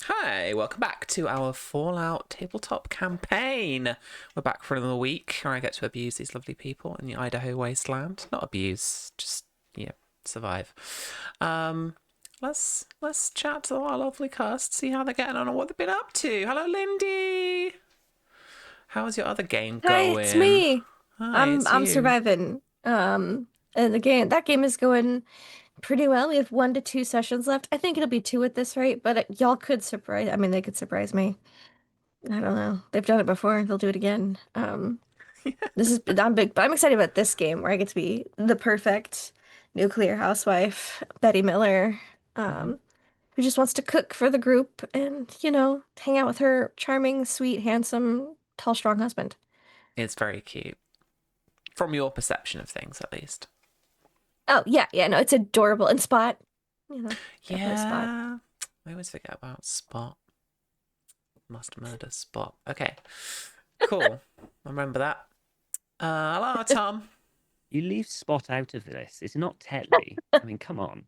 Hi, welcome back to our Fallout tabletop campaign. We're back for another week where I get to abuse these lovely people in the Idaho wasteland. Not abuse, just survive. Let's chat to our lovely cast, see how they're getting on and what they've been up to. Hello, Lindy. How's your other game Hi, it's going? me. Hi, I'm it's I'm you. surviving. And that game is going pretty well. We have 1 to 2 sessions left. I think it'll be two at this rate, but y'all could surprise. I mean, they could surprise me. I don't know. They've done it before. They'll do it again. This is I'm big, but I'm excited about this game where I get to be the perfect nuclear housewife, Betty Miller, Mhm. um, who just wants to cook for the group and hang out with her charming, sweet, handsome, tall, strong husband. It's very cute. From your perception of things, at least. Oh, yeah, yeah, no, it's adorable. And Spot, definitely Spot. Yeah. I always forget about Spot. Must murder Spot. Okay. Cool. I remember that. Hello, Tom. You leave Spot out of this. It's not Tetley. I mean, come on.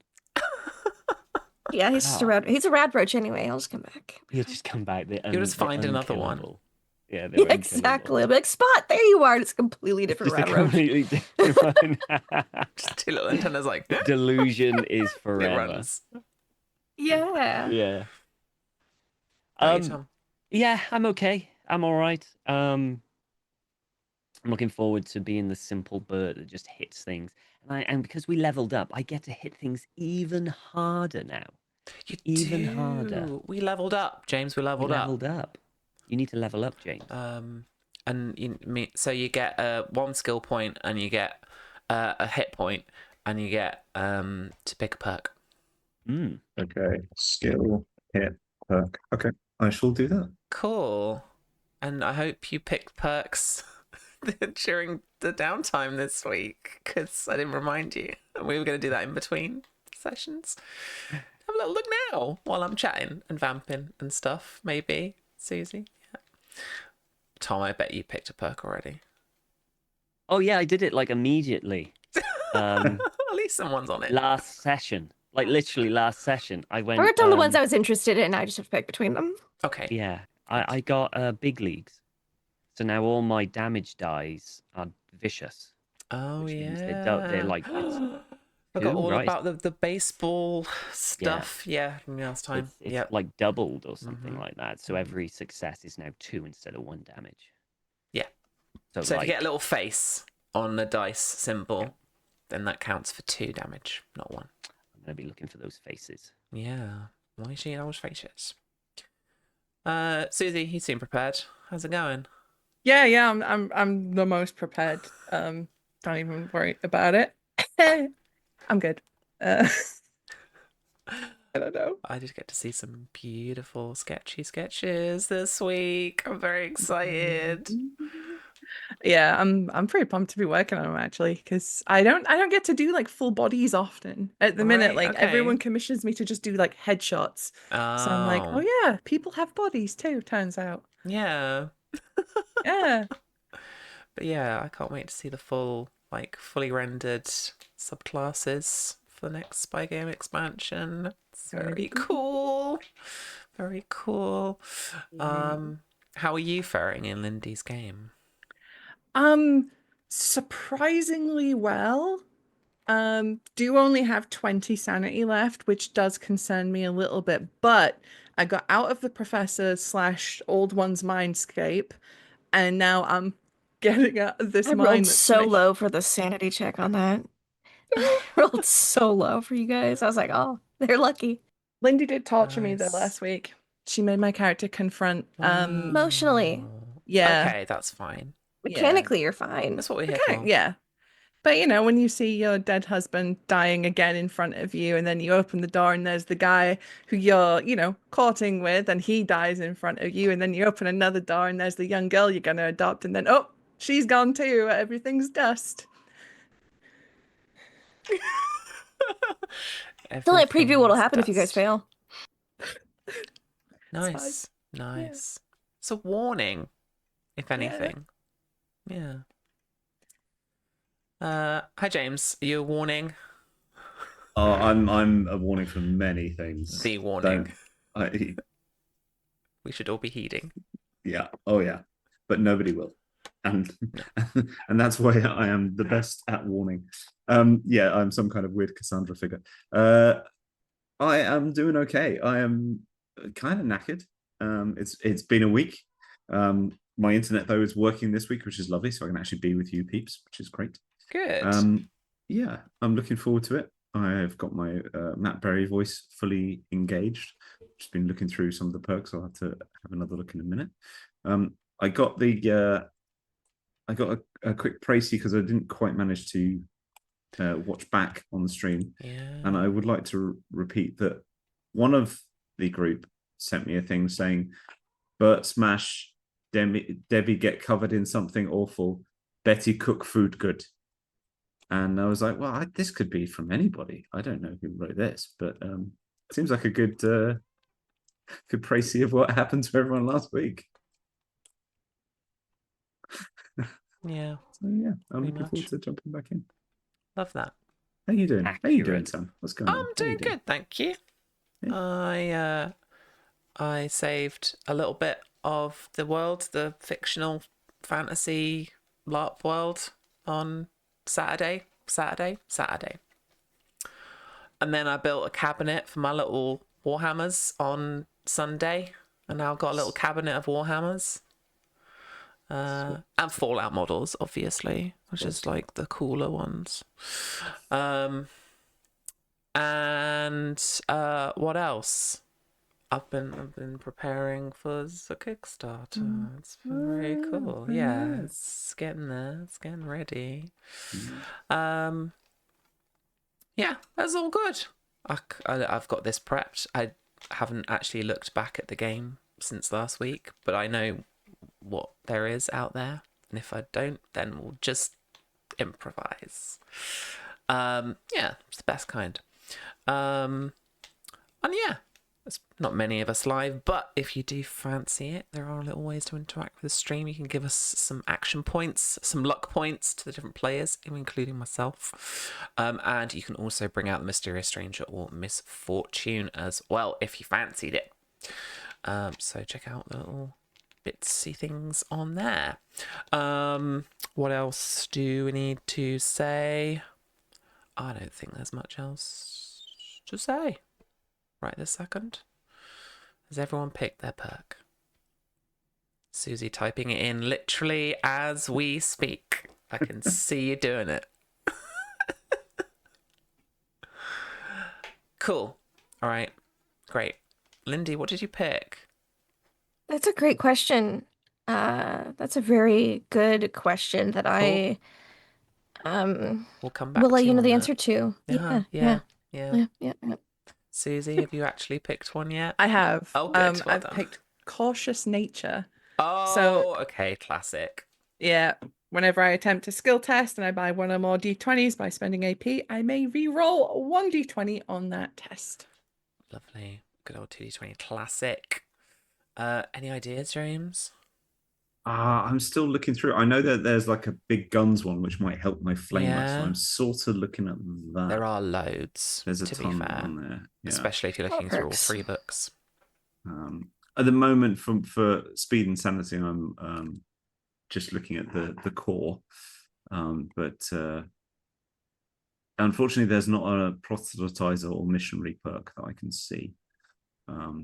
Yeah, he's just a God. rad roach anyway. I'll just come back. He'll just come back. You'll just The find another one. unkillable. Yeah, Yeah, they're unkillable. exactly. I'm like, Spot, there you are. And it's a completely It's different just a rad roach. completely different one. Just two little antennas like Delusion is it forever. runs. Yeah. Yeah. How are you, Um. Tom? Yeah, I'm okay. I'm all right. I'm looking forward to being the simple bird that just hits things. And because we leveled up, I get to hit things even harder now. You Even harder. do. We leveled up, James. We We leveled up. leveled up. You need to level up, James. And so you get one skill point, and you get a hit point, and you get to pick a perk. Mm. Okay, skill, hit, perk. Okay, I shall do that. Cool. And I hope you picked perks during the downtime this week, because I didn't remind you. And we were going to do that in between sessions. Have a little look now while I'm chatting and vamping and stuff, maybe. Susie? Yeah. Tom, I bet you picked a perk already. Oh yeah, I did it like immediately. At least someone's on it. Last session, like literally last session, I I went. wrote down the ones I was interested in. I just have to pick between them. Okay. Yeah, I got big leagues, so now all my damage dies are vicious, Oh, which means they're yeah. like it's Forgot two, all right? about the baseball Yeah, stuff. Yeah, from last time. it's Yep. like doubled or something Mhm. like that. So every success is now 2 instead of 1 damage. Yeah. So So if you get a like, little face on the dice symbol, yeah, then that counts for 2 damage, not 1. I'm gonna be looking for those faces. Yeah. Why is she in those faces? Susie, you seem prepared. How's it going? Yeah, I'm the most prepared. Don't even worry about it. I'm good. I don't know. I just get to see some beautiful sketchy sketches this week. I'm very excited. Yeah, I'm pretty pumped to be working on them actually, because I don't get to do like full bodies often. At the minute, Right, like okay. everyone commissions me to just do like headshots. So I'm like, oh Oh, yeah, people have bodies too, turns out. yeah. Yeah. But yeah, I can't wait to see the fully rendered subclasses for the next Spy Game expansion. It's very cool. Very cool. How are you faring in Lindy's game? Um, Surprisingly well. Do only have 20 sanity left, which does concern me a little bit, but I got out of the professor slash old one's mindscape, and now I'm getting out of this I rolled mind that's so making. low for the sanity check on that. I rolled so low for you guys. I was like, oh, they're lucky. Lindy did torture me though Nice. last week. She made my character confront Emotionally, Wow. yeah, Okay, that's fine. yeah. mechanically, you're fine. That's what we're here Okay, for. yeah. But when you see your dead husband dying again in front of you, and then you open the door and there's the guy who you're, courting with, and he dies in front of you, and then you open another door and there's the young girl you're gonna adopt, and then oh, she's gone too. Everything's dust. It's only a preview what'll Everything's happen if you guys dust. fail. It's fine. Nice, Yeah. nice. It's a warning, if Yeah. anything. Yeah. Hi James. Are you a warning? Oh, I'm a warning for many things. The warning. I we should all be heeding. Yeah. Oh yeah. But nobody will. And and that's why I am the best at warning. Yeah, I'm some kind of weird Cassandra figure. I am doing okay. I am kind of knackered. It's been a week. My internet though is working this week, which is lovely, so I can actually be with you peeps, which is great. Good. Yeah, I'm looking forward to it. I've got my Matt Berry voice fully engaged. Just been looking through some of the perks. I'll have to have another look in a minute. I got a quick précis because I didn't quite manage to watch back on the stream. Yeah. And I would like to repeat that one of the group sent me a thing saying, Bert smash, Debbie get covered in something awful, Betty cook food good. And I was like, well, this could be from anybody. I don't know who wrote this, but it seems like a good précis of what happened to everyone last week. Yeah. So yeah, I'm Pretty looking forward much. to jumping back in. Love that. How you doing? How you doing, Accurate. Sam? What's going on? I'm How doing you good, thank you. Yeah. I saved a little bit of the world, the fictional fantasy LARP world, on Saturday. And then I built a cabinet for my little Warhammers on Sunday. And now I've got a little cabinet of Warhammers. And Fallout models, obviously, which is like the cooler ones. And what else? I've been preparing for the Kickstarter. It's been very cool. Yeah, it's getting there. It's getting ready. Yeah, that's all good. I've got this prepped. I haven't actually looked back at the game since last week, but I know what there is out there. And if I don't, then we'll just improvise. Yeah, it's the best kind. And yeah, there's not many of us live, but if you do fancy it, there are little ways to interact with the stream. You can give us some action points, some luck points to the different players, including myself. And you can also bring out the Mysterious Stranger or Misfortune as well, if you fancied it. So check out the little bitsy things on there. What else do we need to say? I don't think there's much else to say right this second. Has everyone picked their perk? Susie typing it in literally as we speak. I can see you doing it. Cool. All right. Great. Lindy, what did you pick? That's a great question. That's a very good question that I We'll come back will let to you know on the that. answer to. Yeah. Yeah. Susie, have you actually picked one yet? I have. Oh, good. Well I've done. picked Cautious Nature. Oh, okay. Classic. Yeah, whenever I attempt a skill test and I buy one or more d20s by spending AP, I may re-roll one d20 on that test. Lovely. Good old 2d20 classic. Any ideas, James? I'm still looking through. I know that there's like a big guns one which might help my flamer, so Yeah. I'm sort of looking at that. There are loads. There's a to ton be fair, on there, yeah. Especially if you're looking through all perks. 3 books. At the moment, for speed and sanity, I'm just looking at the core, but unfortunately, there's not a proselytizer or missionary perk that I can see. No.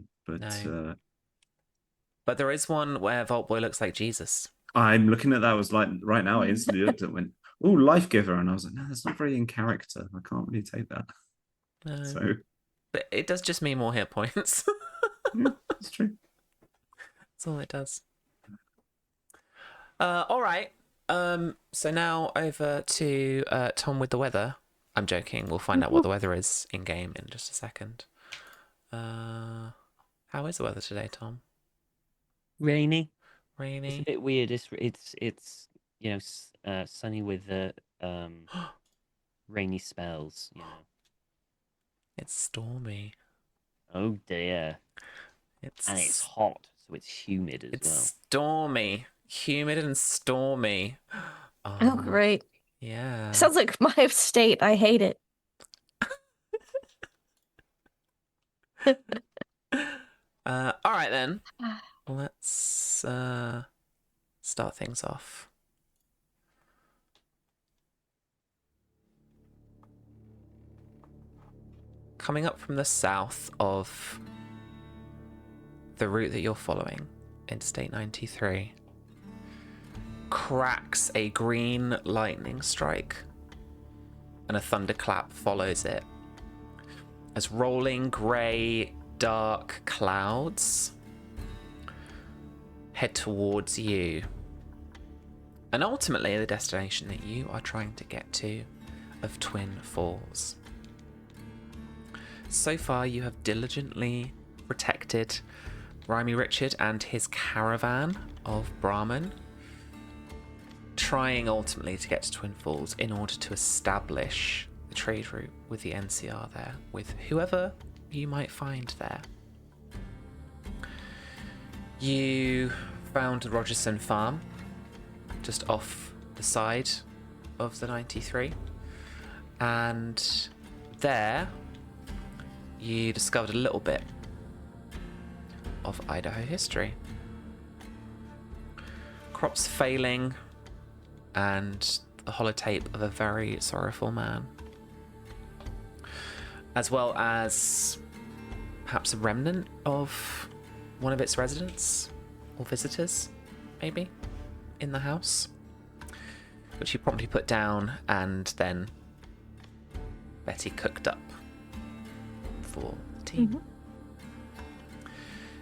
But there is one where Vault Boy looks like Jesus. I'm looking at that. I was like, right now, I instantly looked at it and went, oh, Life Giver. And I was like, no, that's not very in character. I can't really take that. No. So, but it does just mean more hit points. yeah, that's true. That's all it does. All right. So now over to Tom with the weather. I'm joking. We'll find out what the weather is in game in just a second. How is the weather today, Tom? Rainy. It's a Rainy. bit weird. It's sunny with rainy spells. It's stormy. Oh dear. And it's hot, so it's humid as It's well. stormy, humid and stormy. Oh, great. Yeah. Sounds like my state. I hate it. All right then. start things off. Coming up from the south of the route that you're following, Interstate 93, cracks a green lightning strike, and a thunderclap follows it as rolling grey, dark clouds head towards you, and ultimately the destination that you are trying to get to of Twin Falls. So far, you have diligently protected Rhymy Richard and his caravan of Brahmin, trying ultimately to get to Twin Falls in order to establish the trade route with the NCR there, with whoever you might find there. You found the Rogerson farm just off the side of the 93, and there you discovered a little bit of Idaho history. Crops failing, and the holotape of a very sorrowful man, as well as perhaps a remnant of one of its residents or visitors, maybe, in the house, which you promptly put down, and then Betty cooked up for the team.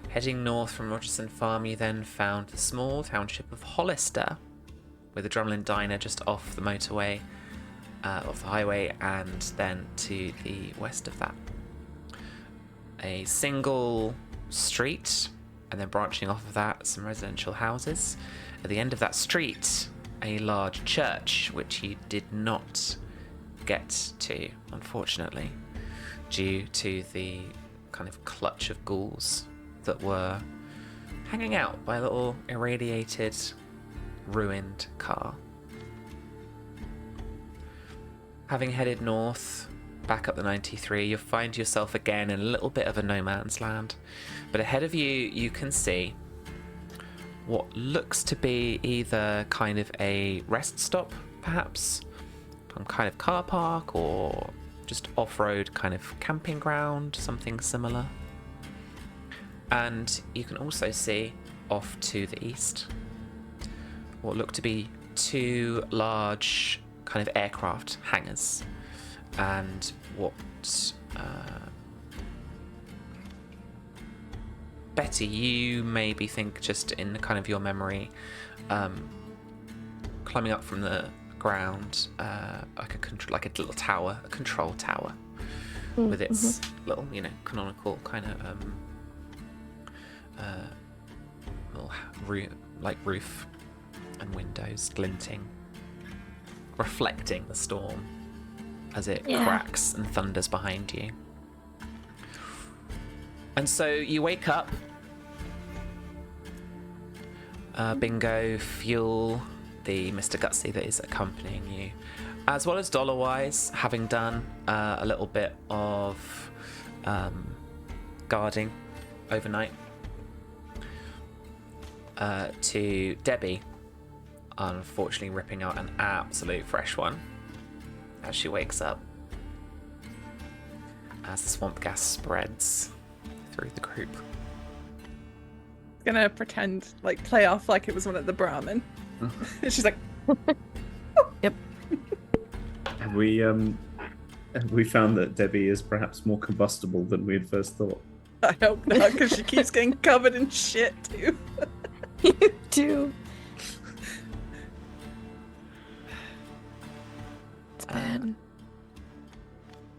Heading north from Rogerson Farm, you then found the small township of Hollister, with a Drumlin diner just off the motorway, off the highway, and then to the west of that, a single street, and then branching off of that, some residential houses. At the end of that street, a large church, which you did not get to, unfortunately, due to the kind of clutch of ghouls that were hanging out by a little irradiated, ruined car. Having headed north, back up the 93, you'll find yourself again in a little bit of a no man's land. But ahead of you, you can see what looks to be either kind of a rest stop, perhaps, some kind of car park, or just off-road kind of camping ground, something similar. And you can also see off to the east what look to be two large kind of aircraft hangars, and what Betty, you maybe think, just in kind of your memory, climbing up from the ground, like a little tower, a control tower, with its little, canonical kind of little roof and windows glinting, reflecting the storm as it cracks and thunders behind you. And so you wake up, Bingo, Fuel, the Mr. Gutsy that is accompanying you, as well as Dollarwise, having done a little bit of guarding overnight, to Debbie, unfortunately ripping out an absolute fresh one as she wakes up, as the swamp gas spreads through the group. Gonna pretend, play off like it was one of the Brahmin. And she's like, Yep. Have we found that Debbie is perhaps more combustible than we had first thought? I hope not, because she keeps getting covered in shit too. You do. It's bad.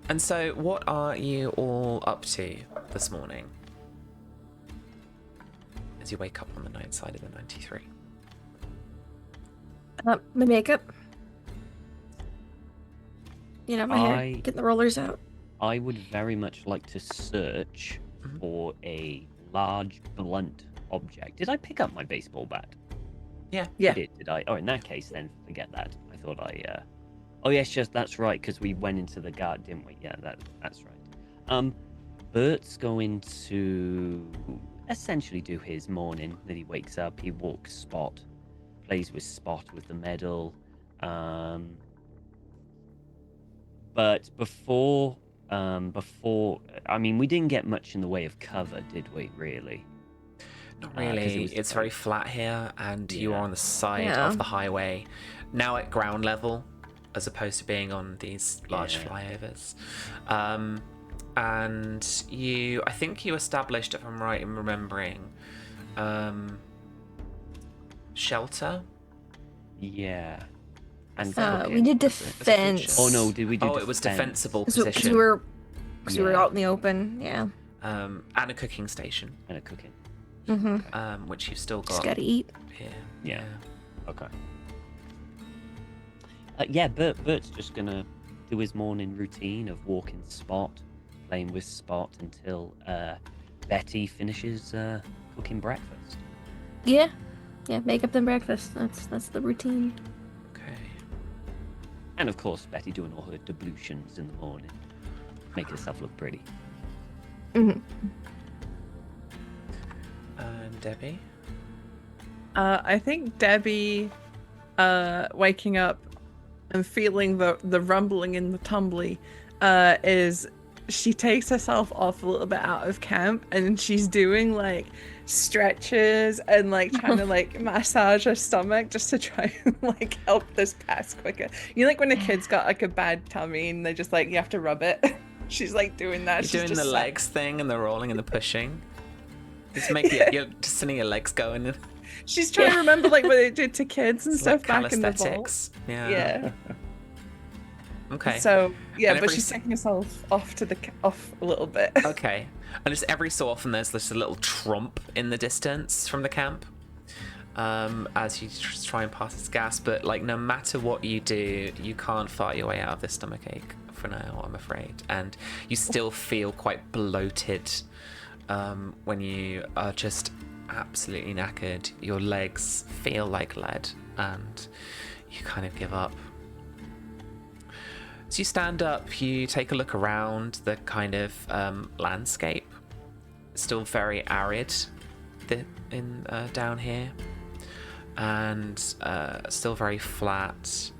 And so, what are you all up to this morning as you wake up on the night side of the 93? My makeup. My hair. I- Getting the rollers out. I would very much like to search for a large blunt object. Did I pick up my baseball bat? Yeah. Yeah. Did I? Oh, in that case, then forget that. I thought Oh yes, that's right, because we went into the guard, didn't we? Yeah, that's right. Bert's going to essentially do his morning that he wakes up, he walks Spot, plays with Spot with the medal. But before, I mean, we didn't get much in the way of cover, did we? Really? Not 'Cause it really. was It's very flat here, and you Yeah. are on the side Yeah. of the highway, now at ground level, as opposed to being on these large Yeah. flyovers. And I think you established, if I'm right in remembering, shelter. Yeah. And we did Was it? Was it food defense. oh no, did we do? Oh, it was defensible Because position. we were Yeah. out in the open. Yeah. And a cooking station, and a cooking. Mm-hmm. which you've still Just got gotta eat. here. Yeah. Okay. Yeah, Bert's just gonna do his morning routine of walking Spot, playing with Spot until Betty finishes cooking breakfast. Yeah. Yeah. Make up them breakfast. That's the routine. Okay. And of course, Betty doing all her ablutions in the morning, make herself look pretty. Mm-hmm. And Debbie. I think Debbie, waking up and feeling the rumbling in the tumbly, is she takes herself off a little bit out of camp, and she's doing like stretches and like trying to like massage her stomach just to try and like help this pass quicker. You know, like when a kid's got like a bad tummy and they just like you have to rub it. She's like doing that. You're She's doing just the sat- legs thing and the rolling and the pushing. You're just sending your legs going. She's trying to remember like what they did to kids and It's stuff like back in the vault. calisthenics. Yeah. Yeah. Okay. So yeah, And but every she's s- taking herself off a little bit. Okay. And just every so often there's just a little trump in the distance from the camp. As you try and pass its gas, but like no matter what you do, you can't fight your way out of this stomachache for now, I'm afraid. And you still feel quite bloated when you are just absolutely knackered. Your legs feel like lead and you kind of give up. As you stand up, you take a look around the kind of landscape. Still very arid down here, and still very flat,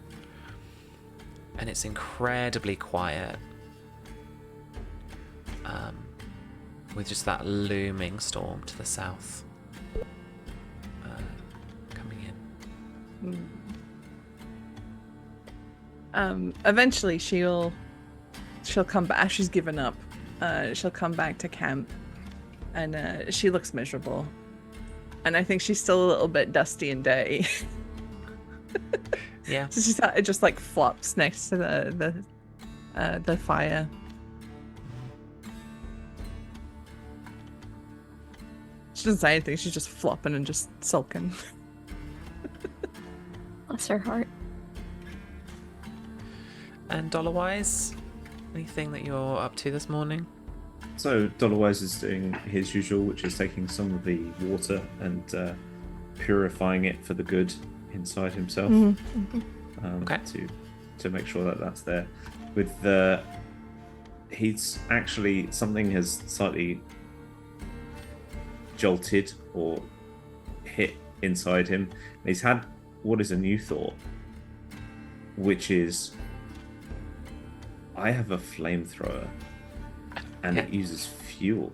and it's incredibly quiet, with just that looming storm to the south coming in. Eventually she'll come back. She's given up. She'll come back to camp, and she looks miserable. And I think she's still a little bit dusty and dirty. Yeah. So it just like flops next to the fire. She doesn't say anything. She's just flopping and just sulking. Bless her heart. And dollar-wise, anything that you're up to this morning? So Dollarwise is doing his usual, which is taking some of the water and purifying it for the good inside himself. Okay. To make sure that that's there. With he's actually, something has slightly jolted or hit inside him. He's had what is a new thought, which is, I have a flamethrower and it Okay. uses fuel.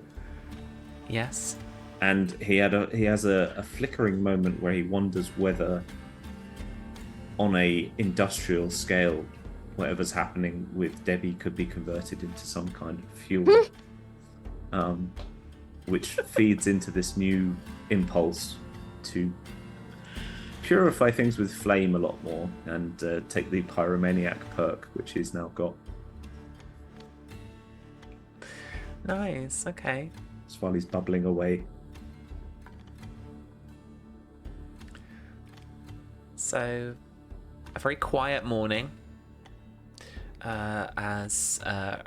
Yes. And he has a flickering moment where he wonders whether, on a industrial scale, whatever's happening with Debbie could be converted into some kind of fuel, which feeds into this new impulse to purify things with flame a lot more and take the pyromaniac perk, which he's now got. Nice. Okay. Just while he's bubbling away. So, a very quiet morning as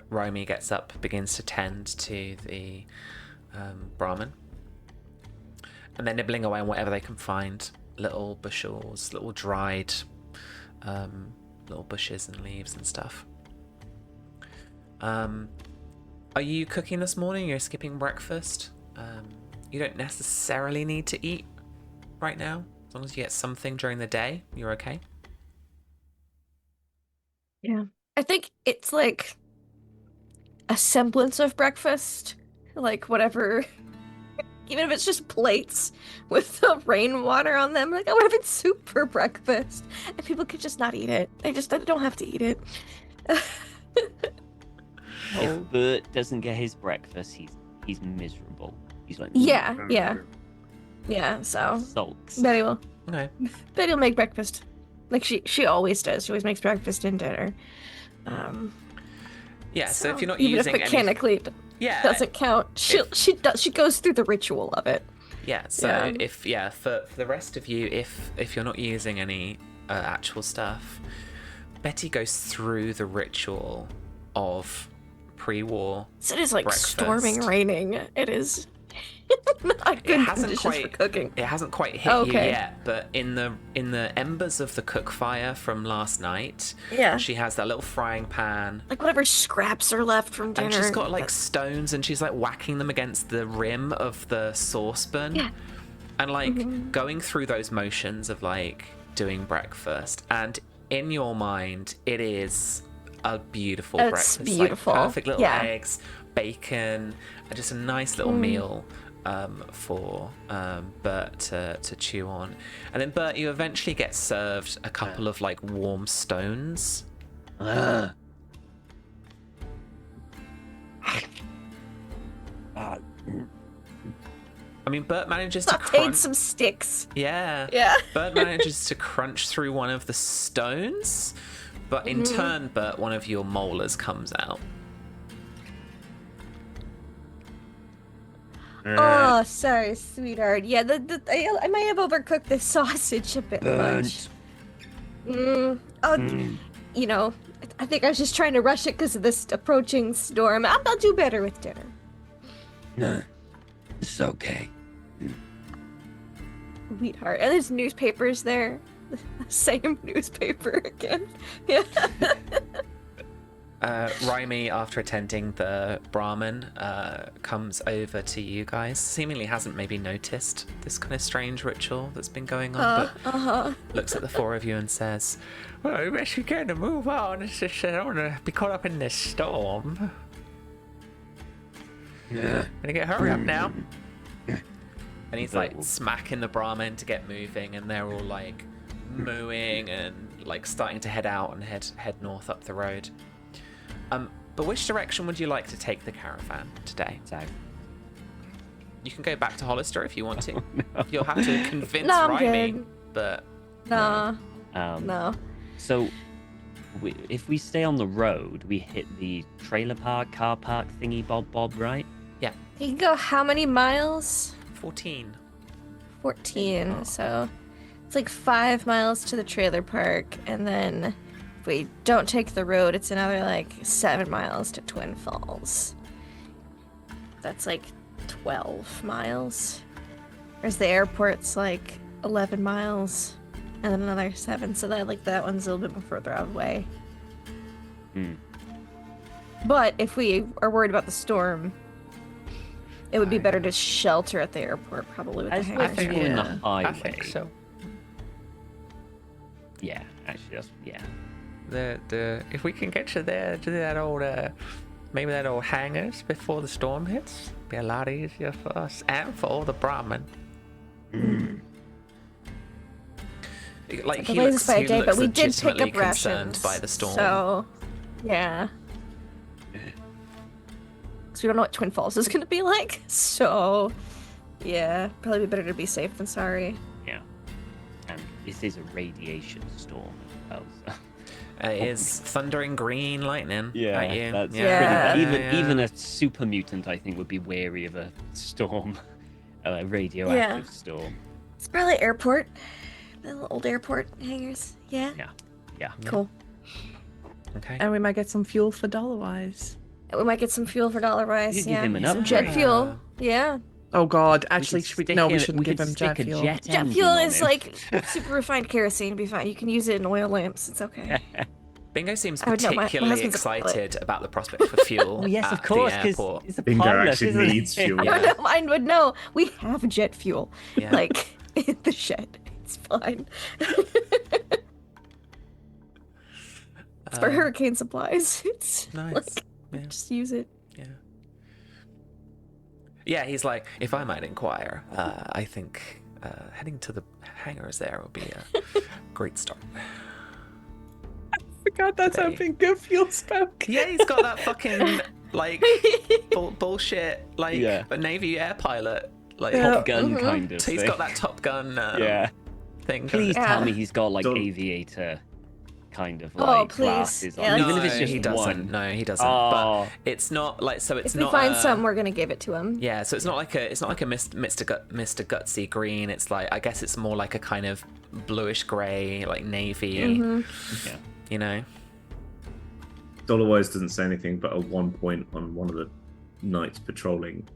Rhymy gets up, begins to tend to the Brahmin. And they're nibbling away on whatever they can find. Little bushels, little dried little bushes and leaves and stuff. Are you cooking this morning? You're skipping breakfast? You don't necessarily need to eat right now. As long as you get something during the day, you're okay. Yeah. I think it's like a semblance of breakfast. Like whatever, even if it's just plates with the rainwater on them. Like, what if it's soup for breakfast? And people could just not eat it. They don't have to eat it. If Bert doesn't get his breakfast, he's miserable. He's like, Yeah, so sulks. Betty will Okay. make breakfast. Like she always does. She always makes breakfast and dinner. Yeah, so if you're not even using if mechanically it yeah, doesn't count, she goes through the ritual of it. yeah. So Yeah. for the rest of you, if you're not using any actual stuff, Betty goes through the ritual of pre-war. So it is like breakfast. storming, raining. It is not good conditions for cooking. It hasn't quite hit you Okay. yet, but in the embers of the cook fire from last night, Yeah. she has that little frying pan. Like whatever scraps are left from dinner. And she's got like stones, and she's like whacking them against the rim of the saucepan. Yeah. And like going through those motions of like doing breakfast. And in your mind, it is a beautiful It's breakfast. beautiful. Like perfect little Yeah. eggs, bacon, and just a nice little meal for Bert to chew on. And then Bert, you eventually get served a couple of like warm stones. I mean, Bert manages to Sauteed crunch. some sticks. Yeah. Yeah. Bert manages to crunch through one of the stones, but in turn, Bert, one of your molars comes out. Oh, sorry, sweetheart. Yeah, I might have overcooked the sausage a bit much. You know, I think I was just trying to rush it because of this approaching storm. I'll do better with dinner. No, it's okay. Sweetheart. And there's newspapers there. Same newspaper again. Yeah. Rhymy, after attending the Brahmin, comes over to you guys. Seemingly hasn't maybe noticed this kind of strange ritual that's been going on, but looks at the four of you and says, "Well, I guess you're going to move on. It's just I don't want to be caught up in this storm. Yeah. Gonna get hurry up now." And he's like smacking the Brahmin to get moving, and they're all like mooing and like starting to head out and head north up the road. But which direction would you like to take the caravan today? So, You can go back to Hollister if you want to. You'll have to convince No, I'm Rhymy, good. but Nah, no. no. So, if we stay on the road, we hit the trailer park, car park thingy bob, right? yeah, You can go how many miles? 14. 14. So it's like 5 miles to the trailer park, and then if we don't take the road, it's another like 7 miles to Twin Falls. That's like 12 miles. Whereas the airport's like 11 miles, and then another 7. So that one's a little bit more further out away. But if we are worried about the storm, it would be better to shelter at the airport, probably with the As hangar. we're following the highway. I think so. Yeah, actually, yeah. The if we can get to there to that old maybe that old hangars before the storm hits, be a lot easier for us and for all the Brahmin. Like The latest by a day, but we did pick legitimately up concerned rations. by the storm. So, yeah. Because we don't know what Twin Falls is going to be like. So, yeah. Probably be better to be safe than sorry. Yeah. And this is a radiation storm as well. So. It is thundering green lightning. at you. That's Yeah. pretty. Yeah. Even a super mutant, I think, would be wary of a storm, a radioactive storm. It's probably airport. The little old airport hangars. Yeah. Yeah. Cool. Okay. And we might get some fuel for $wise. And we might get some fuel for $1 rice. You could Yeah. give him an Some jet upgrade. fuel. Yeah. Oh God! We Actually, could should we? stick No, we in- shouldn't give could him jet stick a fuel. jet Jet engine fuel on is him. like super refined kerosene. Be fine. You can use it in oil lamps. It's okay. Bingo seems I would know, my particularly husband's a pilot. excited about the prospect for fuel. Oh yes, at of course, the because airport. it's a Bingo pilot, actually isn't needs it? fuel. Yeah. I would know. We have jet fuel. Yeah. Like in the shed. It's fine. It's for hurricane supplies. It's Nice. like, Yeah. just use it. Yeah. Yeah, he's like, if I might inquire, I think heading to the hangars there would be a great start. Forgot that's how Today. Bingo Fuel spoke. Yeah, he's got that fucking, like, bullshit, like, Yeah. a Navy air pilot. Like, Yeah. Top Gun Mhm. kind of so he's thing. got that Top Gun Yeah. thing. Please Yeah. tell me he's got like Don't- aviator kind of Oh, like please. glasses on. Yeah, Even No, if it's just he doesn't. one. No, he doesn't. Oh. But it's not like, so it's If we not find a- some, we're gonna give it to him. Yeah, so it's not like a Mr. Gutsy green. It's like, I guess it's more like a kind of bluish grey, like navy. Mhm. Yeah. You know. Dollarwise doesn't say anything, but at one point on one of the nights patrolling,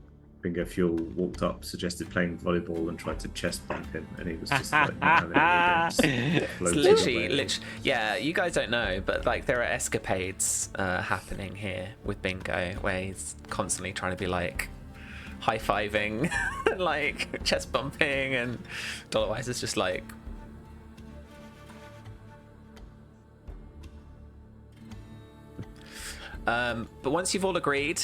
Bingo Fuel walked up, suggested playing volleyball, and tried to chest bump him, and he was just like, "No, no, no, no, just It's floating literally, away." yeah, you guys don't know, but like there are escapades happening here with Bingo, where he's constantly trying to be like high-fiving, like chest bumping, and Dollarwise is just like, but once you've all agreed,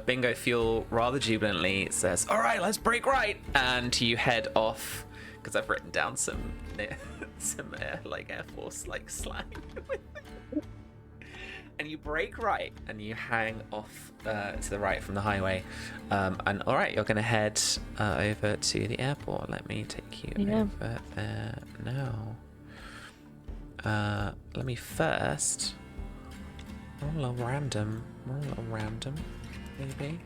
Bingo Fuel rather jubilantly says, "All right, let's break right," and you head off, because I've written down some Air Force like slang. And you break right, and you hang off to the right from the highway, and all right, you're gonna head over to the airport. Let me take you Yeah. over there now. Let me first roll a random, maybe.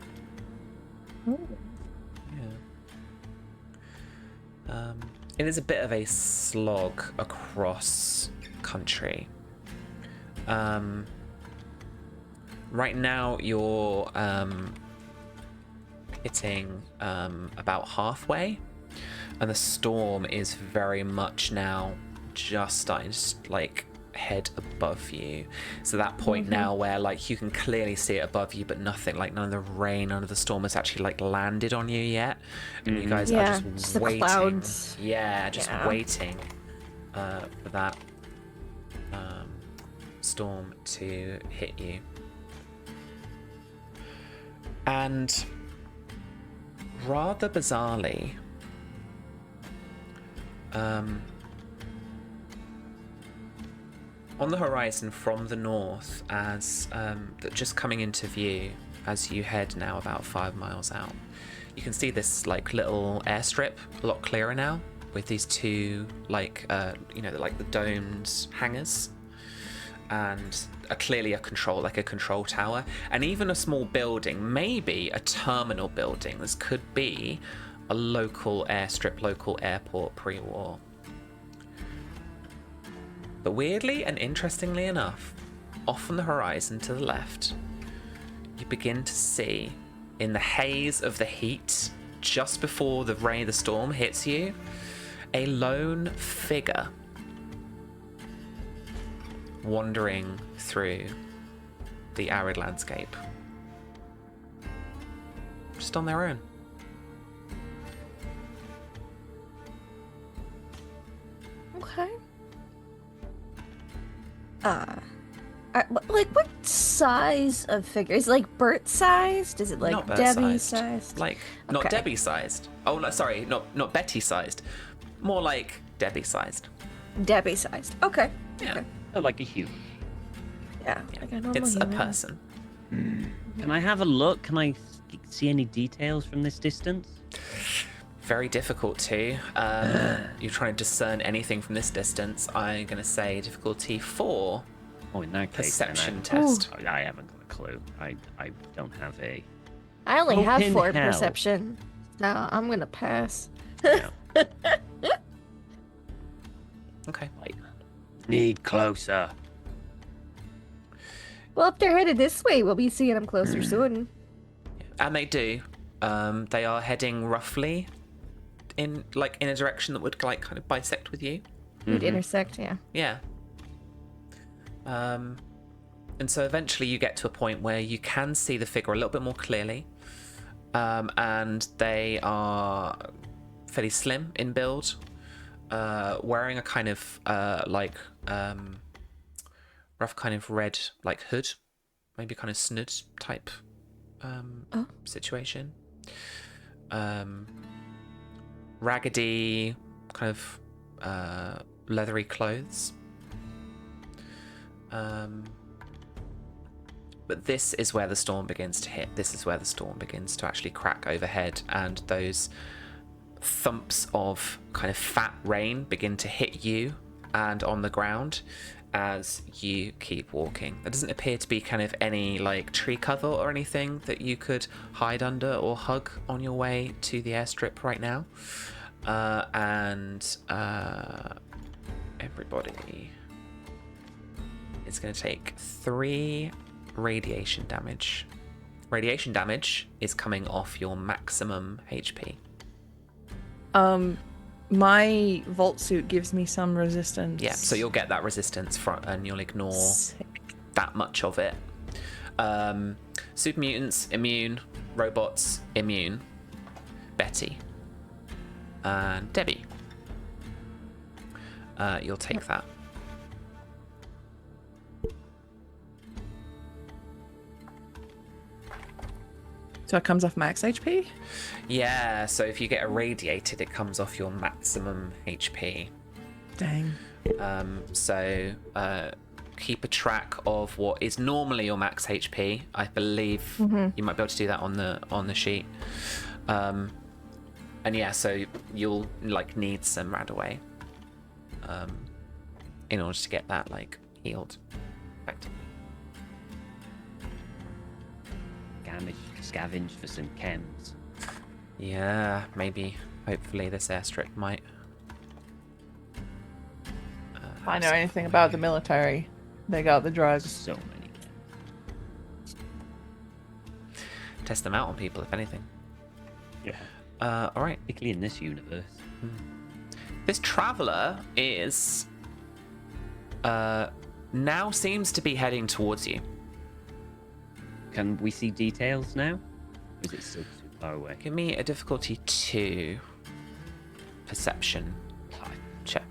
Ooh. Yeah. It is a bit of a slog across country. Right now you're hitting about halfway, and the storm is very much now just starting to like head above you. So that point now where like you can clearly see it above you, but nothing, like none of the rain, none of the storm has actually like landed on you yet, and you guys Yeah, are just just the waiting. clouds. Yeah, just Yeah. waiting for that storm to hit you. And rather bizarrely, on the horizon from the north, as just coming into view as you head now about 5 miles out, you can see this like little airstrip a lot clearer now, with these two like like the domed hangars, and clearly a control tower, and even a small building, maybe a terminal building. This could be a local airstrip, local airport pre-war. But weirdly and interestingly enough, off on the horizon to the left, you begin to see, in the haze of the heat, just before the storm hits you, a lone figure wandering through the arid landscape, just on their own. Okay. Like what size of figure? Is it like Bert sized? Is it like Not Debbie Bert-sized. sized? Like, not Okay. Debbie sized. Oh, no, sorry, not Betty sized. More like Debbie sized. Debbie sized. Okay. Yeah. Okay. Oh, like a human. Yeah. Like a normal It's a human. person. Can I have a look? Can I see any details from this distance? Very difficult to. You're trying to discern anything from this distance. I'm going to say difficulty 4, Oh, in that case, then perception I, test. I haven't got a clue. I don't have a. I only have Open 4 hell. perception. No, I'm gonna pass. Yeah. Okay. Like, need closer. Well, if they're headed this way, we'll be seeing them closer soon. And they do. They are heading roughly in a direction that would like kind of bisect with you. We'd intersect, yeah. Yeah. And so eventually you get to a point where you can see the figure a little bit more clearly. And they are fairly slim in build. wearing a kind of rough kind of red like hood, maybe kind of snood type situation. Raggedy kind of leathery clothes. But this is where the storm begins to hit. This is where the storm begins to actually crack overhead, and those thumps of kind of fat rain begin to hit you and on the ground as you keep walking. There doesn't appear to be kind of any like tree cover or anything that you could hide under or hug on your way to the airstrip right now. Everybody is going to take 3 radiation damage. Radiation damage is coming off your maximum HP. My vault suit gives me some resistance. Yeah, so you'll get that resistance and you'll ignore Sick. that much of it. Super mutants, immune. Robots, immune. Betty. And Debbie. You'll take that. So it comes off max HP? Yeah, so if you get irradiated, it comes off your maximum HP. Dang. So keep a track of what is normally your max HP. I believe you might be able to do that on the sheet. And yeah, so you'll like need some Radaway in order to get that like healed effectively. Scavenge for some chems. Yeah, maybe. Hopefully this airstrip might. If I know anything about the military, they got the drugs. So many chems. Test them out on people, if anything. Yeah. All right. Particularly in this universe. This traveler is now seems to be heading towards you. Can we see details now? Or is it still too far away? Give me a difficulty 2 perception check.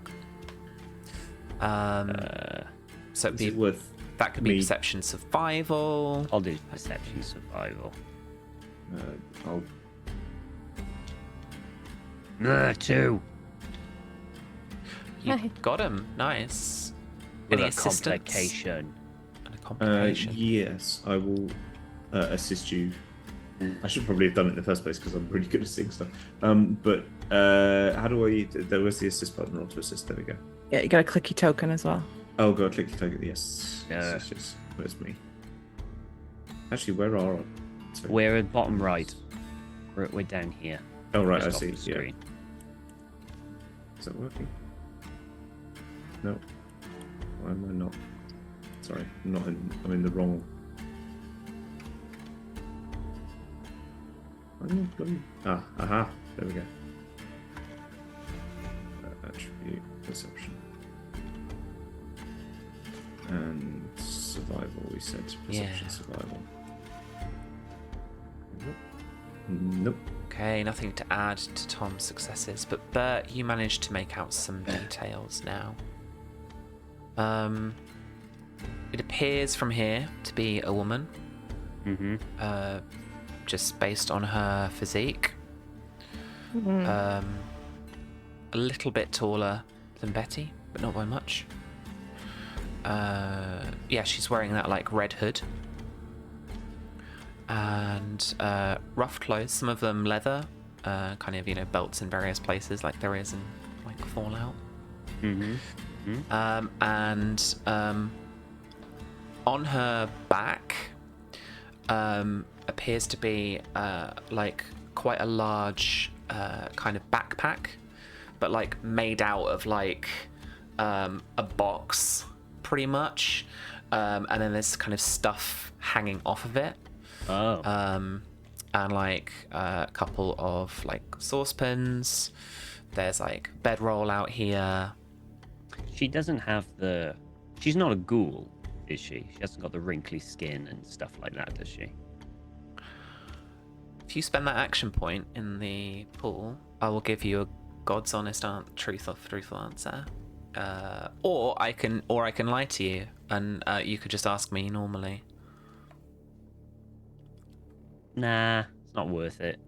So it'd Is be, it worth that could be me- perception survival. I'll do perception survival. I'll 2. You Hi. got him. Nice. With Any a assistance? complication. And a complication. yes, I will assist you. I should probably have done it in the first place because I'm really good at seeing stuff. But how do I? There was the assist button or to assist. There we go. Yeah, you got a clicky token as well. Oh god, click the token. Yes. Yeah. Yes. Where's me? Actually, where are I? So- We're at bottom right. We're down here. Oh right, I Just off see. the Yeah. screen. Is that working? No. Why am I not? Sorry, I'm not in. I'm in the wrong. Aha. There we go. Attribute perception and survival. We said perception, Yeah. survival. Nope. Okay, nothing to add to Tom's successes, but Bert, you managed to make out some details now. It appears from here to be a woman, just based on her physique. A little bit taller than Betty, but not by much. Yeah, she's wearing that like red hood. And rough clothes, some of them leather, kind of, you know, belts in various places like there is in like Fallout. And on her back appears to be like quite a large kind of backpack, but like made out of like a box pretty much, and then there's kind of stuff hanging off of it. And like a couple of like saucepans. There's like bedroll out here. She doesn't have the... She's not a ghoul, is she? She hasn't got the wrinkly skin and stuff like that, does she? If you spend that action point in the pool, I will give you God's honest truthful answer. Or I can lie to you, and you could just ask me normally. Nah, it's not worth it.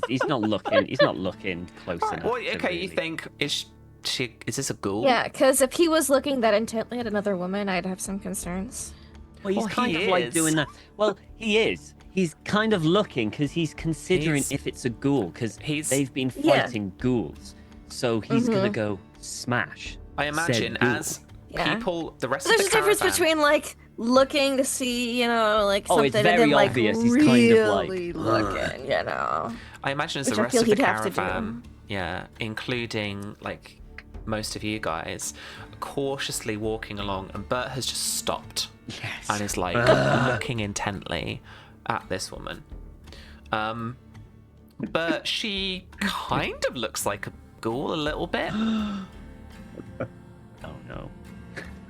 He's not looking. He's not looking close enough. Well, to okay, you really- think is this a ghoul? Yeah, because if he was looking that intently at another woman, I'd have some concerns. Well, he's Well, kind he of like is. doing that. Well, he is. He's kind of looking because he's considering He's- if it's a ghoul because he's- they've been Yeah. fighting ghouls. So he's gonna go smash. I imagine said ghoul. as Yeah. people, the rest There's of a the difference caravan. between like looking to see, like Oh, something, it's and then very like obvious. He's really kind of like, looking, I imagine as which the I rest feel of the he'd have to do. caravan, yeah, including like most of you guys, cautiously walking along, and Bert has just stopped Yes. and is like looking intently at this woman. But she kind of looks like a ghoul a little bit. Oh no.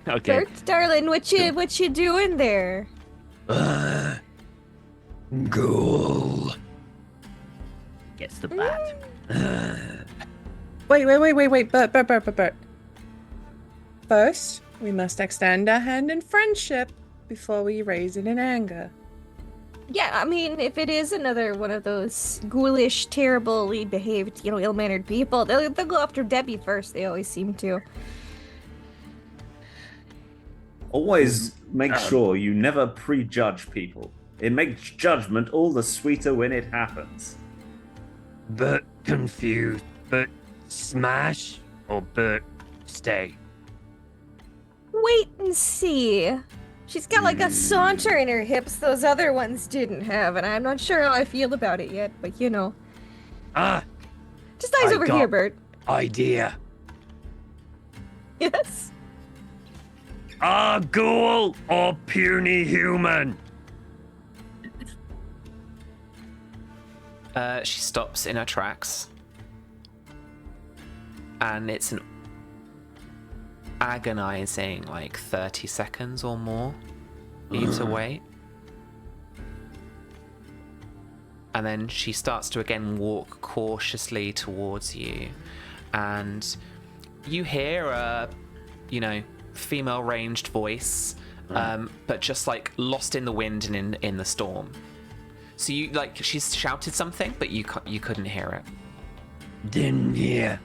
Okay. Bert, darling, what you doing there? Ghoul. Gets the bat. Wait. Bert. First, we must extend our hand in friendship before we raise it in anger. Yeah, I mean, if it is another one of those ghoulish, terribly behaved, ill-mannered people, they'll go after Debbie first. They always seem to. Always make sure you never prejudge people. It makes judgment all the sweeter when it happens. Bert confused. Bert smash or Bert stay? Wait and see. She's got like a saunter in her hips those other ones didn't have, and I'm not sure how I feel about it yet, but Ah, Just eyes I over got- here, Bert. idea. Yes. A ghoul or puny human? She stops in her tracks, and it's an agonizing 30 seconds or more for you to wait. And then she starts to again walk cautiously towards you, and you hear a female ranged voice, but just lost in the wind and in the storm. So you she's shouted something, but you couldn't hear it. Didn't hear.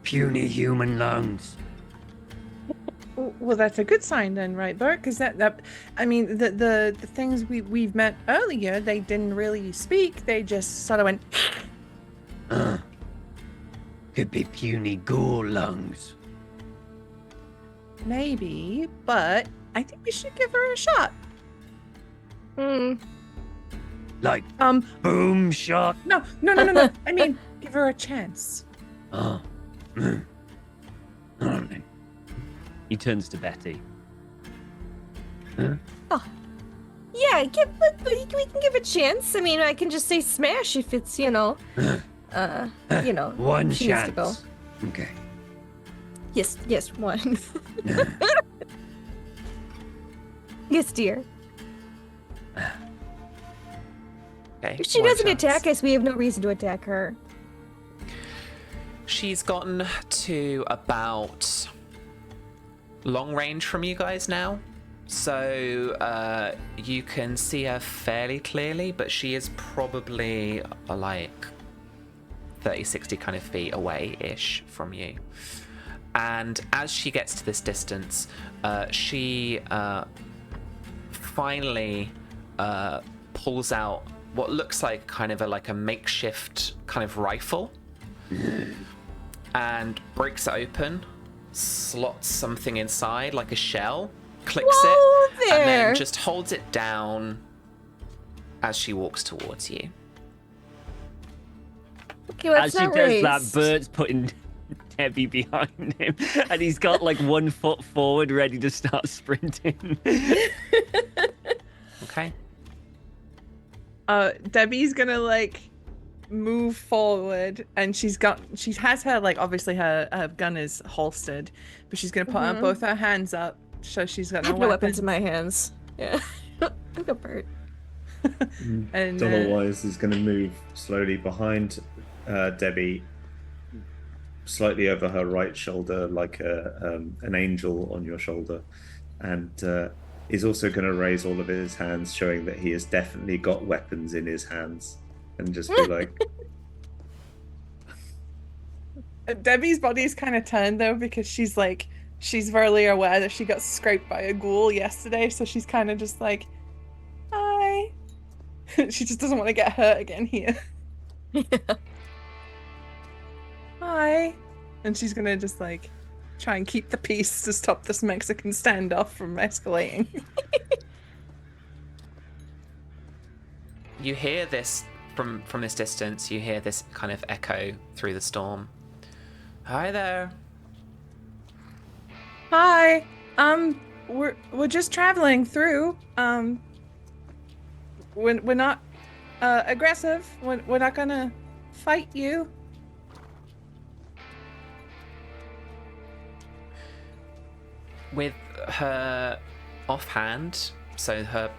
Puny human lungs. Well, that's a good sign then, right, Bert? Because I mean, the things we've met earlier, they didn't really speak. They just sort of went. Could be puny ghoul lungs. Maybe, but I think we should give her a shot. Like Um, boom shot. no. I mean, give her a chance. Oh. Alright. He turns to Betty. Yeah, we can give a chance. I mean, I can just say smash if it's, One she needs to go. chance. Okay. Yes, one. Yes, dear. Okay. If she one doesn't chance. attack us, we have no reason to attack her. She's gotten to about long range from you guys now, so you can see her fairly clearly, but she is probably 30-60 kind of feet away-ish from you. And as she gets to this distance, she finally pulls out what looks like kind of a makeshift kind of rifle and breaks it open, slots something inside like a shell, clicks Whoa it, and there. then just holds it down as she walks towards you. Okay, what's As she that does that, raised? Bert's putting Debbie behind him, and he's got 1 foot forward, ready to start sprinting. Okay. Debbie's gonna move forward, and she has her obviously her gun is holstered, but she's gonna put on both her hands up, so she's got I have no weapons in my hands. Yeah. Look at Bert. And Dollarwise is going to move slowly behind Debbie, slightly over her right shoulder, like an angel on your shoulder, and he's also going to raise all of his hands, showing that he has definitely got weapons in his hands, and just be like, Debbie's body's kind of turned though because she's very aware that she got scraped by a ghoul yesterday, so she's kind of just like, hi. She just doesn't want to get hurt again here. Hi. And she's gonna just like try and keep the peace to stop this Mexican standoff from escalating. You hear this from this distance. You hear this kind of echo through the storm. Hi there. Hi. We're just traveling through. We're not aggressive. We're not gonna fight you. With her offhand, so her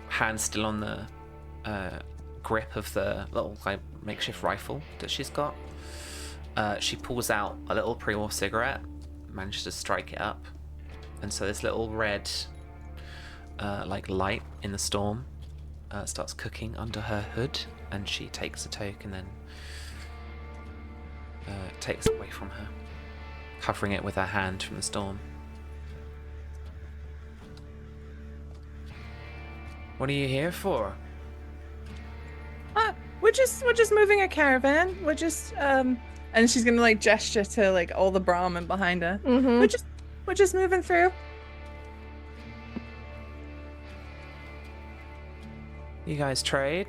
hand still on the grip of the little like makeshift rifle that she's got, she pulls out a little pre-war cigarette, manages to strike it up, and so this little red like light in the storm starts cooking under her hood, and she takes a toke and then takes it away from her, covering it with her hand from the storm. What are you here for? We're just moving a caravan. We're just and she's gonna like gesture to like all the Brahmin behind her. Mm-hmm. We're just moving through. You guys trade?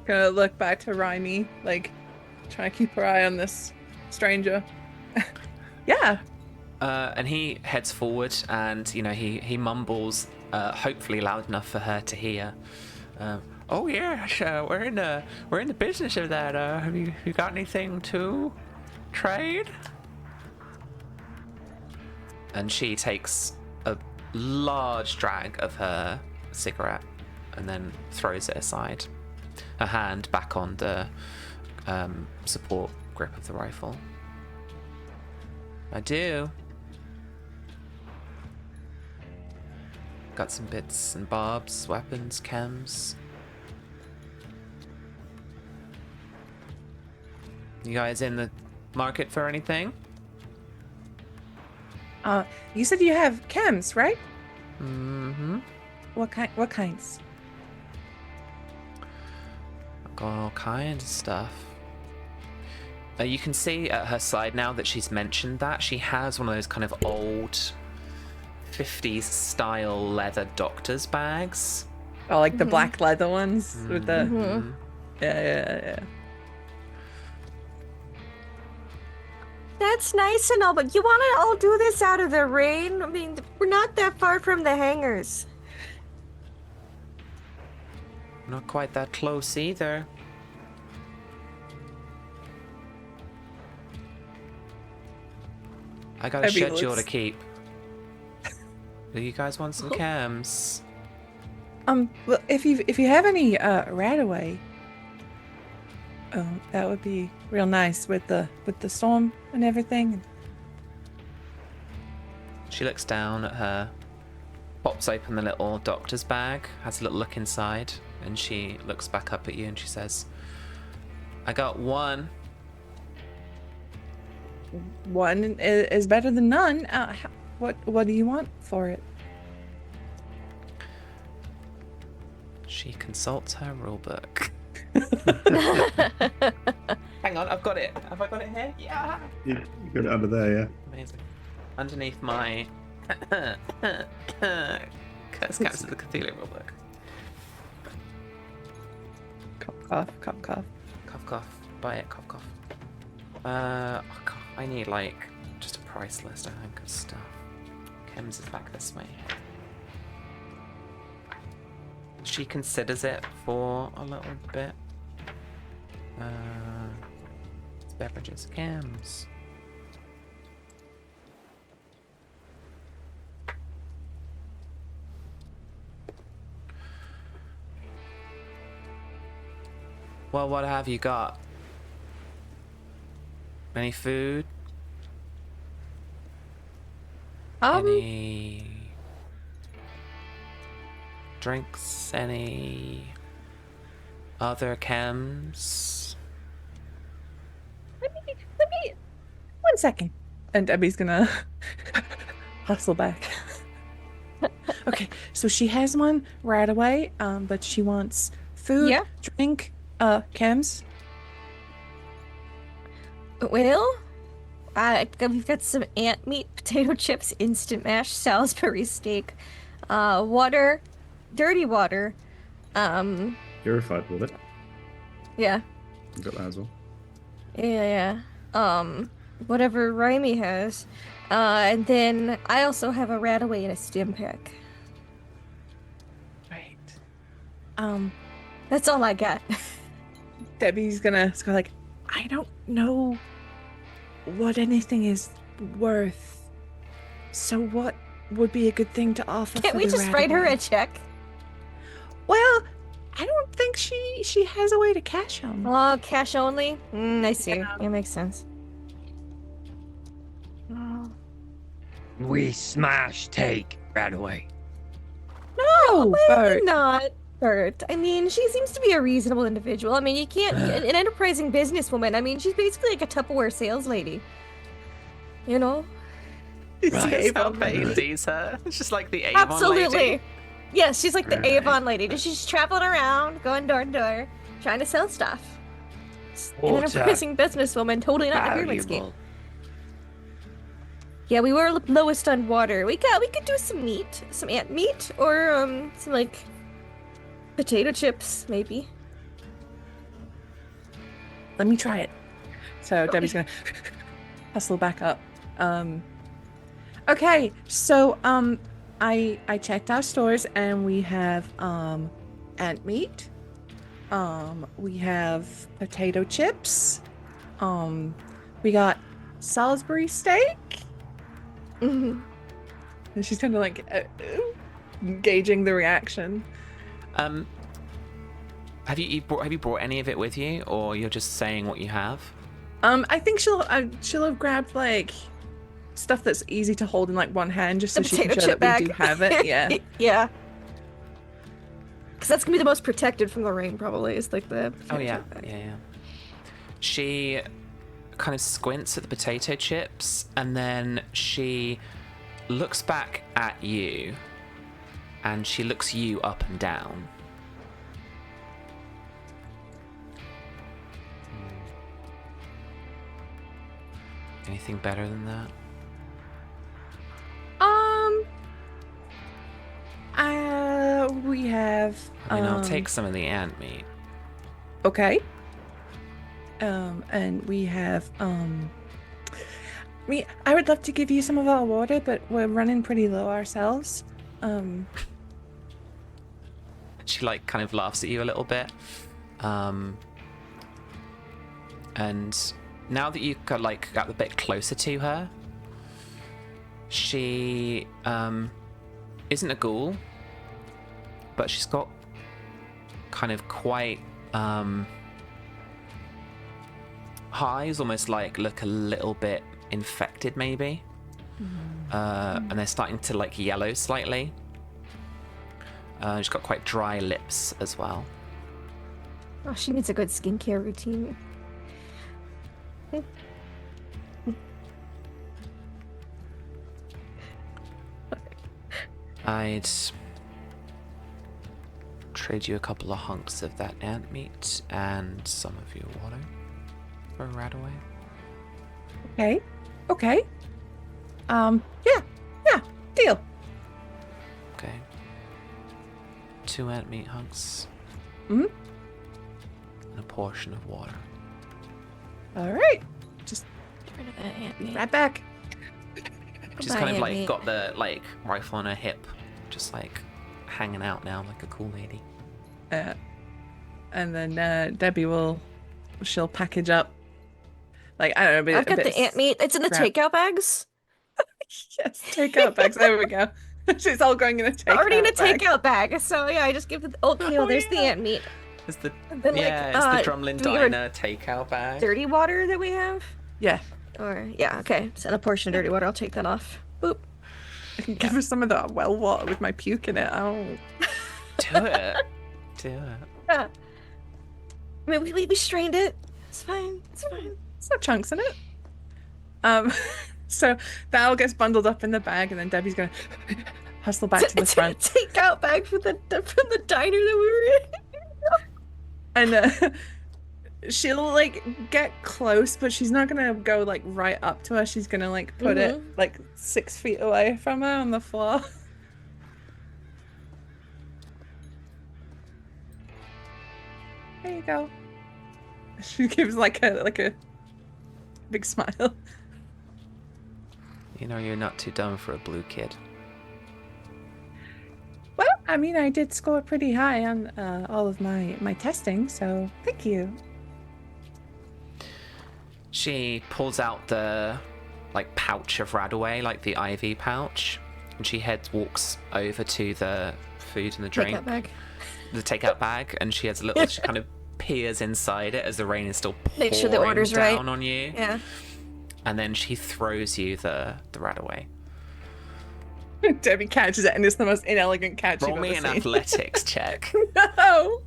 Gonna look back to Rhymy, like trying to keep her eye on this stranger. Yeah. And he heads forward, and you know he mumbles, hopefully loud enough for her to hear. Oh yeah, we're in the business of that. Have you got anything to trade? And she takes a large drag of her cigarette and then throws it aside. Her hand back on the support grip of the rifle. I do. Got some bits and bobs, weapons, chems. You guys in the market for anything? You said you have chems, right? Mm-hmm. What kinds? I've got all kinds of stuff. You can see at her side now that she's mentioned that she has one of those kind of old 50s style leather doctor's bags. Oh, like the black leather ones with the Mhm. yeah. That's nice and all, but you want to all do this out of the rain? I mean, we're not that far from the hangars. Not quite that close either. I got a Abby schedule to looks- keep. Do you guys want some chems? Well, if you have any right away, that would be real nice with the storm and everything. She looks down at her, pops open the little doctor's bag, has a little look inside, and she looks back up at you and she says, I got one. One is better than none. What do you want for it? She consults her rulebook. Hang on, I've got it. Have I got it here? Yeah. you got it under there, yeah. Amazing. Underneath my Curse Caps of the Cthulhu rulebook. Cough, cough, cough. Cough, cough. Buy it, cough, cough. Oh, God, I need, like, just a price list, I think, of stuff. Chems is back this way. She considers it for a little bit. It's beverages, chems. Well, what have you got? Any food? Any drinks? Any other chems? Let me 1 second. And Debbie's gonna hustle back. Okay, so she has one right away, but she wants food, Yeah. drink, chems. Well, we've got some ant meat, potato chips, instant mash, Salisbury steak, water, dirty water. Purified water. Yeah, You got that as well. yeah. Whatever Rhymy has. And then I also have a Rataway and a stim pack. Right. That's all I got. Debbie's gonna go like, I don't know what anything is worth. So what would be a good thing to offer? Can't for we the just write her Rataway? a check? Well, I don't think she has a way to cash them. Oh, cash only? I see. Yeah. It makes sense. Oh. We smash take right away. No, Maybe Bert. not, Bert. I mean, she seems to be a reasonable individual. I mean, you can't... an enterprising businesswoman. I mean, she's basically like a Tupperware sales lady. You know? Right. That's how Avon Faye lady. sees her. It's just like the Avon Absolutely. lady. Yes, she's like the Right. Avon lady. She's traveling around, going door to door, trying to sell stuff. An Water. enterprising businesswoman, totally not the pyramid scheme. Valuable. Yeah, we were lowest on water. We could do some meat, some ant meat, or some like potato chips, maybe. Let me try it. So Debbie's gonna hustle back up. Okay, so I checked our stores and we have ant meat. We have potato chips. We got Salisbury steak. Mhm. And she's kind of like gauging the reaction. Have you brought any of it with you, or you're just saying what you have? I think she'll have grabbed like stuff that's easy to hold in like one hand, just so The she can potato show chip that we bag. do have it. Yeah. Yeah. Because that's gonna be the most protected from the rain, probably. Is like the. Oh potato yeah, chip bag. yeah. She kind of squints at the potato chips, and then she looks back at you, and she looks you up and down. Anything better than that? We have. I mean, I'll take some of the ant meat. Okay. And we have. I would love to give you some of our water, but we're running pretty low ourselves. She like kind of laughs at you a little bit. And now that you've got a bit closer to her, she isn't a ghoul, but she's got kind of quite eyes, almost like look a little bit infected maybe. And they're starting to like yellow slightly. She's got quite dry lips as well. Oh, she needs a good skincare routine. I'd trade you a couple of hunks of that ant meat and some of your water for a Rataway. Okay. Yeah. Deal. Okay. 2 ant meat hunks. Mhm. And a portion of water. All right. Just Get rid of that ant meat. right back. She's Bye, kind of ant like meat. got the like rifle on her hip, just like hanging out now like a cool lady. And then Debbie she'll package up. Like I don't know, I've a got bit the ant meat. It's in the scrap. takeout bags. Yes, takeout bags. There we go. She's all going in a takeout. Already in a bag. takeout bag. So yeah, I just give it. Okay, well, there's the ant meat. It's the And then, it's the Drumlin do we have a Diner takeout bag. dirty water that we have. Yeah. Or yeah, okay. Send a portion of dirty water. I'll take that off. Boop. I can give her some of that well water with my puke in it. Oh. Do it. Do it. Yeah. I mean, we strained it. It's fine. It's fine. It's not chunks in it. So that all gets bundled up in the bag, and then Debbie's gonna hustle back to the front. Take out bag from the diner that we were in. And she'll like get close, but she's not gonna go like right up to her. She's gonna like put it like 6 feet away from her on the floor. There you go. She gives like a big smile. You know, you're not too dumb for a blue kid. Well, I mean, I did score pretty high on all of my testing, so thank you. She pulls out the like pouch of Radaway, like the IV pouch, and she walks over to the food and the drink, Take that bag. the takeout bag, and she has a little. She kind of peers inside it as the rain is still pouring Make sure the order's down right. on you. Yeah. And then she throws you the Radaway. Debbie catches it, and it's the most inelegant catch Roll you've me ever an seen. athletics check. No!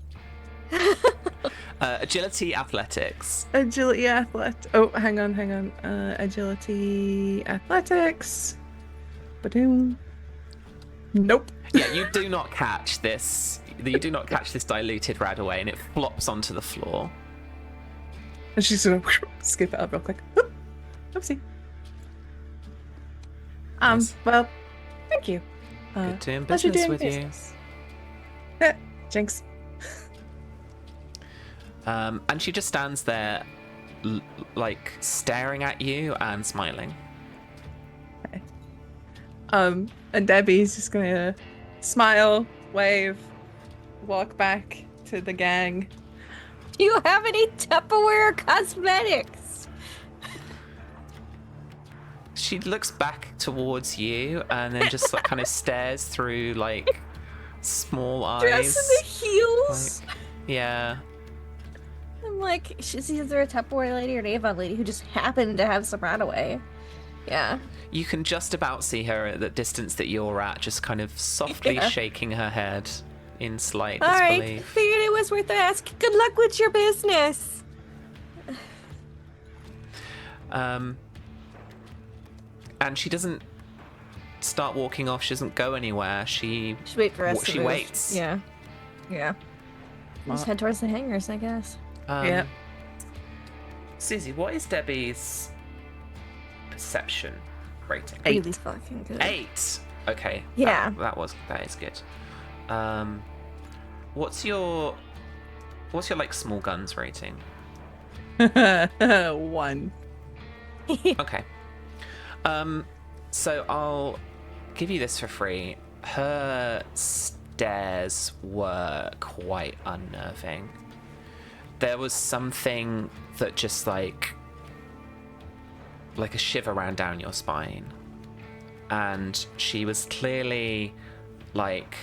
Agility, athletics. Agility, Oh, hang on. Agility, athletics. Ba-doom. Nope. Yeah, you do not catch this. You do not catch this diluted Radaway, and it flops onto the floor. And she's gonna skip it up real quick. Oop. Oopsie. Nice. Well, thank you. Good doing pleasure business doing with business. Jinx. And she just stands there, like staring at you and smiling. Okay. And Debbie's just gonna smile, wave, walk back to the gang. Do you have any Tupperware or cosmetics? She looks back towards you and then just like kind of stares through like small eyes. Dress in the heels. Like, yeah. I'm like, she's either a Tupperware lady or an Avon lady who just happened to have some Radaway. Yeah. You can just about see her at the distance that you're at, just kind of softly Yeah. shaking her head in slight All right. disbelief. Figured it was worth the ask. Good luck with your business. And she doesn't start walking off. She doesn't go anywhere. She Should wait for us. to She move. waits. Yeah. Yeah. Just head towards the hangars, I guess. Yeah. Susie, what is Debbie's perception rating? Eight. Really fucking good. 8. Okay. Yeah. That is good. What's your like small guns rating? 1. Okay. So I'll give you this for free. Her stares were quite unnerving. There was something that just like a shiver ran down your spine. And she was clearly like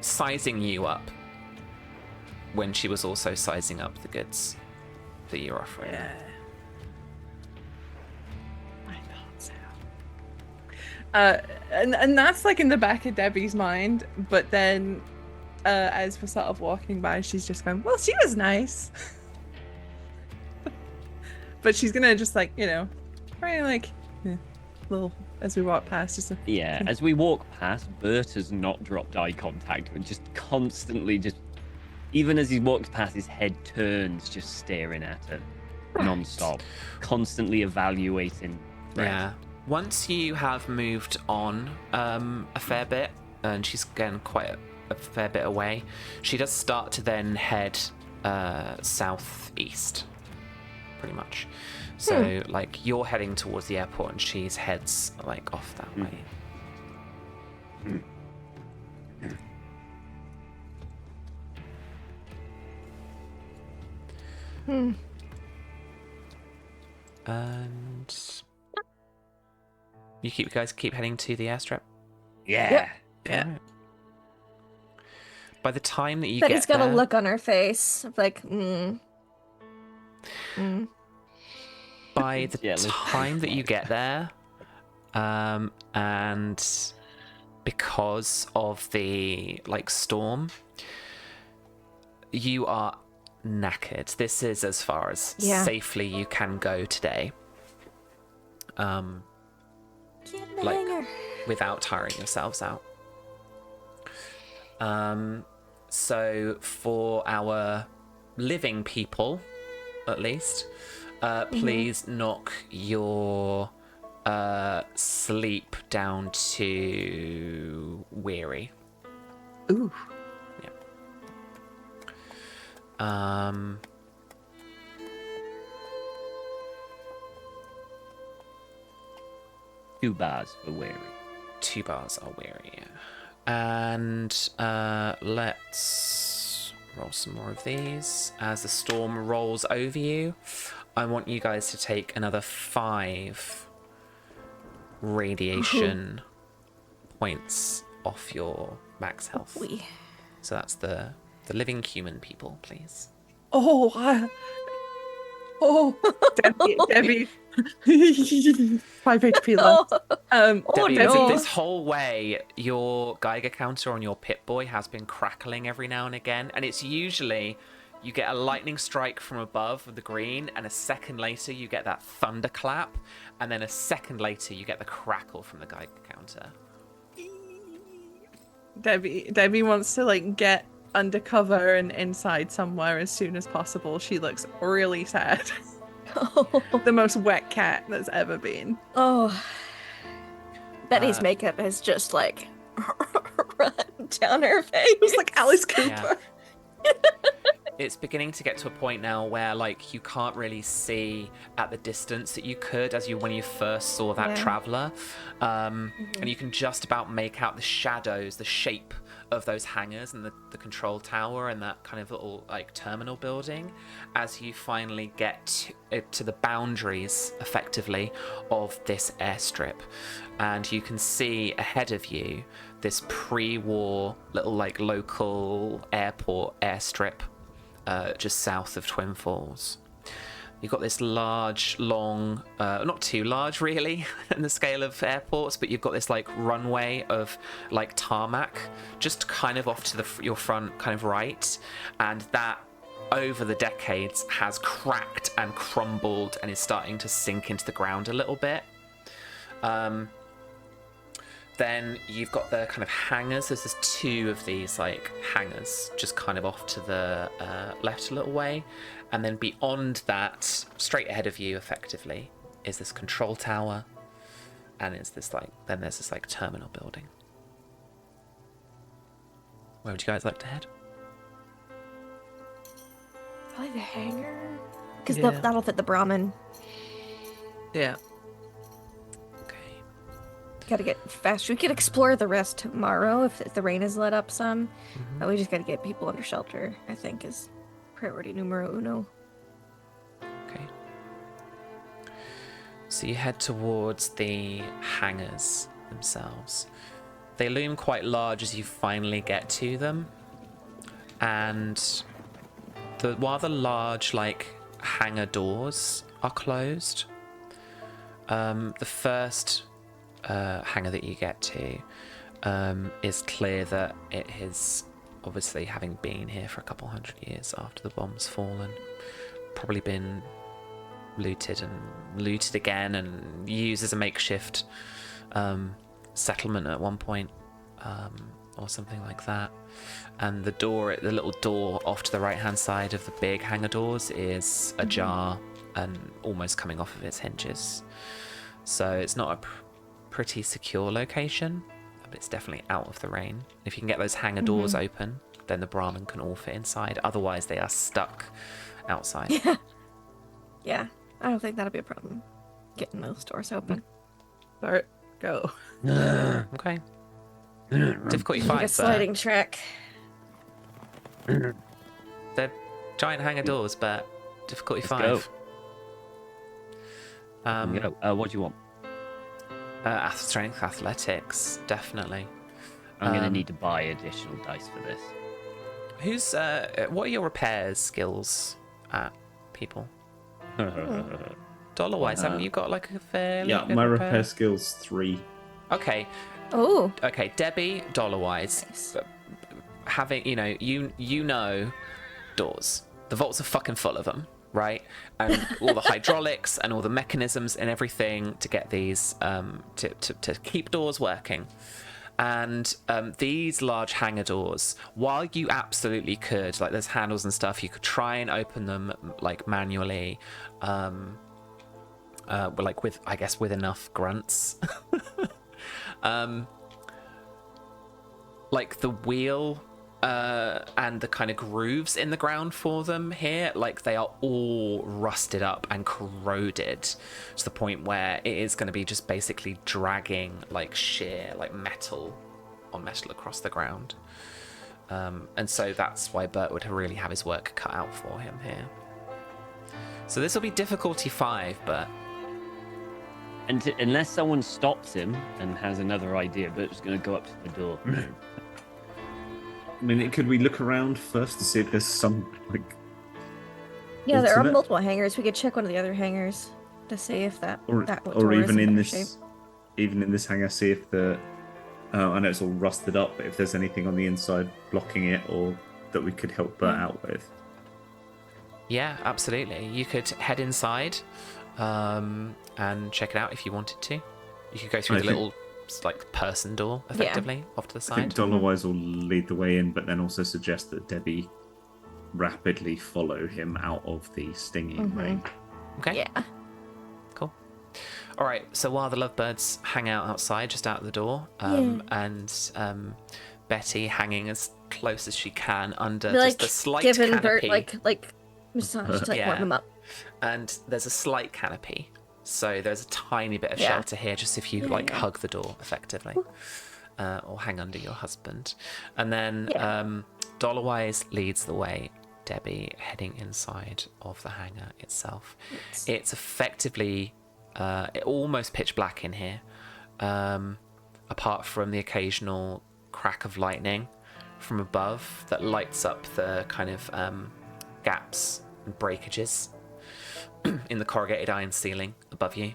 sizing you up when she was also sizing up the goods that you're offering. Yeah. I thought so. And that's like in the back of Debbie's mind, but then as we're sort of walking by, she's just going, well, she was nice. But she's gonna just like, probably like little as we walk past, just Yeah, as we walk past, Bert has not dropped eye contact, but just constantly even as he walks past, his head turns, just staring at her non-stop, constantly evaluating. Yeah. Once you have moved on a fair bit, and she's getting quite a fair bit away, she does start to then head southeast, pretty much. So, like, you're heading towards the airport, and she heads, like, off that way. And you guys keep heading to the airstrip. Yeah. Yeah. Alright. By the time that you Betty's get got there, a look on her face of like, Mm. By the Jealous time that you butterflies. get there, and because of the storm, you are knackered. This is as far as Yeah. safely you can go today. Get in the Like- hangar. Without tiring yourselves out. So for our living people, at least, please knock your sleep down to weary. Ooh. Two bars for weary. 2 bars are weary, yeah. And let's roll some more of these. As the storm rolls over you, I want you guys to take another 5 radiation points off your max health. We. So that's the living human people, please. Oh, Debbie. 5 HP left. Debbie, no. this whole way, your Geiger counter on your Pip-Boy has been crackling every now and again, and it's usually you get a lightning strike from above with the green, and a second later you get that thunderclap, and then a second later you get the crackle from the Geiger counter. Debbie wants to get undercover and inside somewhere as soon as possible. She looks really sad. The most wet cat that's ever been. Oh. Betty's makeup is just run down her face. It was like Alice Cooper. Yeah. It's beginning to get to a point now where you can't really see at the distance that you could when you first saw that traveler, and you can just about make out the shadows, the shape of those hangars and the control tower and that kind of little terminal building as you finally get to the boundaries effectively of this airstrip, and you can see ahead of you this pre-war little local airport airstrip just south of Twin Falls. You've got this large, long, not too large really in the scale of airports, but you've got this runway of tarmac just kind of off to your front kind of right, and that over the decades has cracked and crumbled and is starting to sink into the ground a little bit. Then you've got the kind of hangars. There's 2 of these hangars just kind of off to the left a little way, and then beyond that, straight ahead of you effectively, is this control tower, and it's this then there's this terminal building. Where would you guys like to head? Probably the hangar. Because Yeah. that'll fit the Brahmin. Yeah. Okay. Gotta get faster. We could explore the rest tomorrow if the rain has let up some. Mm-hmm. But we just gotta get people under shelter, I think, is priority numero uno. Okay. So you head towards the hangars themselves. They loom quite large as you finally get to them. And while the large, hangar doors are closed, the first hangar that you get to is clear that it is, obviously having been here for a couple hundred years after the bomb's fallen, probably been looted again and used as a makeshift settlement at one point, or something like that. And the little door off to the right hand side of the big hangar doors is ajar and almost coming off of its hinges. So it's not a pretty secure location, but it's definitely out of the rain. If you can get those hangar doors open, then the Brahmin can all fit inside. Otherwise, they are stuck outside. Yeah, I don't think that'll be a problem. Getting those doors open. Start. Go. Okay. Difficulty Like a 5, sliding track. they're giant hangar doors, but difficulty Let's 5. What do you want? Strength, athletics, definitely. I'm going to need to buy additional dice for this. What are your repairs skills at people? Dollar-wise, haven't you got like a fairly Yeah, good my repair? repair skill's 3. Okay, Oh, okay, Debbie, dollar-wise, nice. having, you know doors. The vaults are fucking full of them, right? And all the hydraulics and all the mechanisms and everything to get these, to keep doors working. And these large hangar doors, while you absolutely could, like there's handles and stuff, you could try and open them like manually, like with, I guess, with enough grunts. Like the wheel and the kind of grooves in the ground for them here, like they are all rusted up and corroded to the point where it is going to be just basically dragging like sheer like metal on metal across the ground. And so that's why Bert would really have his work cut out for him here. So this will be difficulty 5, but And unless someone stops him and has another idea, Bert's going to go up to the door. I mean, could we look around first to see if there's some, like... Yeah, there are alternate? multiple hangars. We could check one of the other hangars to see if that Or door is even in better this... shape. Even in this hangar, see if the... I know it's all rusted up, but if there's anything on the inside blocking it or that we could help Bert out with. yeah, absolutely. You could head inside and check it out if you wanted to. You could go through I the think- little like person door effectively off to the I think side. Dollarwise will lead the way in, but then also suggest that Debbie rapidly follow him out of the stinging rain. Okay. Yeah. Cool. All right. So while the lovebirds hang out outside, just out the door, and Betty hanging as close as she can under Be just like a slight giving canopy, Bert like massage to like Yeah. warm him up. and there's a slight canopy, so there's a tiny bit of Yeah. shelter here, just if you like yeah. hug the door effectively, or hang under your husband, and then Yeah. Dollarwise leads the way. Debbie heading inside of the hangar itself. It's effectively almost pitch black in here, apart from the occasional crack of lightning from above that lights up the kind of gaps and breakages in the corrugated iron ceiling above you.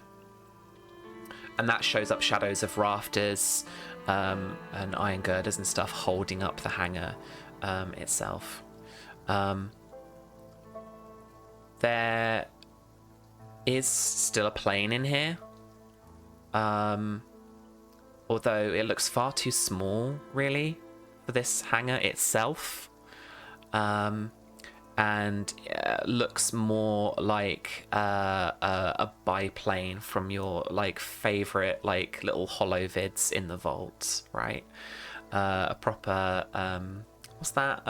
And that shows up shadows of rafters and iron girders and stuff holding up the hangar itself. There is still a plane in here, although it looks far too small really for this hangar itself, and looks more like a biplane from your like favorite like little holo vids in the vault, right? A proper what's that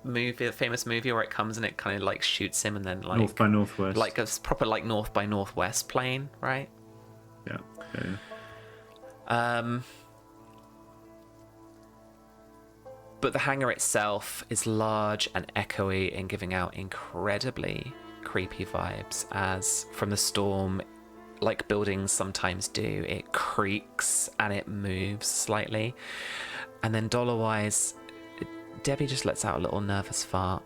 movie, a famous movie where it comes and it kind of like shoots him and then like North by Northwest. like a proper like North by Northwest plane, right? Yeah. But the hangar itself is large and echoey and giving out incredibly creepy vibes, as from the storm, like buildings sometimes do, it creaks and it moves slightly. And then dollar-wise, Debbie just lets out a little nervous fart.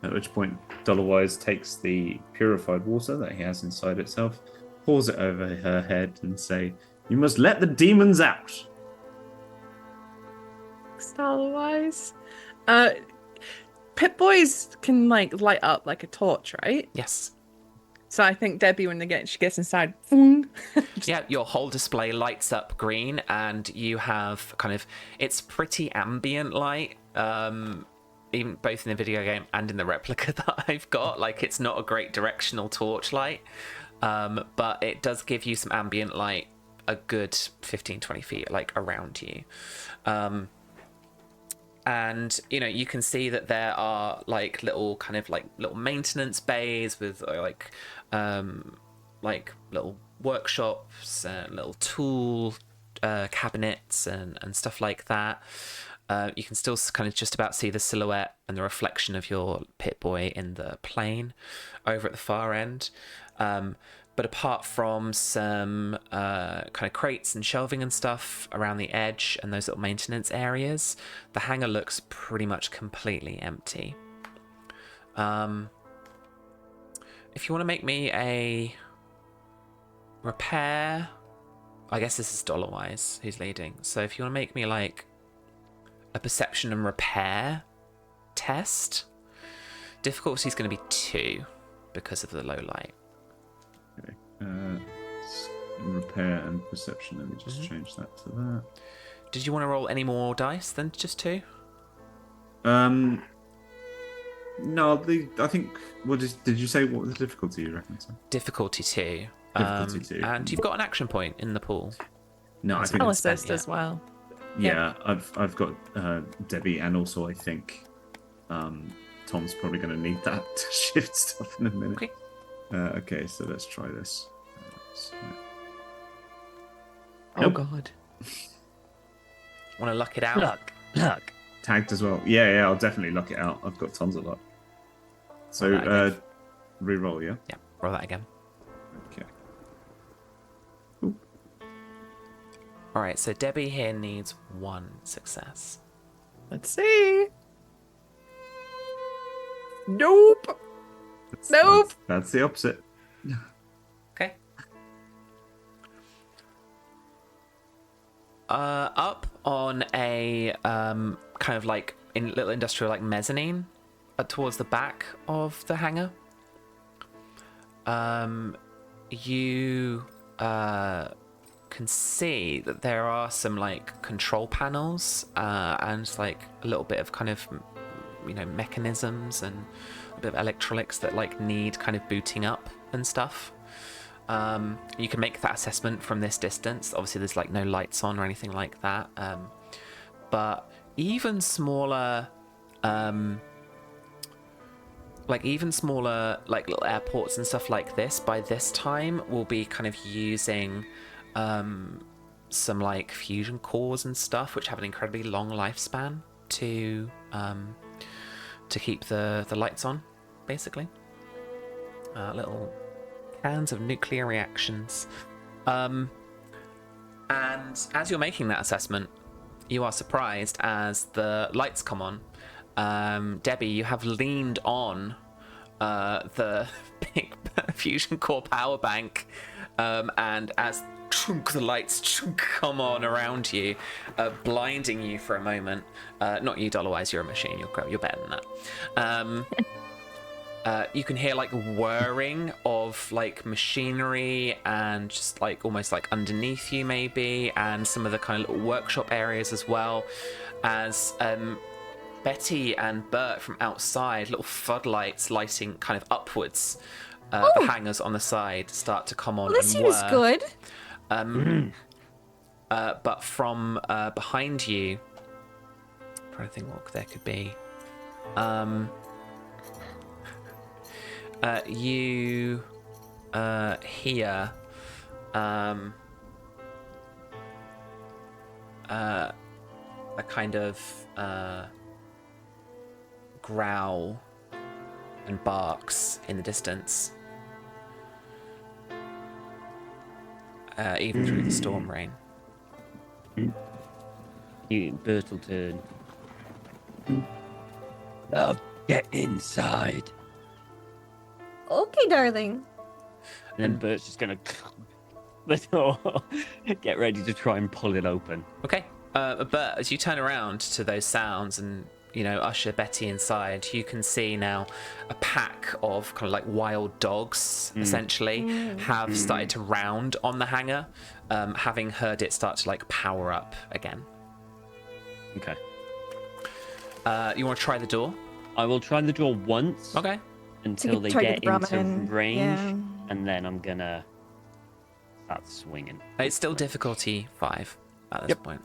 At which point, Dollarwise takes the purified water that he has inside itself, pours it over her head, and say, "You must let the demons out." Style-wise. Pit Boys can like light up like a torch, right? Yes. So I think Debbie, when she gets inside, boom. Yeah, your whole display lights up green, and you have kind of, it's pretty ambient light, even both in the video game and in the replica that I've got. Like, it's not a great directional torch light, but it does give you some ambient light a good 15-20 feet like around you. And you can see that there are like little kind of like little maintenance bays with like little workshops and little tool cabinets and stuff like that. You can still kind of just about see the silhouette and the reflection of your Pit Boy in the plane over at the far end. But apart from some kind of crates and shelving and stuff around the edge and those little maintenance areas, the hangar looks pretty much completely empty. If you want to make me a repair, I guess this is dollar-wise who's leading. So if you want to make me like a perception and repair test, difficulty is going to be 2 because of the low light. Okay. Repair and perception. Let me just change that to that. Did you want to roll any more dice than just 2? No, I think. Did you say what was the difficulty you reckon? So? Difficulty 2. Difficulty 2. And you've got an action point in the pool. No, I think I'll spent assist yet. as well. yeah, I've got Debbie, and also I think Tom's probably going to need that to shift stuff in a minute. Okay. Okay, so let's try this. Oh Nope. God. Want to luck it out? Look. Tagged as well. Yeah, I'll definitely luck it out. I've got tons of luck. So Roll that again. re-roll, yeah. Yeah, roll that again. Okay. All right, so Debbie here needs 1 success. Let's see. Nope. Nope. That's the opposite. Okay. Up on a kind of like in little industrial like mezzanine towards the back of the hangar. You can see that there are some like control panels and like a little bit of kind of mechanisms and a bit of electronics that like need kind of booting up and stuff. You can make that assessment from this distance. Obviously there's like no lights on or anything like that, but even smaller like little airports and stuff like this by this time will be kind of using some like fusion cores and stuff which have an incredibly long lifespan to keep the lights on, basically. Little cans of nuclear reactions. And as you're making that assessment, you are surprised as the lights come on. Debbie, you have leaned on the big fusion core power bank, and as the lights come on around you, blinding you for a moment. Not you, Dollarwise, you're a machine. You're better than that. You can hear like whirring of like machinery and just like almost like underneath you maybe, and some of the kind of little workshop areas as well, as Betty and Bert from outside, little floodlights lighting kind of upwards, the hangers on the side start to come on. Well, this and seems good. But from behind you, I'm trying to think what there could be. You hear a kind of growl and barks in the distance, even through the storm rain. Bert will turn. Now get inside. Okay, darling. And then Bert's just gonna the door, get ready to try and pull it open. Okay, but as you turn around to those sounds and usher Betty inside, you can see now a pack of kind of like wild dogs essentially have started to round on the hangar, having heard it start to like power up again. Okay. You want to try the door? I will try the door once. Okay. Until they target get the into Brahmin, range, yeah. and then I'm gonna start swinging. It's still difficulty 5 at this point.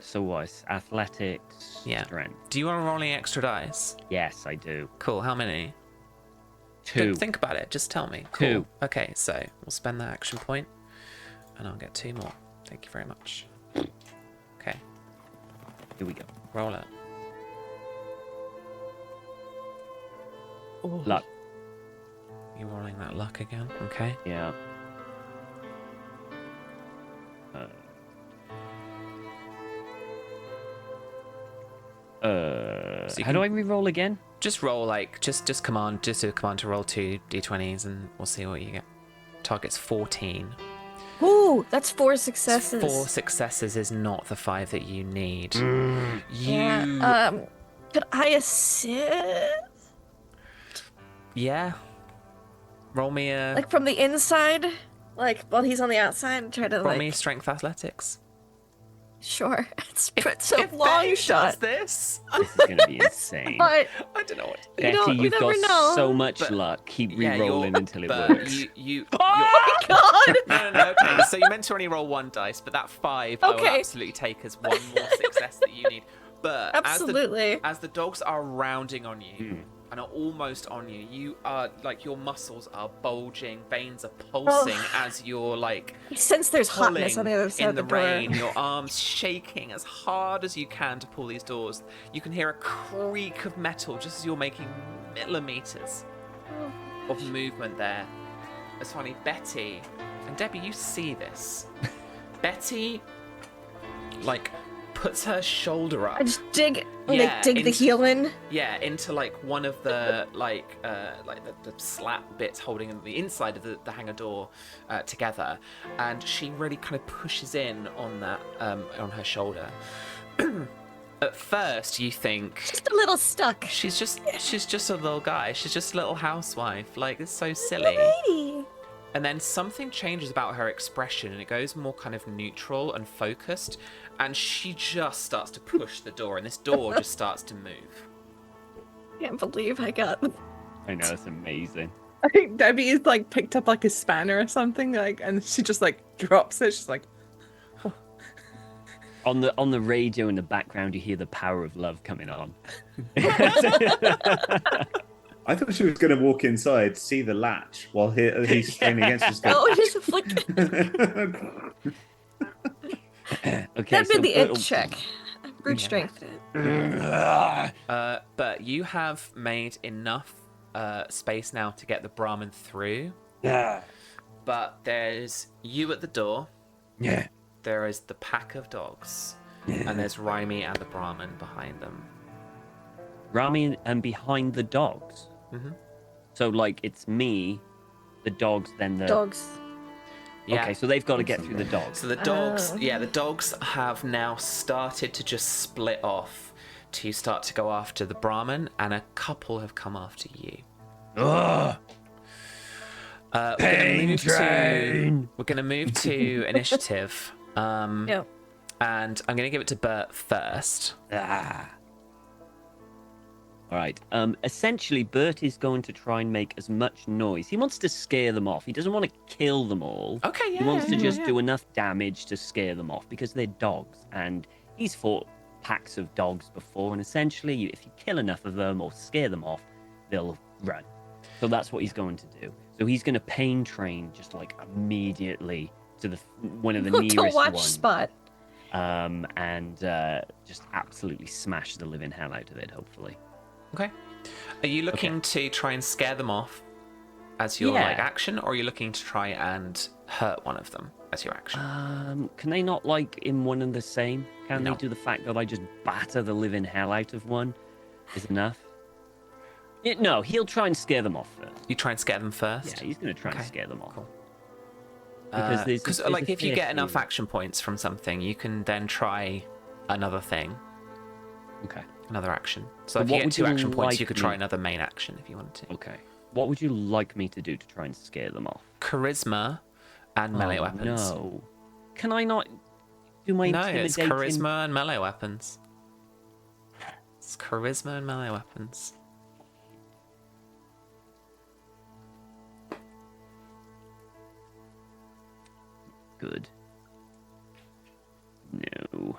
So what? Athletics, Yeah. strength. Do you want to roll any extra dice? Yes, I do. Cool. How many? 2. Think about it. Just tell me. Cool. 2. Okay, so we'll spend that action point, and I'll get 2 more. Thank you very much. Okay, Here we go. roll it. Luck. You rolling that luck again? Okay. Yeah. So you How do I re-roll again? Just roll just do a command to roll 2 d20s and we'll see what you get. Target's 14. Ooh, that's 4 successes. 4 successes is not the 5 that you need. Yeah. Could I assist? Yeah. Roll me a Like from the inside? Like while he's on the outside, try to roll me a strength athletics. Sure. It's a If long Betty shot. does this, This is going to be insane. But I don't know what to do. Betty, we you've never got know. so much But- luck. Keep Yeah, re-rolling you're- until it but works. God! No, okay. So you're meant to only roll 1 dice, but that 5 I will Okay. absolutely take as one more success that you need. But Absolutely. as the dogs are rounding on you and are almost on you, you are like your muscles are bulging, veins are pulsing as you're like Since there's hotness pulling on the other side in of the the door. rain, your arms shaking as hard as you can to pull these doors. You can hear a creak of metal just as you're making millimeters of movement there. It's funny, Betty and Debbie, you see this. Betty, like, puts her shoulder up. I just dig Yeah, dig the into- heel in. Yeah, into like one of the the slat bits holding the inside of the hangar door together, and she really kind of pushes in on that on her shoulder. At first, you think Just a little stuck. she's just a little guy. She's just a little housewife. Like, it's so silly. Lady. And then something changes about her expression and it goes more kind of neutral and focused. And she just starts to push the door and this door just starts to move. Can't believe I got. I know, it's amazing. I think Debbie is like picked up like a spanner or something, like, and she just like drops it. She's like, On the radio in the background, you hear the power of love coming on. I thought she was going to walk inside, see the latch while he's straining against us. Oh, just flick. Okay, That'd so be the Bert it check. Brute strength. But you have made enough space now to get the Brahmin through. Yeah. But there's you at the door. Yeah. There is the pack of dogs. And there's Rhymy and the Brahmin behind them. Rami and behind the dogs. Mhm. So like it's me, the dogs, then the Dogs. Yeah. Okay, so they've got to get through the dogs. So the dogs, Oh. the dogs have now started to just split off to start to go after the Brahmin, and a couple have come after you. Ugh. We're gonna move to initiative. Yep. And I'm gonna give it to Bert first. Ah. All right. Essentially, Bert is going to try and make as much noise. He wants to scare them off. He doesn't want to kill them all. Okay, yeah. He wants to yeah, just yeah. do enough damage to scare them off because they're dogs, and he's fought packs of dogs before. And essentially, if you kill enough of them or scare them off, they'll run. So that's what he's going to do. So he's going to pain train just like immediately to one of the To nearest watch ones. spot. And just absolutely smash the living hell out of it, hopefully. Okay. Are you looking to try and scare them off as your like Yeah. action, or are you looking to try and hurt one of them as your action? Can they not like in one and the same? Can No. they do the fact that I just batter the living hell out of one is enough? No, he'll try and scare them off first. You try and scare them first. Yeah, he's going to try and Okay, scare them off. cool. Because Because there's like a if you fair get enough few. action points from something, you can then try another thing, Okay. another action. So So if you what get would 2 you action points, you like could try me- another main action if you wanted to. Okay. What would you like me to do to try and scare them off? Charisma and melee Oh, weapons. No. Can I not do my No, it's intimidating? charisma and melee weapons. It's charisma and melee weapons. Good. No.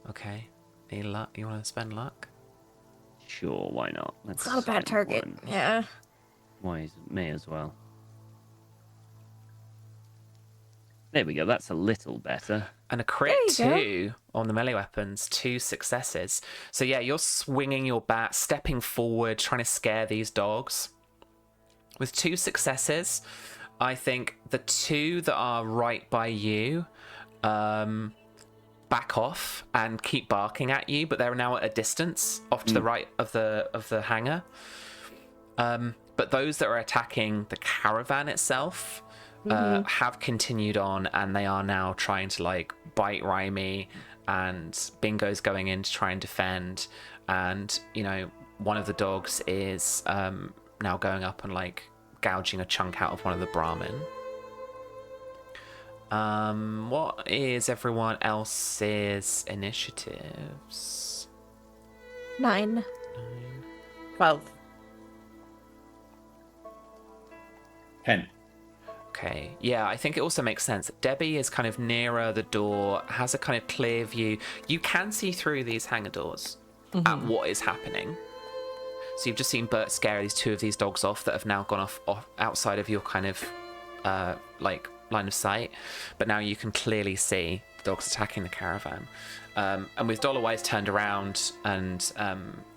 Okay. You want to spend luck? Sure, why not? Let's It's not a bad spend target. one. Yeah. May as well. There we go. That's a little better. And a crit There you go. too on the melee weapons, 2 successes. So yeah, you're swinging your bat, stepping forward, trying to scare these dogs. With 2 successes, I think the 2 that are right by you, bat back off and keep barking at you, but they're now at a distance off to the right of the hangar. But those that are attacking the caravan itself have continued on, and they are now trying to like bite Rhymy, and Bingo's going in to try and defend, and one of the dogs is now going up and like gouging a chunk out of one of the Brahmin. What is everyone else's initiatives? 9. 12. 10. Okay, yeah, I think it also makes sense. Debbie is kind of nearer the door, has a kind of clear view. You can see through these hangar doors at what is happening. So you've just seen Bert scare these 2 of these dogs off that have now gone off outside of your kind of like line of sight. But now you can clearly see the dogs attacking the caravan. And with Dollarwise turned around and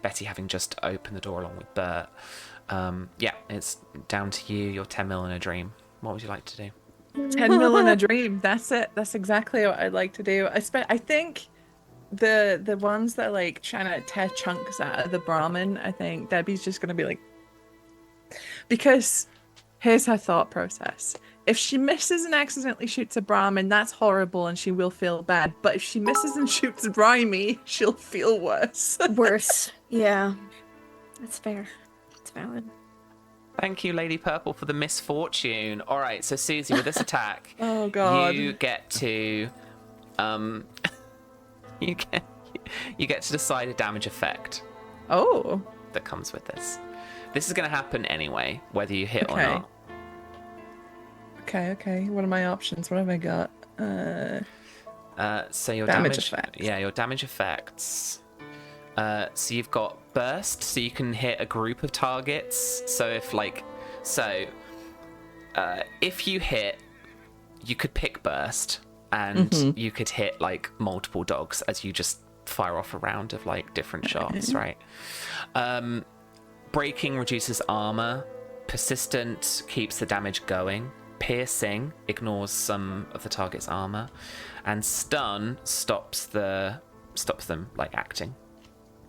Betty having just opened the door along with Bert, yeah, it's down to you. You're 10 mil in a dream. What would you like to do? 10 mil in a dream. That's it. That's exactly what I'd like to do. I think the ones that are like trying to tear chunks out of the Brahmin, I think Debbie's just going to be like, because here's her thought process. If she misses and accidentally shoots a Brahmin, that's horrible and she will feel bad. But if she misses and shoots Rhymy, she'll feel worse. Worse. Yeah. That's fair. It's valid. Thank you, Lady Purple, for the misfortune. All right, so Susie, with this attack, Oh god. you get to you get to decide a damage effect Oh. that comes with this. This is going to happen anyway, whether you hit or Okay. not. Okay. What are my options? What have I got? So your Damage damage effects. Yeah, your damage effects. So you've got burst, so you can hit a group of targets. So if you hit, you could pick burst, and you could hit like multiple dogs as you just fire off a round of like different shots, right? Breaking reduces armor. Persistent keeps the damage going. Piercing ignores some of the target's armor, and stun stops them like acting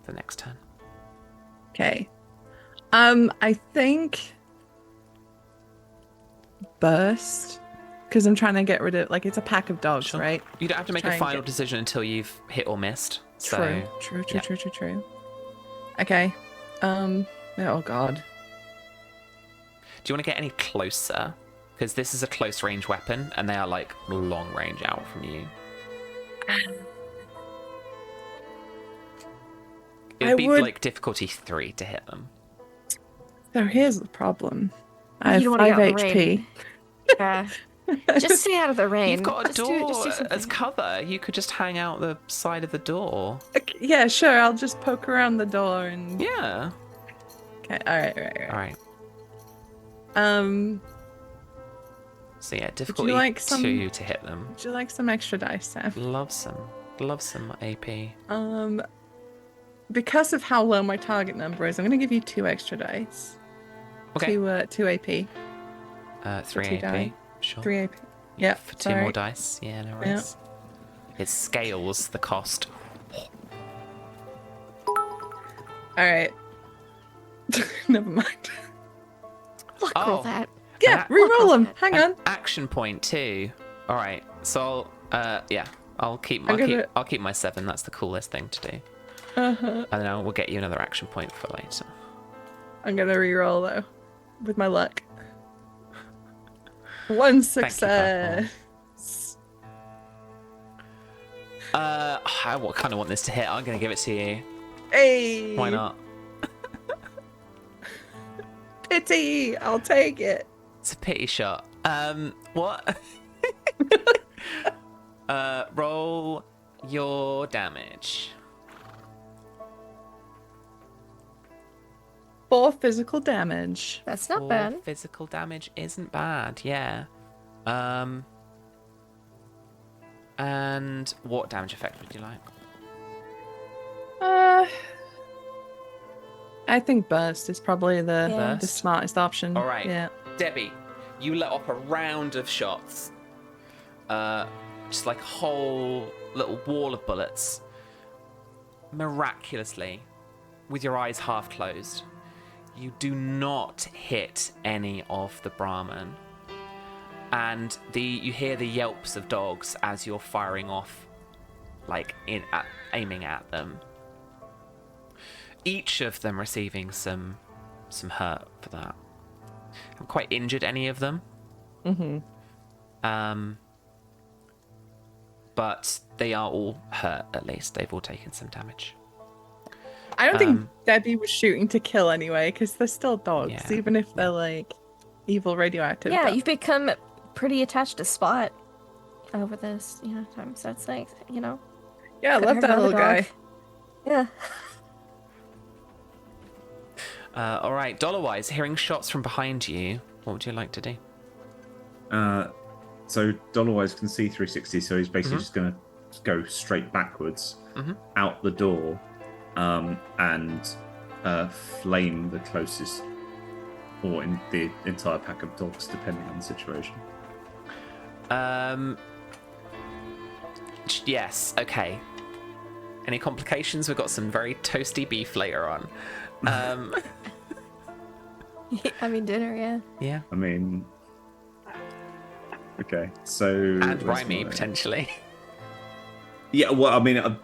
the next turn. Okay. I think burst, because I'm trying to get rid of, like, it's a pack of dogs, Sure. right? You don't have to make Try a and final get- decision until you've hit or missed. True. So, True. Okay. Oh god. do you want to get any closer? Because this is a close range weapon, and they are like long range out from you. It'd be would- like difficulty 3 to hit them. So here's the problem. I You have don't wanna 5 get out in the HP. rain. Yeah. Just stay out of the rain. You've got a Just do door as something. cover. You could just hang out the side of the door. Okay, yeah, sure. I'll just poke around the door and. Yeah. Okay. All right. All right. So yeah, difficulty like some- 2 to hit them. Would you like some extra dice, Sam? Love some AP. Because of how low my target number is, I'm going to give you 2 extra dice. Okay. 2 AP. 3 2 AP. die. Sure. 3 AP. Yeah. For 2 more dice. Yeah, no worries. It scales the cost. All right. Never mind. Luck Oh. roll that. Yeah, An reroll them. Hang An on. action point too. All right. So I'll keep my 7. That's the coolest thing to do. And then we'll get you another action point for later. I'm gonna reroll though, with my luck. 1 success. I kind of want this to hit. I'm gonna give it to you. Hey. Why not? Pity. I'll take it. It's a pity shot. What? Roll your damage. 4 physical damage. That's not 4 bad. physical damage isn't bad. Yeah. And what damage effect would you like? I think burst is probably the Burst? smartest option. All right. Yeah. Debbie, you let off a round of shots. Just like a whole little wall of bullets. Miraculously, with your eyes half closed, you do not hit any of the Brahmin. And you hear the yelps of dogs as you're firing off, like aiming at them. Each of them receiving some hurt for that. Haven't quite injured any of them. But they are all hurt, at least. They've all taken some damage. I don't think Debbie was shooting to kill anyway, because they're still dogs, Yeah, even if they're like evil radioactive. Yeah, dogs. you've become pretty attached to Spot over this, time. So it's like, Yeah, I couldn't love hurt that another little guy. dog. Yeah. All right, Dollarwise, hearing shots from behind you, what would you like to do? So Dollarwise can see 360, so he's basically just going to go straight backwards out the door and flame the closest, or in the entire pack of dogs, depending on the situation. Yes, okay. Any complications? We've got some very toasty beef later on. I mean, dinner, yeah. Yeah. I mean, okay, so And where's Rhymy, my- potentially. Yeah, well, I mean, a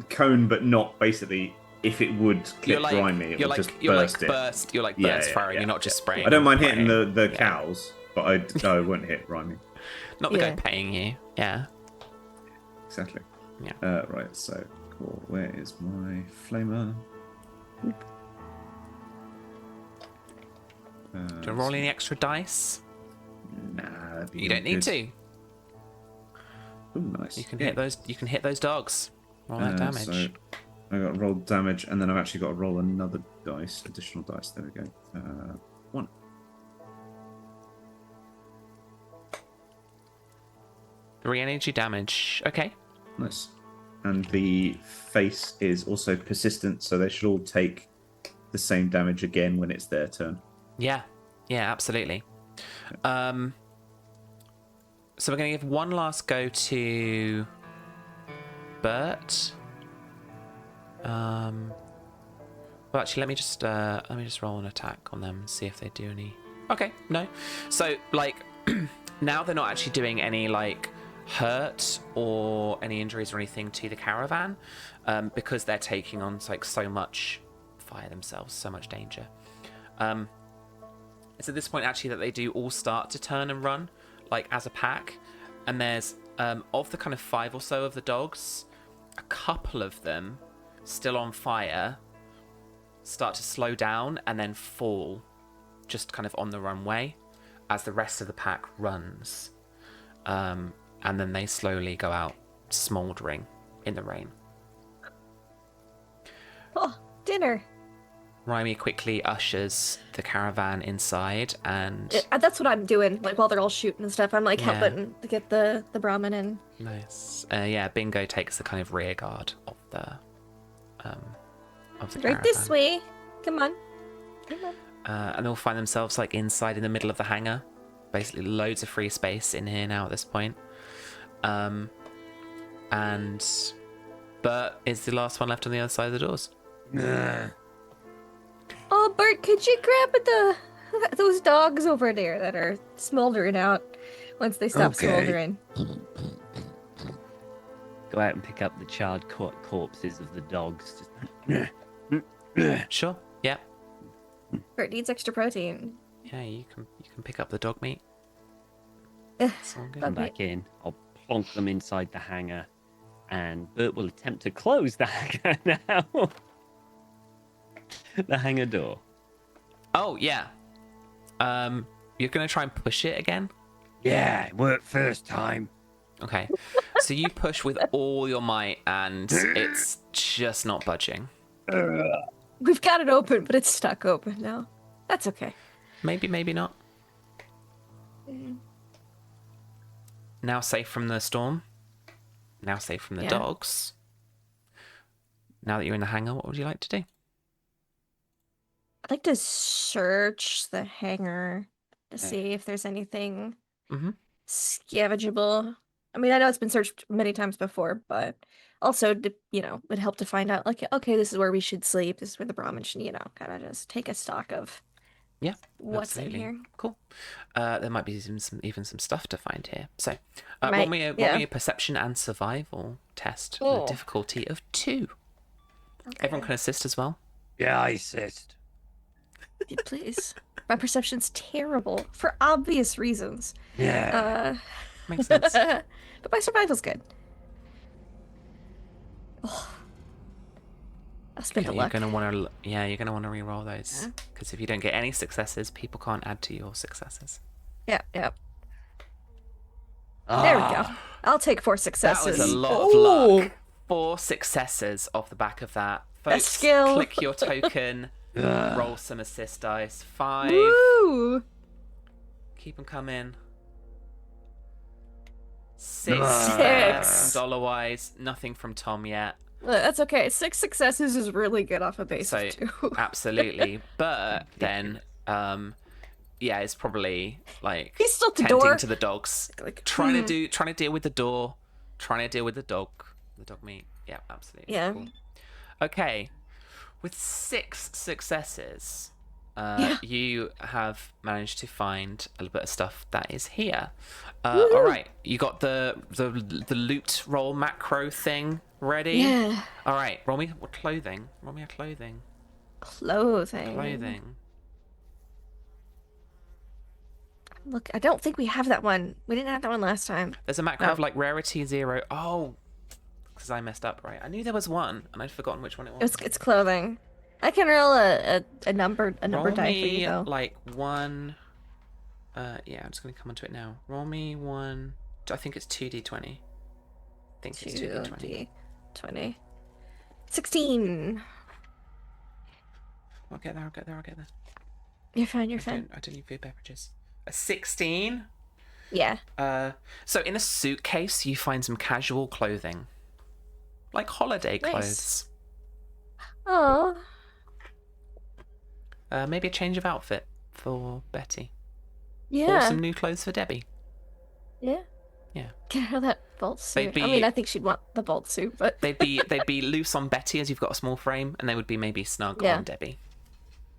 cone, but not basically. If it would clip You're Rhymy, it would just burst it. You're like Yeah, burst yeah, firing. yeah, You're not just spraying. I don't mind hitting spraying. the cows, but I wouldn't hit Rhymy. Not the guy Yeah. paying you. Yeah. Exactly. Yeah. Right, so cool. Where is my flamer? Do you roll any extra dice? Nah, that'd be You don't need to. Oh, nice. You can Yeah. hit those. You can hit those dogs. Roll that damage. So I got to roll damage, and then I've actually got to roll another dice, additional dice. There we go. 1. 3 energy damage. Okay. Nice. And the face is also persistent, so they should all take the same damage again when it's their turn. Yeah. Yeah. Absolutely. So we're going to give one last go to Bert. Well, actually, let me just roll an attack on them and see if they do any. Okay, no. So like now they're not actually doing any like hurt or any injuries or anything to the caravan, because they're taking on like so much fire themselves, so much danger. It's at this point actually that they do all start to turn and run, like as a pack. And there's of the kind of 5 or so of the dogs, a couple of them still on fire start to slow down and then fall just kind of on the runway as the rest of the pack runs. And then they slowly go out smouldering in the rain. Oh, dinner. Rhymy quickly ushers the caravan inside and... That's what I'm doing. Like, while they're all shooting and stuff, I'm like Yeah. helping to get the Brahmin in. Nice. Bingo takes the kind of rear guard of the Right caravan. this way. Come on. Come on. And they'll find themselves like inside in the middle of the hangar. Basically loads of free space in here now at this point. And Bert is the last one left on the other side of the doors. Oh, Bert, could you grab those dogs over there that are smoldering out once they stop smoldering? Go out and pick up the charred corpses of the dogs. Sure. Yeah. Bert needs extra protein. Yeah, you can pick up the dog meat. Ugh, It's all good. Come Okay. back in. I'll plonk them inside the hangar, and Bert will attempt to close the hangar now. The hangar door. Oh yeah. You're gonna try and push it again? Yeah, it worked first time. Okay. So you push with all your might and it's just not budging. We've got it open, but it's stuck open now. That's okay. Maybe, maybe not. Now safe from the storm. Now safe from the Yeah. dogs. Now that you're in the hangar, what would you like to do? I'd like to search the hangar to see if there's anything Mhm. scavengeable. I mean, I know it's been searched many times before, but also, would help to find out, like, okay, this is where we should sleep. This is where the Brahmin should, kind of just take a stock of Yeah, what's absolutely. in here. Cool. There might be even some stuff to find here. So, roll Might, me a perception and survival test with a difficulty of 2. Okay. Everyone can assist as well. Yeah, I assist. Please. My perception's terrible for obvious reasons. Yeah. Makes sense. But my survival's good. Oh. I'll spend a You're luck. gonna want to re-roll those because if you don't get any successes, people can't add to your successes. Yeah. There we go. I'll take 4 That successes. was a lot of luck. 4 successes off the back of that. Folks, skill. click your token. Roll some assist dice. 5. Woo! Keep them coming. 6. Six. Dollar-wise, nothing from Tom yet. That's okay. 6 successes is really good off a base of 2. Absolutely. But then, it's probably like He's still at the tending door. to the dogs, Like, trying to deal with the door, trying to deal with the dog meat. Yeah, absolutely. Yeah. Cool. Okay, with 6 successes, you have managed to find a little bit of stuff that is here. All right, you got the loot roll macro thing ready. Yeah. All right, roll me clothing. Roll me a clothing. Clothing. Look, I don't think we have that one. We didn't have that one last time. There's a macro of like rarity 0. Oh, because I messed up. Right, I knew there was one, and I'd forgotten which one it was. It's clothing. I can roll a number Roll die for me you though. like 1. I'm just gonna come onto it now. Roll me 1. I think it's 2d20. I think it's 2d20. 20. 16. I'll get there. You're fine. I don't need food beverages. A 16. Yeah. So in a suitcase, you find some casual clothing, like holiday clothes. Oh. Maybe a change of outfit for Betty. Yeah. Or some new clothes for Debbie. Yeah. Yeah. Get her that bolt suit. They'd I be- mean, I think she'd want the bolt suit, but They'd be loose on Betty as you've got a small frame, and they would be maybe snug Yeah. on Debbie.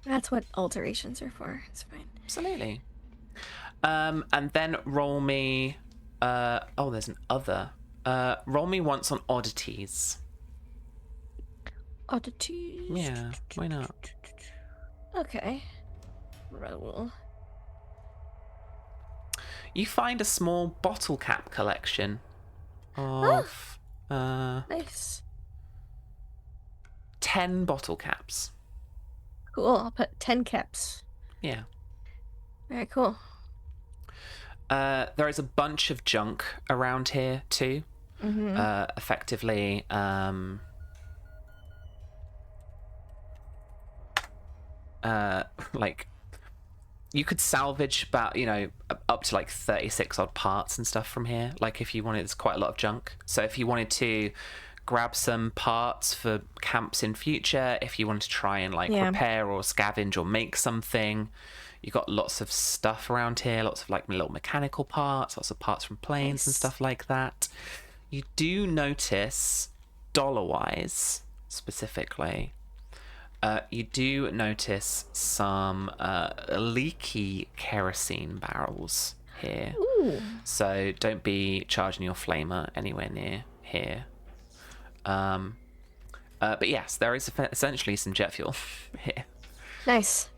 that's what alterations are for. It's fine. Absolutely. And then roll me. There's an other. Roll me once on oddities. Oddities. Yeah, why not? Okay. Roll. You find a small bottle cap collection of Nice. 10 bottle caps. Cool. I'll put 10 caps. Yeah. Very cool. There is a bunch of junk around here too. Mm-hmm. Effectively, like you could salvage about up to like 36 odd parts and stuff from here. Like if you wanted, there's quite a lot of junk. So if you wanted to grab some parts for camps in future, if you wanted to try and repair or scavenge or make something, you got lots of stuff around here. Lots of like little mechanical parts, lots of parts from planes and stuff like that. You do notice, dollar-wise specifically, you do notice some leaky kerosene barrels here. Ooh. So don't be charging your flamer anywhere near here. But yes, there is essentially some jet fuel here Nice.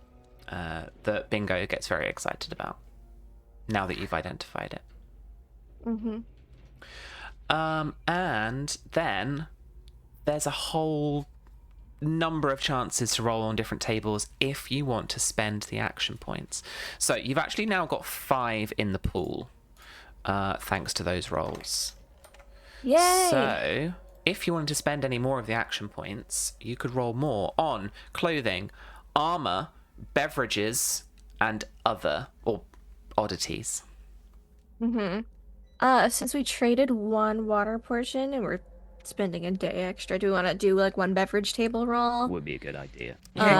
that Bingo gets very excited about now that you've identified it. Mm-hmm. And then there's a whole number of chances to roll on different tables if you want to spend the action points. So you've actually now got 5 in the pool, thanks to those rolls. Yay! So if you wanted to spend any more of the action points, you could roll more on clothing, armor, beverages, and other or oddities. Mm-hmm. Since we traded 1 water portion and we're spending a day extra, do we want to do like 1 beverage table roll? Would be a good idea. You could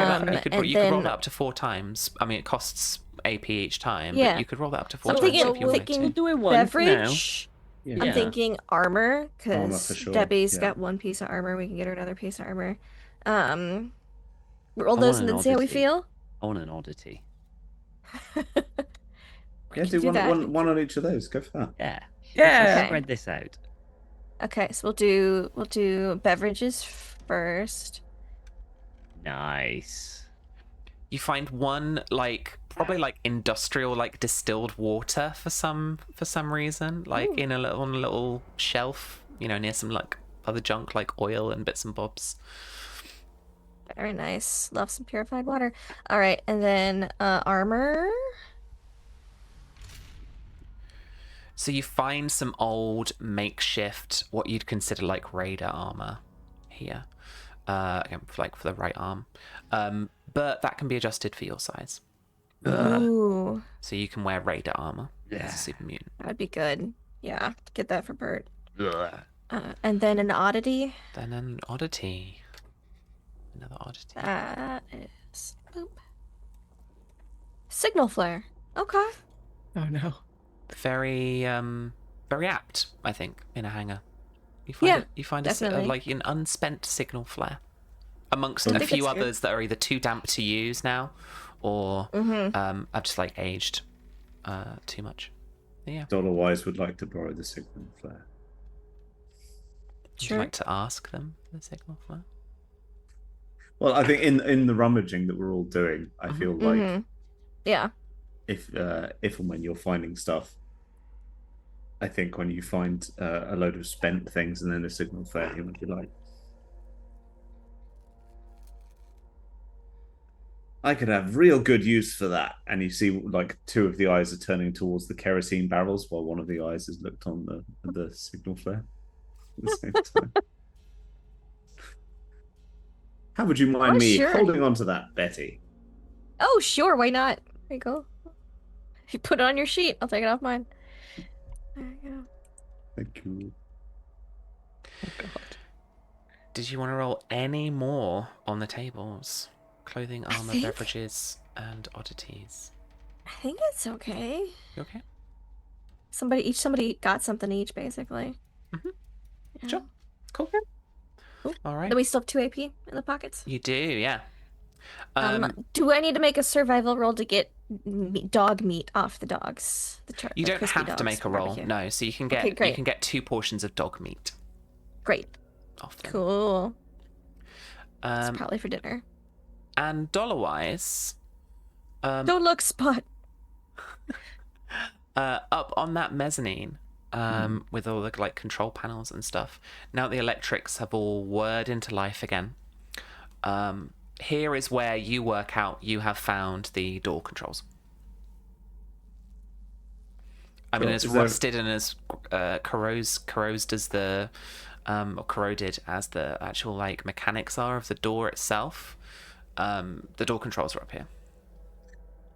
roll then- that up to 4 times. I mean, it costs AP each time, Yeah. but you could roll that up to 4 I'm times thinking- if you wanted thinking- to. Do it once Beverage? Yeah. I'm thinking armor, Armor because for sure, Debbie's yeah. got one piece of armor. We can get her another piece of armor. Roll I those want and an then see how we oddity. feel. I want an oddity. We Yeah, can do do that. one on each of those. Go for that. Yeah. Yeah. Okay. Spread this out. Okay, so we'll do beverages first. Nice. You find one probably industrial distilled water for some reason, Ooh. in on a little shelf, near some other junk like oil and bits and bobs. Very nice. Love some purified water. All right, and then armor. So you find some old makeshift, what you'd consider raider armor here, again, for the right arm, but that can be adjusted for your size. Ooh, So you can wear raider armor as Yeah. a super mutant. that'd be good. Yeah, get that for Bert. Ugh. And then an oddity. Then an oddity. Another oddity. That is boop. Signal flare. Okay. Oh no. Very very apt, I think, in a hangar. You find you find definitely. an unspent signal flare amongst I a think few it's good. others that are either too damp to use now or Mm-hmm. have just aged too much. Yeah. Dollar-wise would like to borrow the signal flare. Would you Sure. like to ask them for the signal flare? Well, I think in the rummaging that we're all doing, I feel like Mm-hmm. Yeah. if and when you're finding stuff, I think when you find a load of spent things and then a signal flare, you might be like, I could have real good use for that. And you see two of the eyes are turning towards the kerosene barrels while one of the eyes is looked on the signal flare at the same time. How would you mind Oh, me sure. holding on to that, Betty? Oh, sure. Why not? There you go. If you put it on your sheet, I'll take it off mine. There you go. Thank you. Oh god. Did you want to roll any more on the tables? Clothing, I armor, think- beverages, and oddities. I think it's okay. You okay? Somebody got something each, basically. Mhm. Yeah. Sure. Cool. Cool. All right. Then we still have 2 AP in the pockets. You do, yeah. Do I need to make a survival roll to get dog meat off the dogs? You don't crispy have to dogs make a for roll, barbecue? no. So you can Okay, get great. 2 portions of dog meat Great. off them. Cool. It's Um, probably for dinner. and dollar-wise, Don't look, Spot. up on that mezzanine, with all the control panels and stuff. Now the electrics have all whirred into life again. Here is where you work out you have found the door controls. I mean, Sure. as Is there- rusted and as corroded as the or corroded as the actual mechanics are of the door itself. The door controls are up here.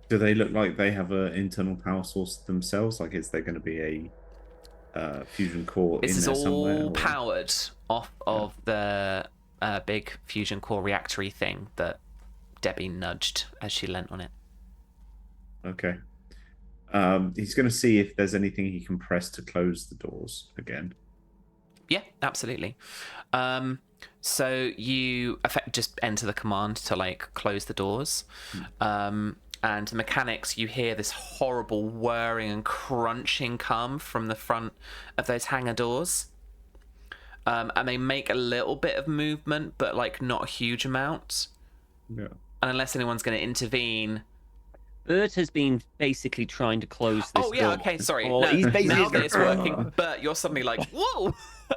Do they look like they have an internal power source themselves? Is there going to be a fusion core This in is there somewhere? all or- powered off of the big fusion core reactory thing that Debbie nudged as she leant on it. Okay. He's going to see if there's anything he can press to close the doors again. Yeah, absolutely. So you just enter the command to close the doors. And the mechanics, you hear this horrible whirring and crunching come from the front of those hangar doors. And they make a little bit of movement, but not a huge amount. Yeah. And unless anyone's going to intervene. Bert has been basically trying to close this Oh, yeah, door. okay, sorry. Or No, he's basically now that it's working, but you're suddenly whoa!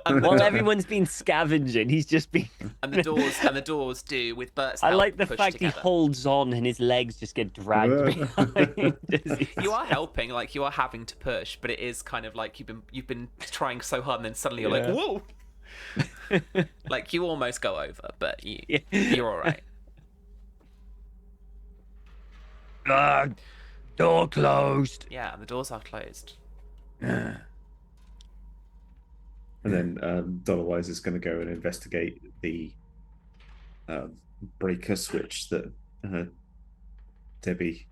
And While everyone's been scavenging, he's just been. and the doors do with Bert's I help like the push fact together. he holds on and his legs just get dragged behind. as he's- You are helping, you are having to push, but it is kind of you've been trying so hard, and then suddenly you're Yeah. whoa! You almost go over, but Yeah. you're all right. Door closed. Yeah, the doors are closed. And then Dollarwise is going to go and investigate the breaker switch that Debbie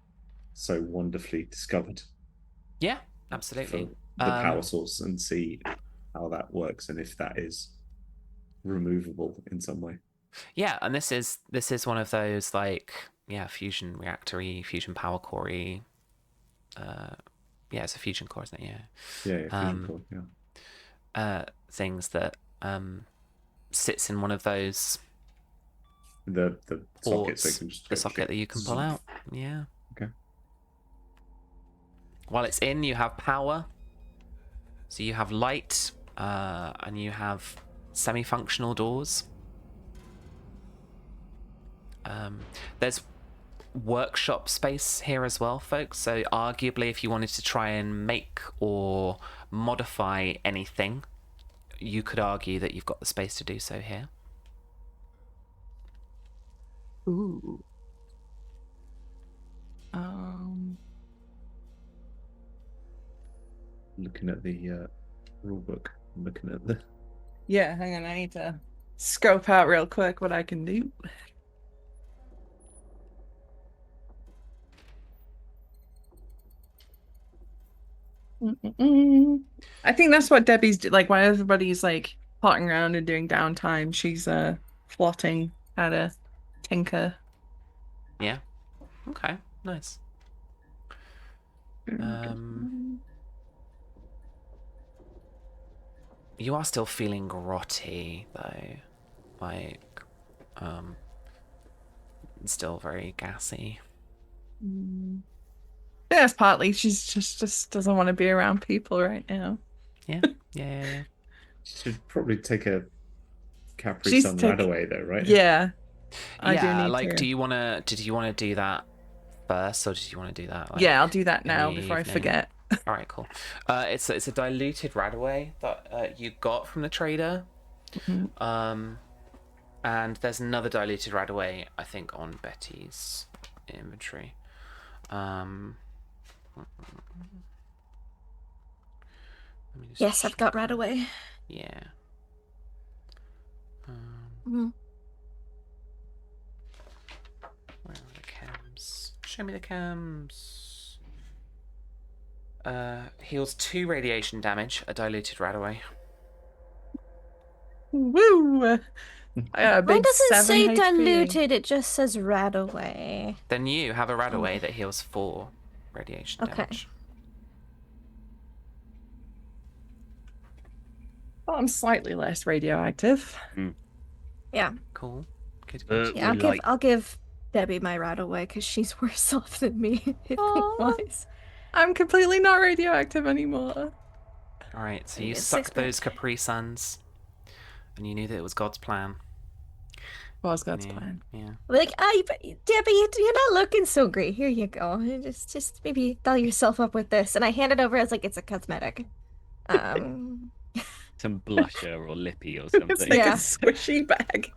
so wonderfully discovered Yeah, absolutely. the power source and see how that works and if that is removable in some way. Yeah, and this is one of those like fusion reactor-y, fusion power core-y. It's a fusion core, isn't it? Yeah, fusion core. Yeah. Things that sits in one of those The socket, ports, the socket that you can pull out. Yeah. Okay. While it's in, you have power. So you have light, and you have semi-functional doors. There's workshop space here as well, folks. So arguably, if you wanted to try and make or modify anything, you could argue that you've got the space to do so here. Ooh. Looking at the rule book, looking at the. Yeah, hang on. I need to scope out real quick what I can do. I think that's what Debbie's like. While everybody's like potting around and doing downtime, she's plotting how to tinker. Yeah. Okay. Nice. You are still feeling grotty though, like still very gassy. Yeah, it's partly she's just doesn't want to be around people right now. Yeah. Should probably take a Capri Sun right away though, right? Yeah. I do need to. Did you want to do that first, or did you want to do that? Like, yeah, I'll do that now before I forget. All right, cool. It's a diluted Radaway that you got from the trader. Mm-hmm. And there's another diluted Radaway, I think, on Betty's inventory. Yes, I've got Radaway. Yeah. Mm-hmm. Where are the cams? Show me the cams. Heals 2 radiation damage, a diluted Radaway. Woo! Mine doesn't say HP. diluted, it just says Radaway. Then you have a Radaway that heals 4 radiation damage. Well, I'm slightly less radioactive. Yeah. Cool. Good. Yeah, I'll give Debbie my Radaway because she's worse off than me, wise. I'm completely not radioactive anymore. All right, so you sucked those Capri Suns, and you knew that it was God's plan. Was God's plan. Yeah. Like, Debbie, you're not looking so great. Here you go. Just maybe doll yourself up with this. And I hand it over as like it's a cosmetic. Some blusher or lippy or something. It's like a squishy bag.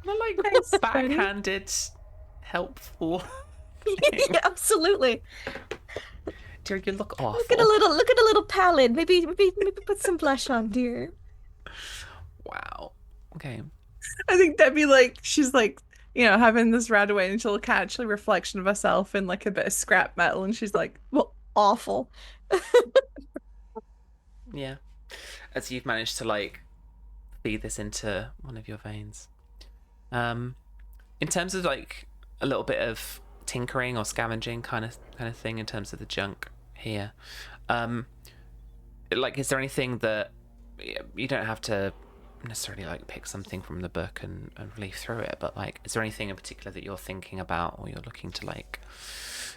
Not like backhanded, helpful. Yeah, absolutely. Dear, you look awful. Look at a little palette. Maybe put some blush on, dear. Wow. Okay. I think Debbie, she's having this Radaway, and she'll catch a reflection of herself in like a bit of scrap metal, and she's like, well, awful. Yeah. As you've managed to feed this into one of your veins. In terms of a little bit of tinkering or scavenging kind of thing in terms of the junk here, is there anything that you don't have to necessarily pick something from the book and leaf through it, but is there anything in particular that you're thinking about or you're looking to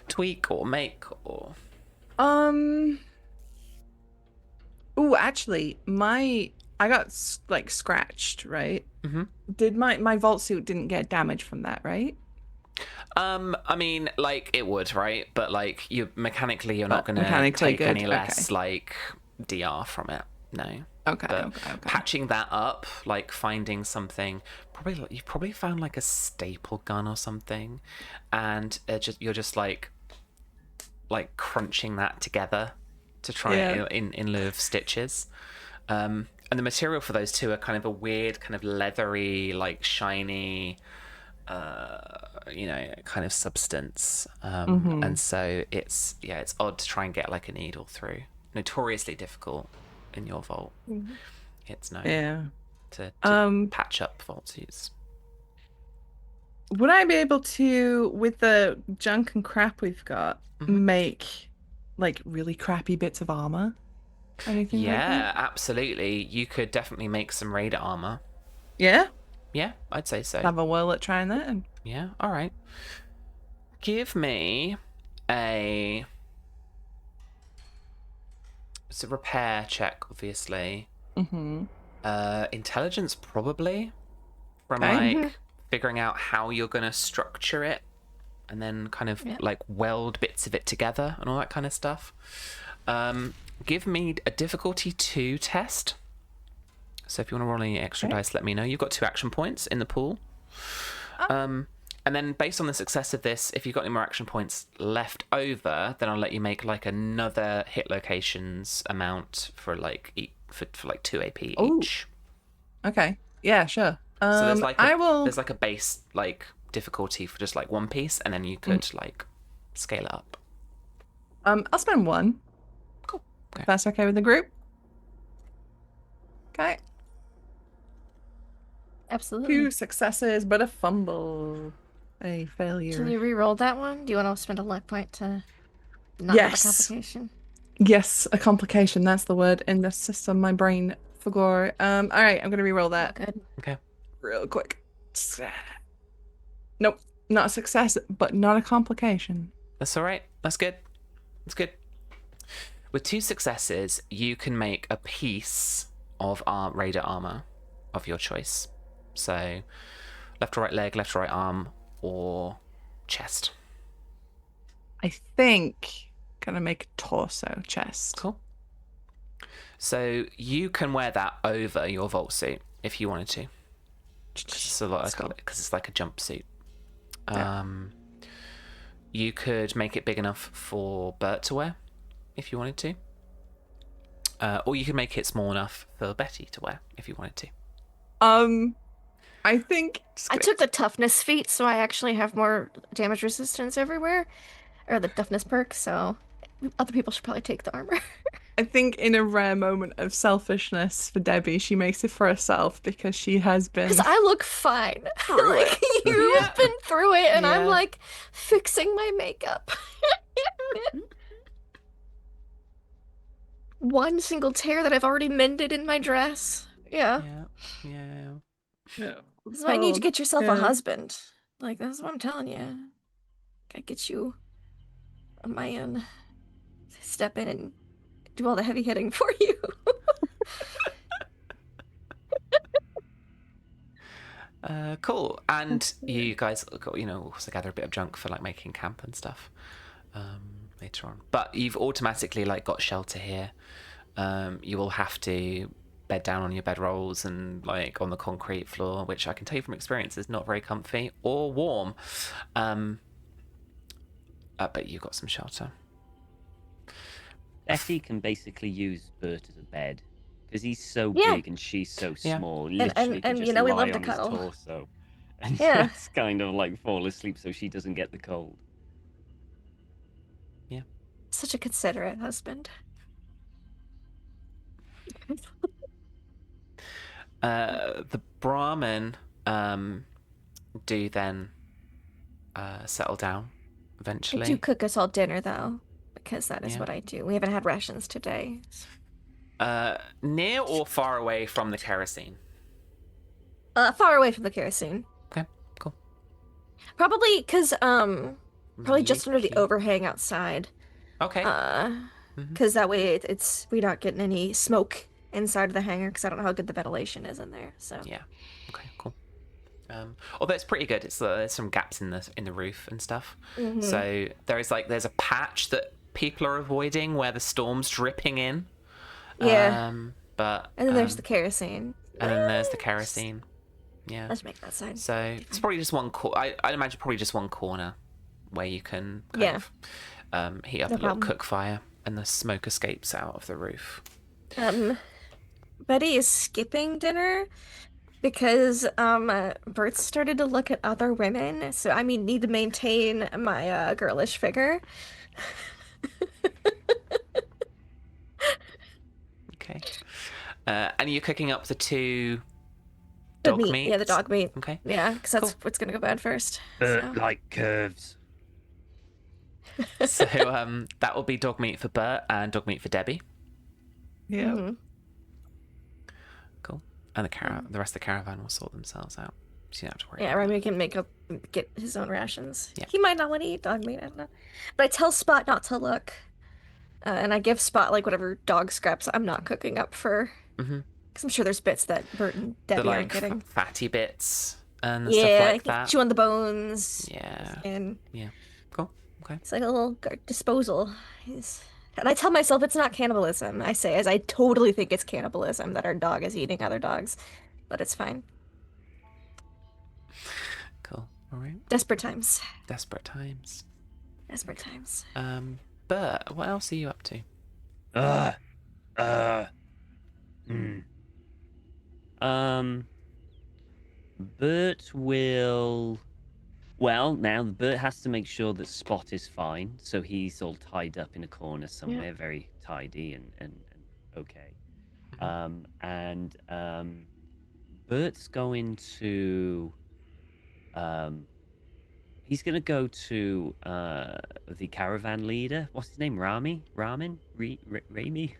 tweak or make or actually I got scratched, right? Mm-hmm. Did my vault suit didn't get damage from that, right? I mean, it would, right? But you mechanically, you're not going to take good. any less DR from it. No. Okay. But patching that up, finding something, you've probably found a staple gun or something, and you're just crunching that together to try it in lieu of stitches. And the material for those two are kind of a weird, kind of leathery, shiny, kind of substance. And so it's odd to try and get a needle through notoriously difficult in your vault. Mhm. It's known Yeah. to Um, patch up vault suits. would I be able to, with the junk and crap we've got, Mhm. make like really crappy bits of armor? Anything like Yeah, that? absolutely. You could definitely make some raider armor. Yeah? Yeah, I'd say so. Have a whirl at trying that. And Yeah, all right. Give me a... It's a repair check, obviously. mm-hmm. Intelligence, probably. From, Okay. like, figuring out how you're going to structure it. And then kind of, Yeah. like, weld bits of it together and all that kind of stuff. Give me a difficulty 2 test. So if you want to roll any extra Okay. dice, let me know. You've got 2 action points in the pool. And then based on the success of this, if you've got any more action points left over, then I'll let you make like another hit locations amount for like for like 2 AP Ooh. each. Okay. Yeah, sure. So there's like I will. there's like a base like difficulty for just like one piece, and then you could like scale it up. I'll spend 1. Cool. If Okay. that's okay with the group. Okay. Absolutely. 2 successes, but a fumble. A failure. Can you re-roll that one? Do you want to spend a luck point to not have a Yes. complication? Yes, a complication. That's the word in the system. My brain forgot. All right, I'm gonna re-roll that Good. Okay. real quick. Nope, not a success, but not a complication. That's all right. That's good. That's good. With 2 successes, you can make a piece of raider armor of your choice. So, left or right leg, left or right arm, or chest. I think gonna make a torso chest. Cool. So you can wear that over your vault suit if you wanted to. It's a lot because it's like a jumpsuit. Yeah. You could make it big enough for Bert to wear if you wanted to. Or you could make it small enough for Betty to wear if you wanted to. I think I took the toughness feat, so I actually have more damage resistance everywhere, or the toughness perk. So other people should probably take the armor. I think in a rare moment of selfishness for Debbie, she makes it for herself because she has been Because I look fine. through Like, it. you've Yeah. been through it, and I'm Yeah. like fixing my makeup. One single tear that I've already mended in my dress. Yeah. Yeah. Yeah. This is why you need to get yourself a Yeah. husband. Like, that's what I'm telling you. Gotta get you a man. Step in and do all the heavy hitting for you. Cool. And you guys, also gather a bit of junk for like making camp and stuff later on. But you've automatically like got shelter here. You will have to bed down on your bedrolls and like on the concrete floor, which I can tell you from experience is not very comfy or warm. But you've got some shelter. Betty can basically use Bert as a bed because he's so Yeah. big and she's so Yeah. small. Literally, and, can you just know, we lie love to on his cuddle. torso and Yeah. just kind of like fall asleep so she doesn't get the cold. Such a considerate husband. The Brahmin do then settle down I eventually. do cook us all dinner, though, because that is Yeah. what I do. We haven't had rations today. Near or far away from the kerosene? Far away from the kerosene. Okay, cool. Probably because, probably just under the Sneaky. overhang outside. Okay. Because that way we're not getting any smoke inside of the hangar, because I don't know how good the ventilation is in there. So Yeah. Okay. Cool. Although it's pretty good. It's there's some gaps in the roof and stuff. So there's a patch that people are avoiding where the storm's dripping in. yeah. But And then there's the kerosene. and then there's the kerosene. Yeah. Let's make that sign. So it's probably just one I'd imagine probably just one corner where you can kind of heat up No a little problem. cook fire and the smoke escapes out of the roof. Betty is skipping dinner because Bert started to look at other women, so I need to maintain my girlish figure. And you're cooking up the 2 The dog meat. meat. Yeah, the dog meat. Okay. Yeah, because that's Cool. what's gonna go bad first. Bert So. like curves. So that will be dog meat for Bert and dog meat for Debbie. Yeah. Mhm. Cool. And the rest of the caravan will sort themselves out. So you don't have to worry. Yeah, about Remy can get his own rations. Yeah. He might not want to eat dog meat, I don't know. But I tell Spot not to look. And I give Spot like whatever dog scraps I'm not cooking up for. Mm-hmm. Because I'm sure there's bits that Bert and The Debbie like aren't getting. fatty bits and Yeah, stuff I like can that. chew on the bones. Yeah. And Yeah. Cool. Okay. it's like a little disposal. And I tell myself it's not cannibalism. I say, as I totally think it's cannibalism that our dog is eating other dogs. But it's fine. Cool. All right. Desperate times. Desperate times. Desperate times. Bert, what else are you up to? Bert will. Well, now Bert has to make sure that Spot is fine, so he's all tied up in a corner somewhere, very tidy and okay. Bert's going to. He's gonna go to the caravan leader. What's his name? Rhymy? Rhymy?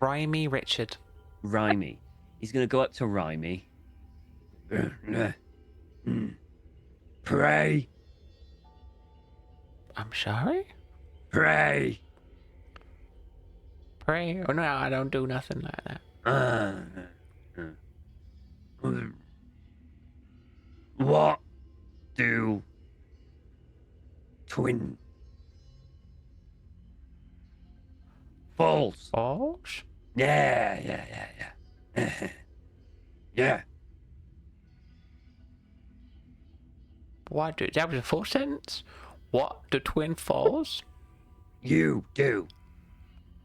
Rhymy Richard. Rhymy. He's gonna go up to Rhymy. Pray. I'm sorry? Pray. Pray? Oh, no, I don't do nothing like that. What do twin falls? Falls? Yeah. Yeah. What do... That was a full sentence? What do twin falls? You do.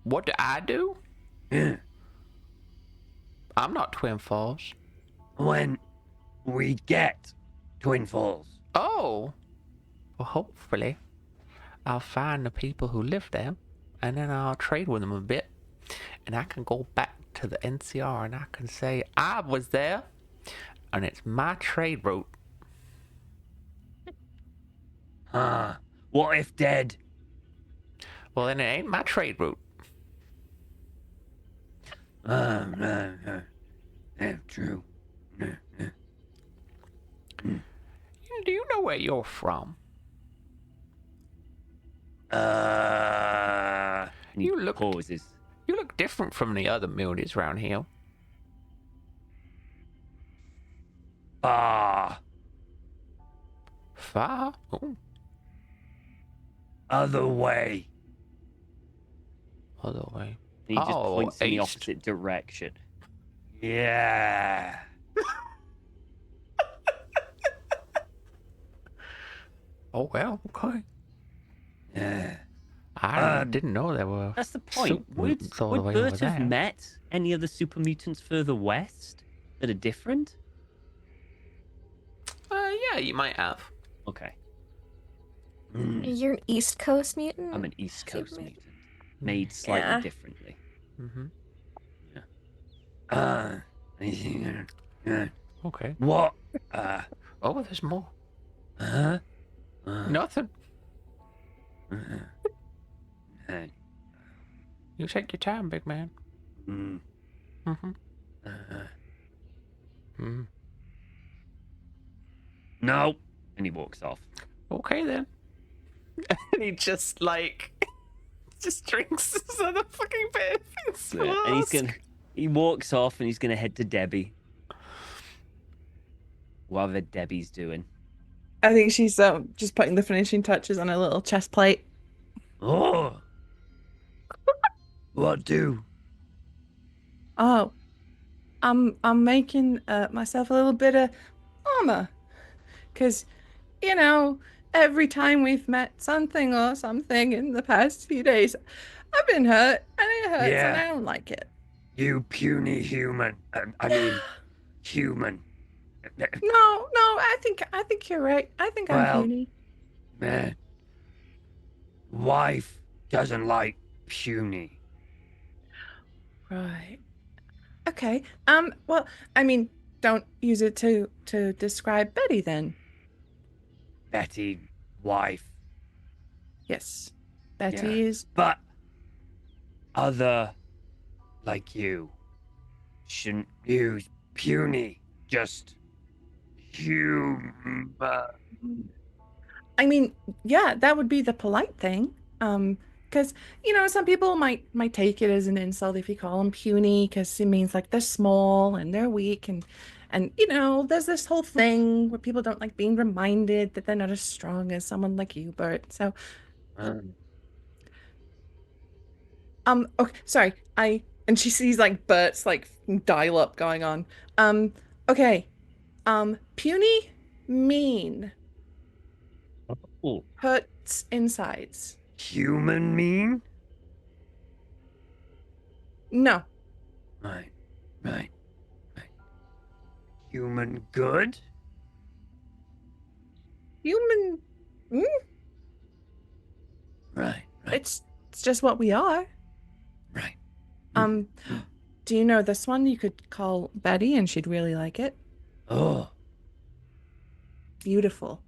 What do I do? Yeah. I'm not Twin Falls. When we get Twin Falls. Oh! Well, hopefully, I'll find the people who live there, and then I'll trade with them a bit, and I can go back to the NCR and I can say, I was there, and it's my trade route. What if dead? Well, then it ain't my trade route. Yeah, true. Do you know where you're from? And he You look- pauses. You look different from the other muleys round here. Far? Oh, Other way. other way. And he just Oh, points in the east. opposite direction. Yeah. Oh, well, okay. Yeah. I didn't know there were. That's the point. super Would mutants all the way over Bert have there. met any other super mutants further west that are different? Yeah, you might have. Okay. You're an East Coast mutant? I'm an East Super Coast mutant. mutant, made slightly Yeah. differently. Mm-hmm. Okay. What? Oh, there's more. Huh? Nothing. You take your time, big man. Mm-hmm. Mm. No. And he walks off. Okay then. And he just just drinks this other fucking bit. Yeah, and he walks off and he's gonna head to Debbie. Whatever Debbie's doing. I think she's just putting the finishing touches on a little chest plate. Oh. What do? Oh, I'm making myself a little bit of armor, because every time we've met something or something in the past few days, I've been hurt and it hurts and I don't like it. You puny human. I mean, human. No, I think you're right. I think I'm Well- puny. Man. Wife doesn't like puny. Right. Okay. Well, I mean, don't use it to describe Betty then. Betty, wife. Yes. Betty Yeah. is But other like you shouldn't use puny. Just human. I mean, yeah, that would be the polite thing. Because some people might take it as an insult if you call them puny, because it means like they're small and they're weak, and there's this whole thing where people don't like being reminded that they're not as strong as someone like you, Bert. So, okay, sorry, and she sees like Bert's like dial up going on. Okay, puny, mean, Oh, hurts insides. human mean? No. Right, right, right. Human good? Human. Mm, Right, right, it's just what we are. right. Um, do you know this one? You could call Betty, and she'd really like it. Oh, Beautiful.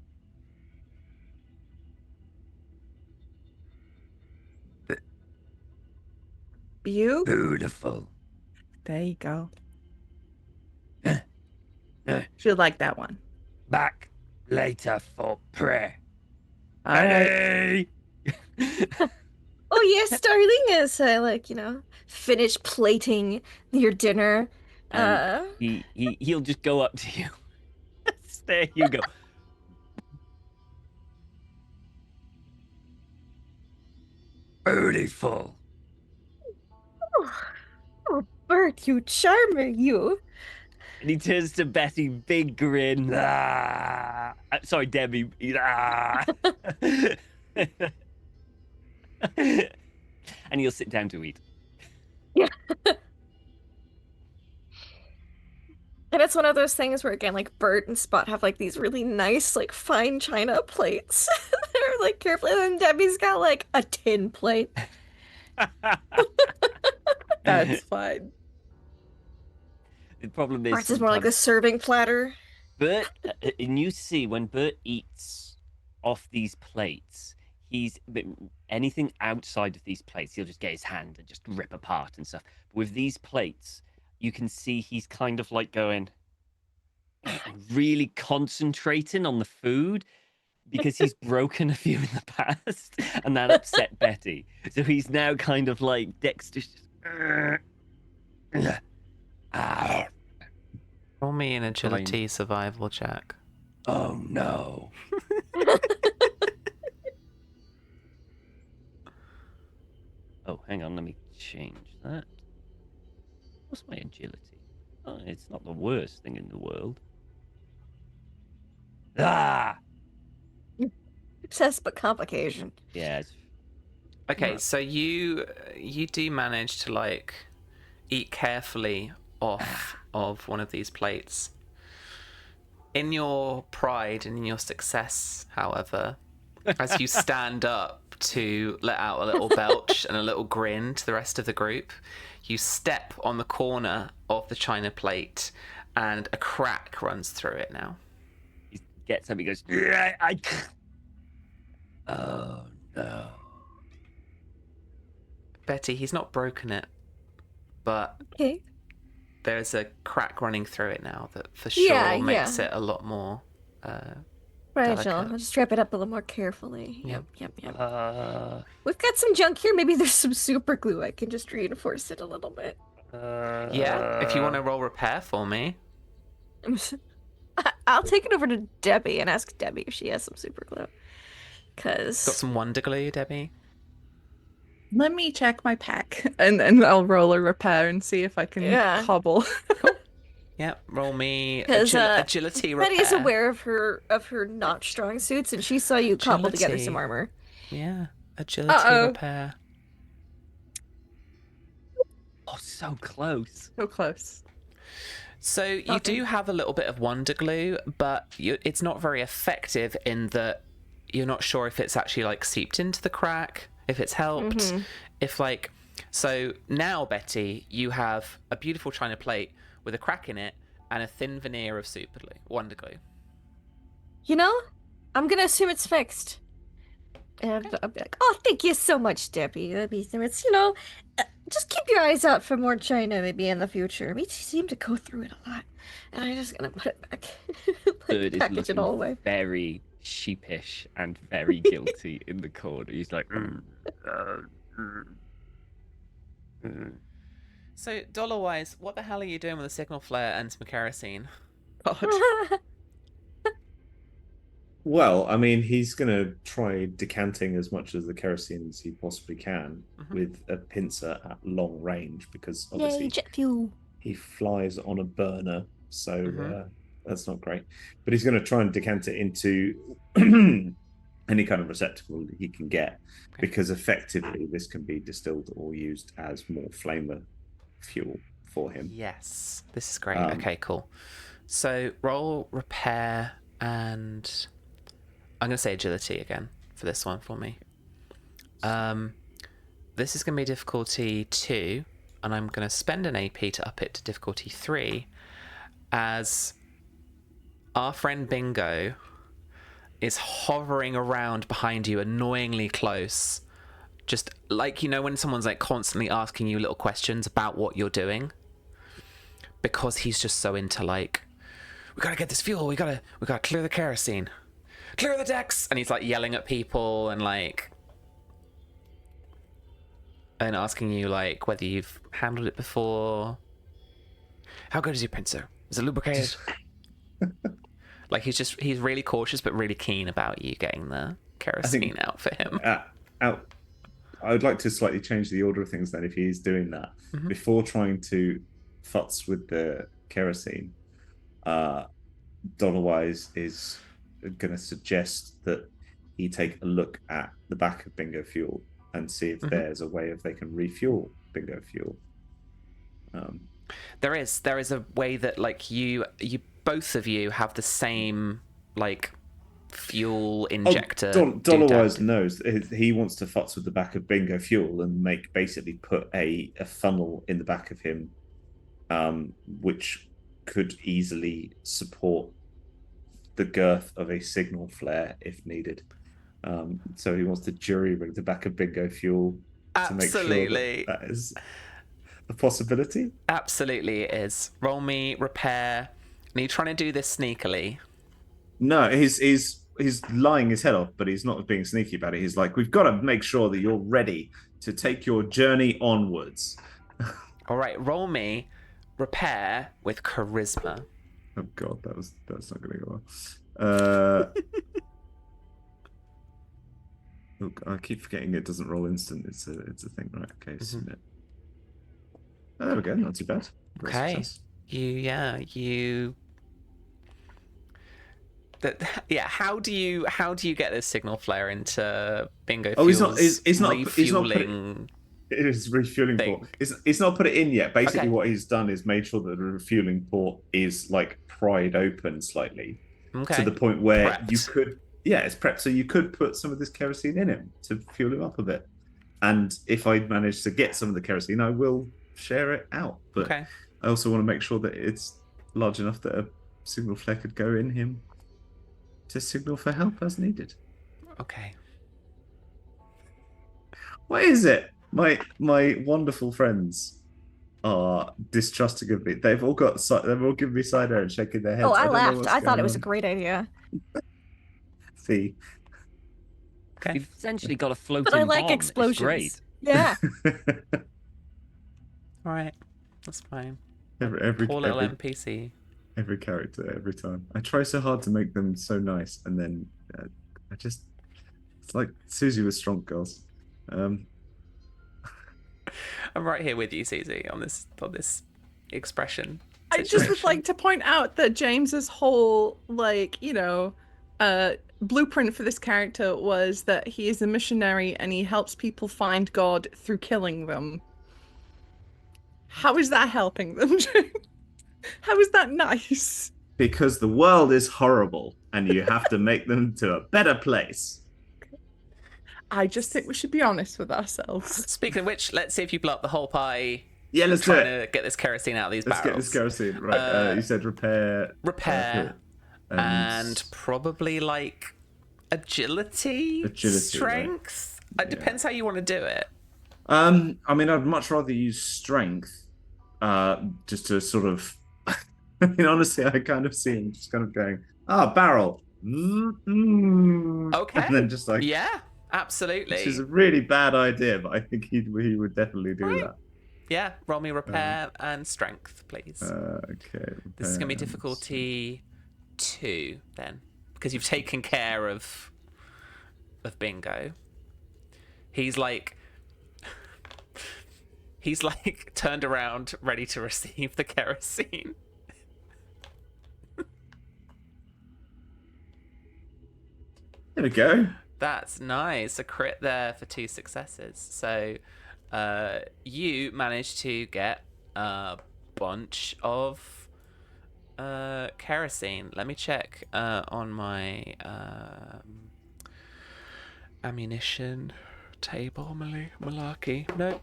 b- You. beautiful. There you go. Uh, She'll like that one. Back later for prayer. Uh, All right. Betty! Oh yes, darling, as I finish plating your dinner. And he'll just go up to you. There you go. Beautiful. Oh, Bert, you charmer, you. And he turns to Betty, big grin. Ah. Sorry, Debbie. Ah. And he'll sit down to eat. Yeah. And it's one of those things where, again, like Bert and Spot have like these really nice, like fine china plates. They're like carefully, and then Debbie's got like a tin plate. That's fine. The problem is Bert's is more like a serving platter. Bert, and you see when Bert eats off these plates, anything outside of these plates, he'll just get his hand and just rip apart and stuff. But with these plates, you can see he's kind of like going, really concentrating on the food because he's broken a few in the past, and that upset Betty. So he's now kind of like Dexter's. Roll me an agility survival check. Oh no. Oh, hang on, let me change that. What's my agility? Oh, it's not the worst thing in the world. Ah! Success but complication. Yeah. Okay, so you do manage to like eat carefully off of one of these plates. In your pride and in your success, however, as you stand up to let out a little belch and a little grin to the rest of the group, you step on the corner of the china plate and a crack runs through it now. He gets up, he goes, yeah, oh no. Betty, he's not broken it, but Okay. there's a crack running through it now that for sure makes yeah. it a lot more Right, delicate. Jill. I'll just wrap it up a little more carefully. Yep. Yep. We've We've got some junk here. Maybe there's some super glue. I can just reinforce it a little bit. Yeah, if you want to roll repair for me. I'll take it over to Debbie and ask Debbie if she has some super glue. Got some Wonder Glue, Debbie? Let me check my pack, and then I'll roll a repair and see if I can hobble. Yep, roll me Because agility repair. Betty is aware of her not strong suits, and she saw you cobble together some armor. Yeah, agility repair. Oh, so close. So close. So you do have a little bit of Wonder Glue, but it's not very effective in that you're not sure if it's actually like seeped into the crack, if it's helped, if like So now, Betty, you have a beautiful china plate with a crack in it and a thin veneer of super glue, wonder glue. You know, I'm gonna assume it's fixed. And I'll be like, oh, thank you so much, Debbie. It's, just keep your eyes out for more China maybe in the future. We seem to go through it a lot. And I'm just gonna put it back. Bird is Package it all looking away. very sheepish and very guilty in the corner. He's like, So, dollar-wise, what the hell are you doing with a signal flare and some kerosene? God. Well, I mean, he's going to try decanting as much of the kerosene as he possibly can with a pincer at long range, because obviously Yay, jet fuel. he flies on a burner, so that's not great. But he's going to try and decant it into any kind of receptacle that he can get, because effectively this can be distilled or used as more flamer fuel for him. Yes, this is great. Okay, cool. So roll repair and I'm going to say agility again for this one for me. This is going to be difficulty 2, and I'm going to spend an AP to up it to difficulty 3, as our friend Bingo is hovering around behind you, annoyingly close. Just like, when someone's like constantly asking you little questions about what you're doing, because he's just so into like, we gotta get this fuel, we gotta clear the kerosene, clear the decks, and he's like yelling at people and asking you like whether you've handled it before. How good is your pincer? Is it lubricated? Like he's really cautious but really keen about you getting the kerosene out for him. I would like to slightly change the order of things then, if he's doing that. Before trying to futz with the kerosene, Dollarwise is going to suggest that he take a look at the back of Bingo Fuel and see if there's a way they can refuel Bingo Fuel. There is a way that like you both of you have the same like fuel injector. Dollarwise knows he wants to futz with the back of Bingo Fuel and basically put a funnel in the back of him, which could easily support the girth of a signal flare if needed. So he wants to jury rig the back of Bingo Fuel to make sure that is a possibility. Absolutely, it is. Roll me repair. Are you trying to do this sneakily? No, he's lying his head off, but he's not being sneaky about it. He's like, we've got to make sure that you're ready to take your journey onwards. All right, roll me repair with charisma. Oh god, that's not going to go well. Look, I keep forgetting it doesn't roll instant. It's a thing, right? Okay, submit. Oh, there we go. Not too bad. Okay, How do you get this signal flare into Bingo Fuel's refueling? It is refueling port. It's not put it in yet. Basically, what he's done is made sure that the refueling port is like pried open slightly to the point where prepped. You could, it's prepped. So you could put some of this kerosene in him to fuel him up a bit. And if I manage to get some of the kerosene, I will share it out. But I also want to make sure that it's large enough that a signal flare could go in him to signal for help as needed. Okay. What is it? My wonderful friends are distrusting of me. They've all given me side air and shaking their heads. Oh, I laughed. I thought it was a great idea. See. Okay. You've essentially got a floating But I like bomb. explosions. It's great. Yeah. All right, that's fine. Every poor little NPC. Every character, every time. I try so hard to make them so nice, and then it's like Susie with strong girls. I'm right here with you, Susie, on this expression. I just would like to point out that James's whole blueprint for this character was that he is a missionary and he helps people find God through killing them. How is that helping them, James? How is that nice? Because the world is horrible and you have to make them to a better place. I just think we should be honest with ourselves. Speaking of which, let's see if you blow up the whole pie. Yeah, let's do Trying it. to get this kerosene out of these Let's get barrels. this kerosene. Right. You said repair. Repair. And and probably like agility, strength. right. It depends how you want to do it. I mean, I'd much rather use strength, just to sort of. I mean, honestly, I kind of see him just kind of going, barrel. Okay. And then just like, yeah, absolutely. which is a really bad idea, but I think he would definitely do that. Yeah, roll me repair and strength, please. Okay. This is going to be difficulty 2 then, because you've taken care of Bingo. He's like turned around, ready to receive the kerosene. There we go. That's nice. A crit there for 2 successes. So you managed to get a bunch of kerosene. Let me check on my ammunition table, malarkey. No,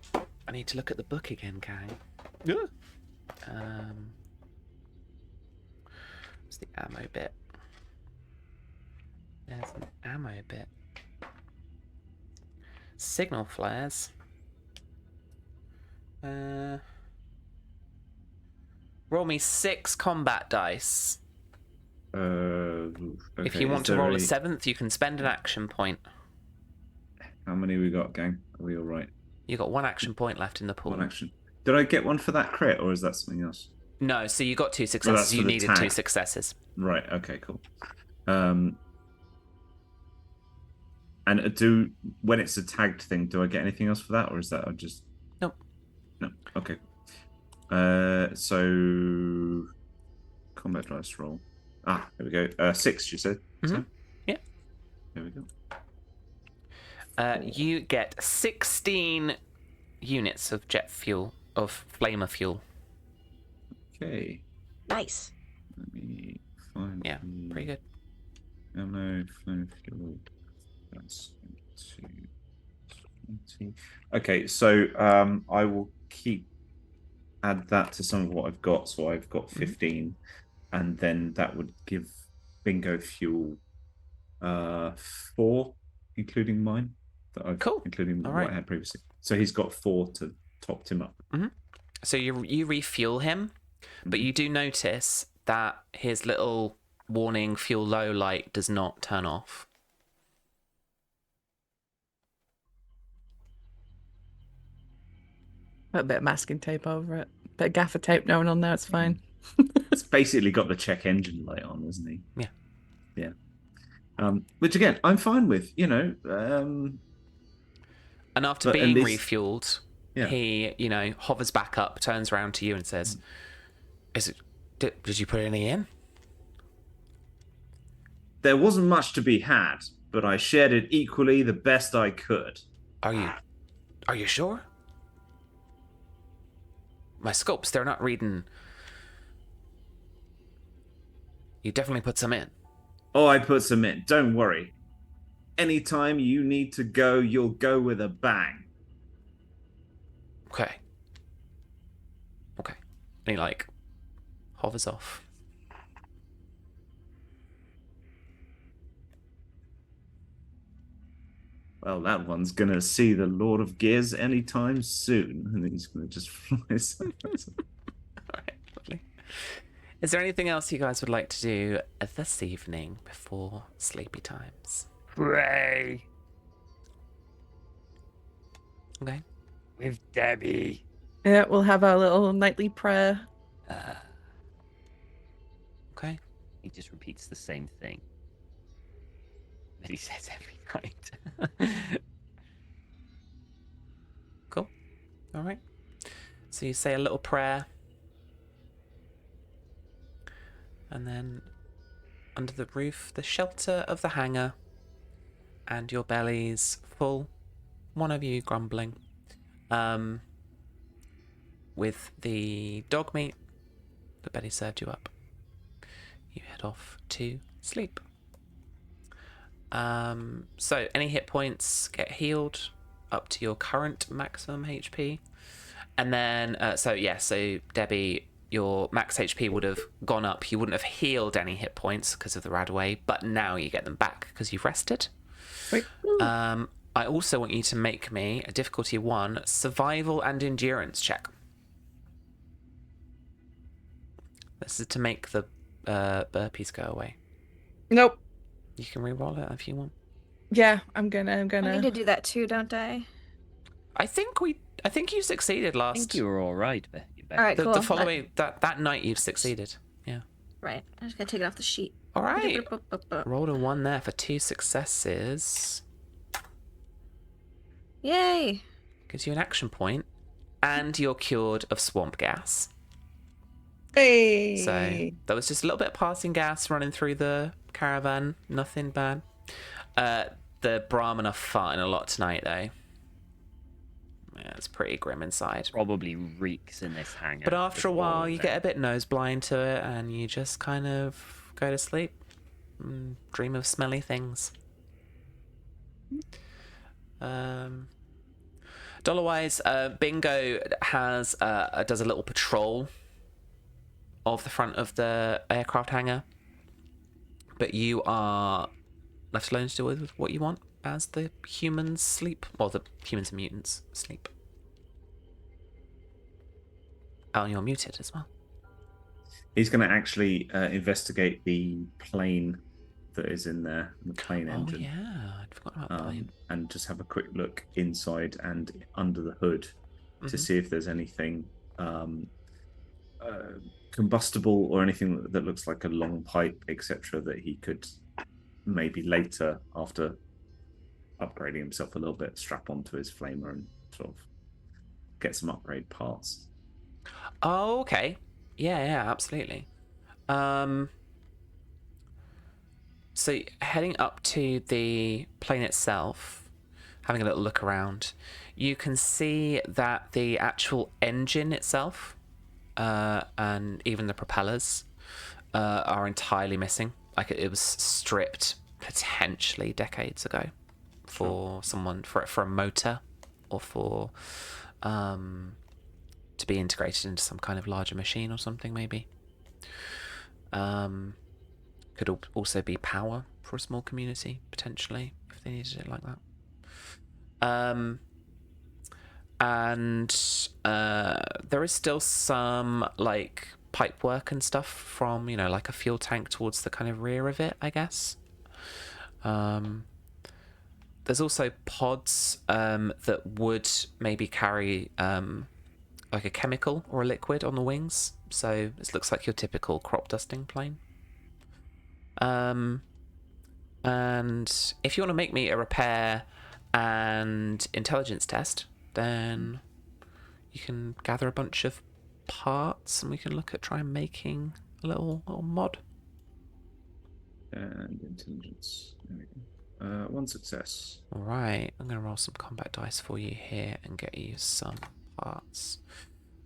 I need to look at the book again, gang. Yeah. What's the ammo bit? There's an ammo bit. Signal flares. Roll me 6 combat dice. Okay, If you want to roll a 7th, you can spend an action point. How many we got, gang? Are we all right? You got 1 action point left in the pool. 1 action. Did I get one for that crit, or is that something else? No, so you got 2 successes. You needed 2 successes. Right. Okay. Cool. And when it's a tagged thing, do I get anything else for that, or is that just? Nope. No. Okay. So combat dice roll. There we go. 6, you said. Mm-hmm. Yeah. There we go. You get 16 units of jet fuel, of flamer fuel. Okay. Nice. Let me find. Yeah, pretty good. Ammo, flame fuel. That's 20. Okay, so I will add that to some of what I've got. So I've got 15, and then that would give Bingo fuel 4, including mine. Including what I had previously. So he's got 4 to top him up. Mm-hmm. So you refuel him, but you do notice that his little warning fuel low light does not turn off. Put a bit of masking tape over it. Bit of gaffer tape going on there, it's fine. It's basically got the check engine light on, isn't he? Yeah. Yeah. Which again, I'm fine with, And after being refueled, he, hovers back up, turns around to you and says, did you put any in? There wasn't much to be had, but I shared it equally the best I could. Are you sure? My scopes, they're not reading. You definitely put some in. Oh, I put some in. Don't worry. Anytime you need to go, you'll go with a bang. Okay. And he, hovers off. Well, that one's going to see the Lord of Gears anytime soon. And he's going to just fly. Alright, lovely. Is there anything else you guys would like to do this evening before sleepy times? Pray Okay. with Debbie. Yeah, we'll have our little nightly prayer. Okay. He just repeats the same thing that he says every night. Cool. All right. So you say a little prayer. And then under the roof, the shelter of the hangar, and your bellies full, one of you grumbling, with the dog meat that Betty served you up. You head off to sleep. So any hit points get healed up to your current maximum HP. And then, so Debbie, your max HP would have gone up. You wouldn't have healed any hit points because of the Radaway, but now you get them back because you've rested. Sweet. I also want you to make me a difficulty 1 survival and endurance check. This is to make the burpees go away. Nope. You can re-roll it if you want. Yeah, I'm gonna. I need to do that too, don't I? I think you succeeded I last. think you were all right, Becky. All right, cool. The following that night you've succeeded. Yeah. Right. I'm just gonna take it off the sheet. All right. Rolled a 1 there for 2 successes. Yay! Gives you an action point, and you're cured of swamp gas. Hey. So that was just a little bit of passing gas running through the caravan. Nothing bad. The Brahmin are farting a lot tonight, though. Yeah, it's pretty grim inside. Probably reeks in this hangar. But after a This while, whole you thing. get a bit nose blind to it, and you just kind of go to sleep, dream of smelly things. Dollar-wise, Bingo does a little patrol of the front of the aircraft hangar, but you are left alone to deal with what you want as the humans sleep, or the humans and mutants sleep. Oh, you're muted as well. He's going to actually investigate the plane that is in there, the plane Oh engine. yeah, I'd forgotten about the plane. And just have a quick look inside and under the hood to see if there's anything combustible or anything that looks like a long pipe, etc., that he could maybe later, after upgrading himself a little bit, strap onto his flamer and sort of get some upgrade parts. Oh, okay. Yeah, absolutely. So heading up to the plane itself, having a little look around, you can see that the actual engine itself and even the propellers are entirely missing. Like it was stripped potentially decades ago for someone, for a motor, or for to be integrated into some kind of larger machine or something, maybe. Could also be power for a small community, potentially, if they needed it like that. And there is still some like pipe work and stuff from, like a fuel tank towards the kind of rear of it, I guess. There's also pods that would maybe carry like a chemical or a liquid on the wings. So this looks like your typical crop dusting plane. And if you want to make me a repair and intelligence test, then you can gather a bunch of parts and we can look at trying making a little mod. And intelligence. There we go. 1 success. All right, I'm going to roll some combat dice for you here and get you some parts.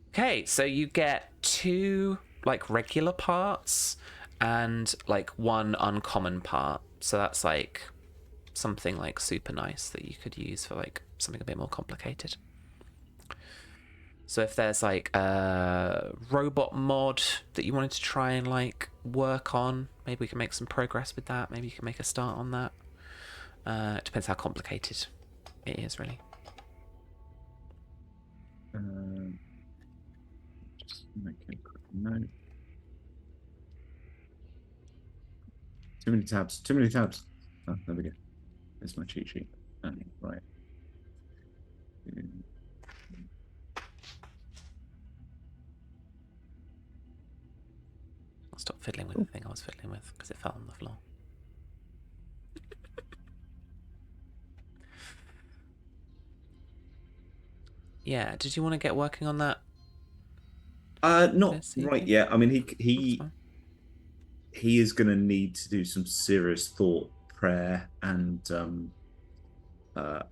Okay, so you get 2 like regular parts and like 1 uncommon part. So that's like something like super nice that you could use for like something a bit more complicated. So if there's like a robot mod that you wanted to try and like work on, maybe we can make some progress with that. Maybe you can make a start on that. It depends how complicated it is, really. Just make a quick note. Too many tabs. Oh, there we go. There's my cheat sheet. Right. I'll stop fiddling with the thing I was fiddling with because it fell on the floor. Yeah, did you want to get working on that? Not This evening? right yet. I mean, That's fine. he is going to need to do some serious thought, prayer, and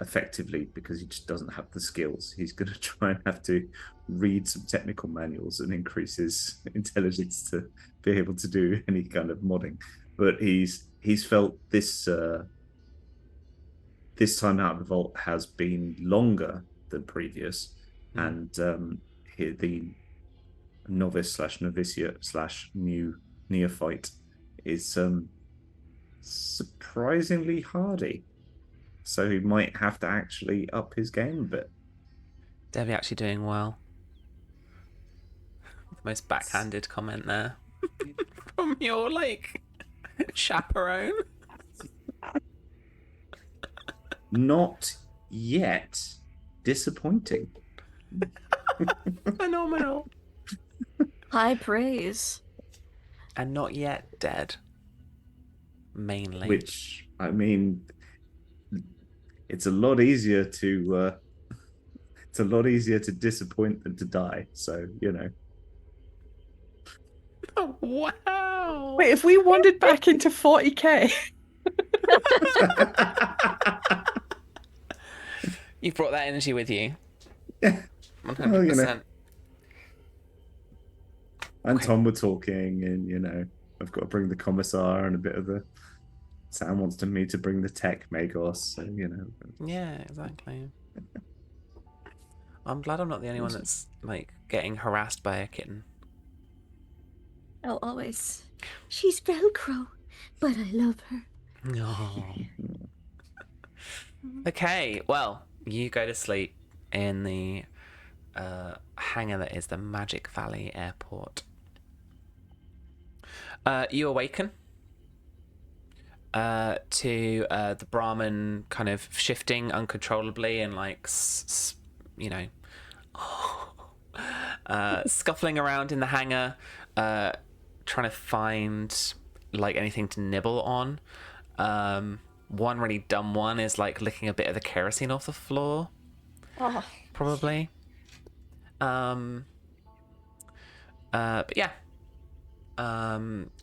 effectively, because he just doesn't have the skills. He's going to try and have to read some technical manuals and increase his intelligence to be able to do any kind of modding. But he's felt this this time out of the vault has been longer than previous, and here the novice / novitiate / new neophyte is surprisingly hardy. So he might have to actually up his game a bit. Debbie actually doing well. The most backhanded comment there from your chaperone. Not yet. Disappointing. Phenomenal. High praise. And not yet dead. Mainly. Which, I mean, it's a lot easier to disappoint than to die. So, you know. Oh, wow. Wait, if we wandered back into 40k. You've brought that energy with you. Yeah. 100%. Well, you know. And Tom were talking, and I've got to bring the commissar and a bit of the. Sam wants me to bring the tech Magos, so Yeah, exactly. I'm glad I'm not the only one that's getting harassed by a kitten. Oh, always. She's Velcro, but I love her. Oh. Okay, well, you go to sleep in the hangar that is the Magic Valley Airport. You awaken to the Brahmin kind of shifting uncontrollably and scuffling around in the hangar, trying to find anything to nibble on. One really dumb one is licking a bit of the kerosene off the floor. Oh. Probably. But yeah.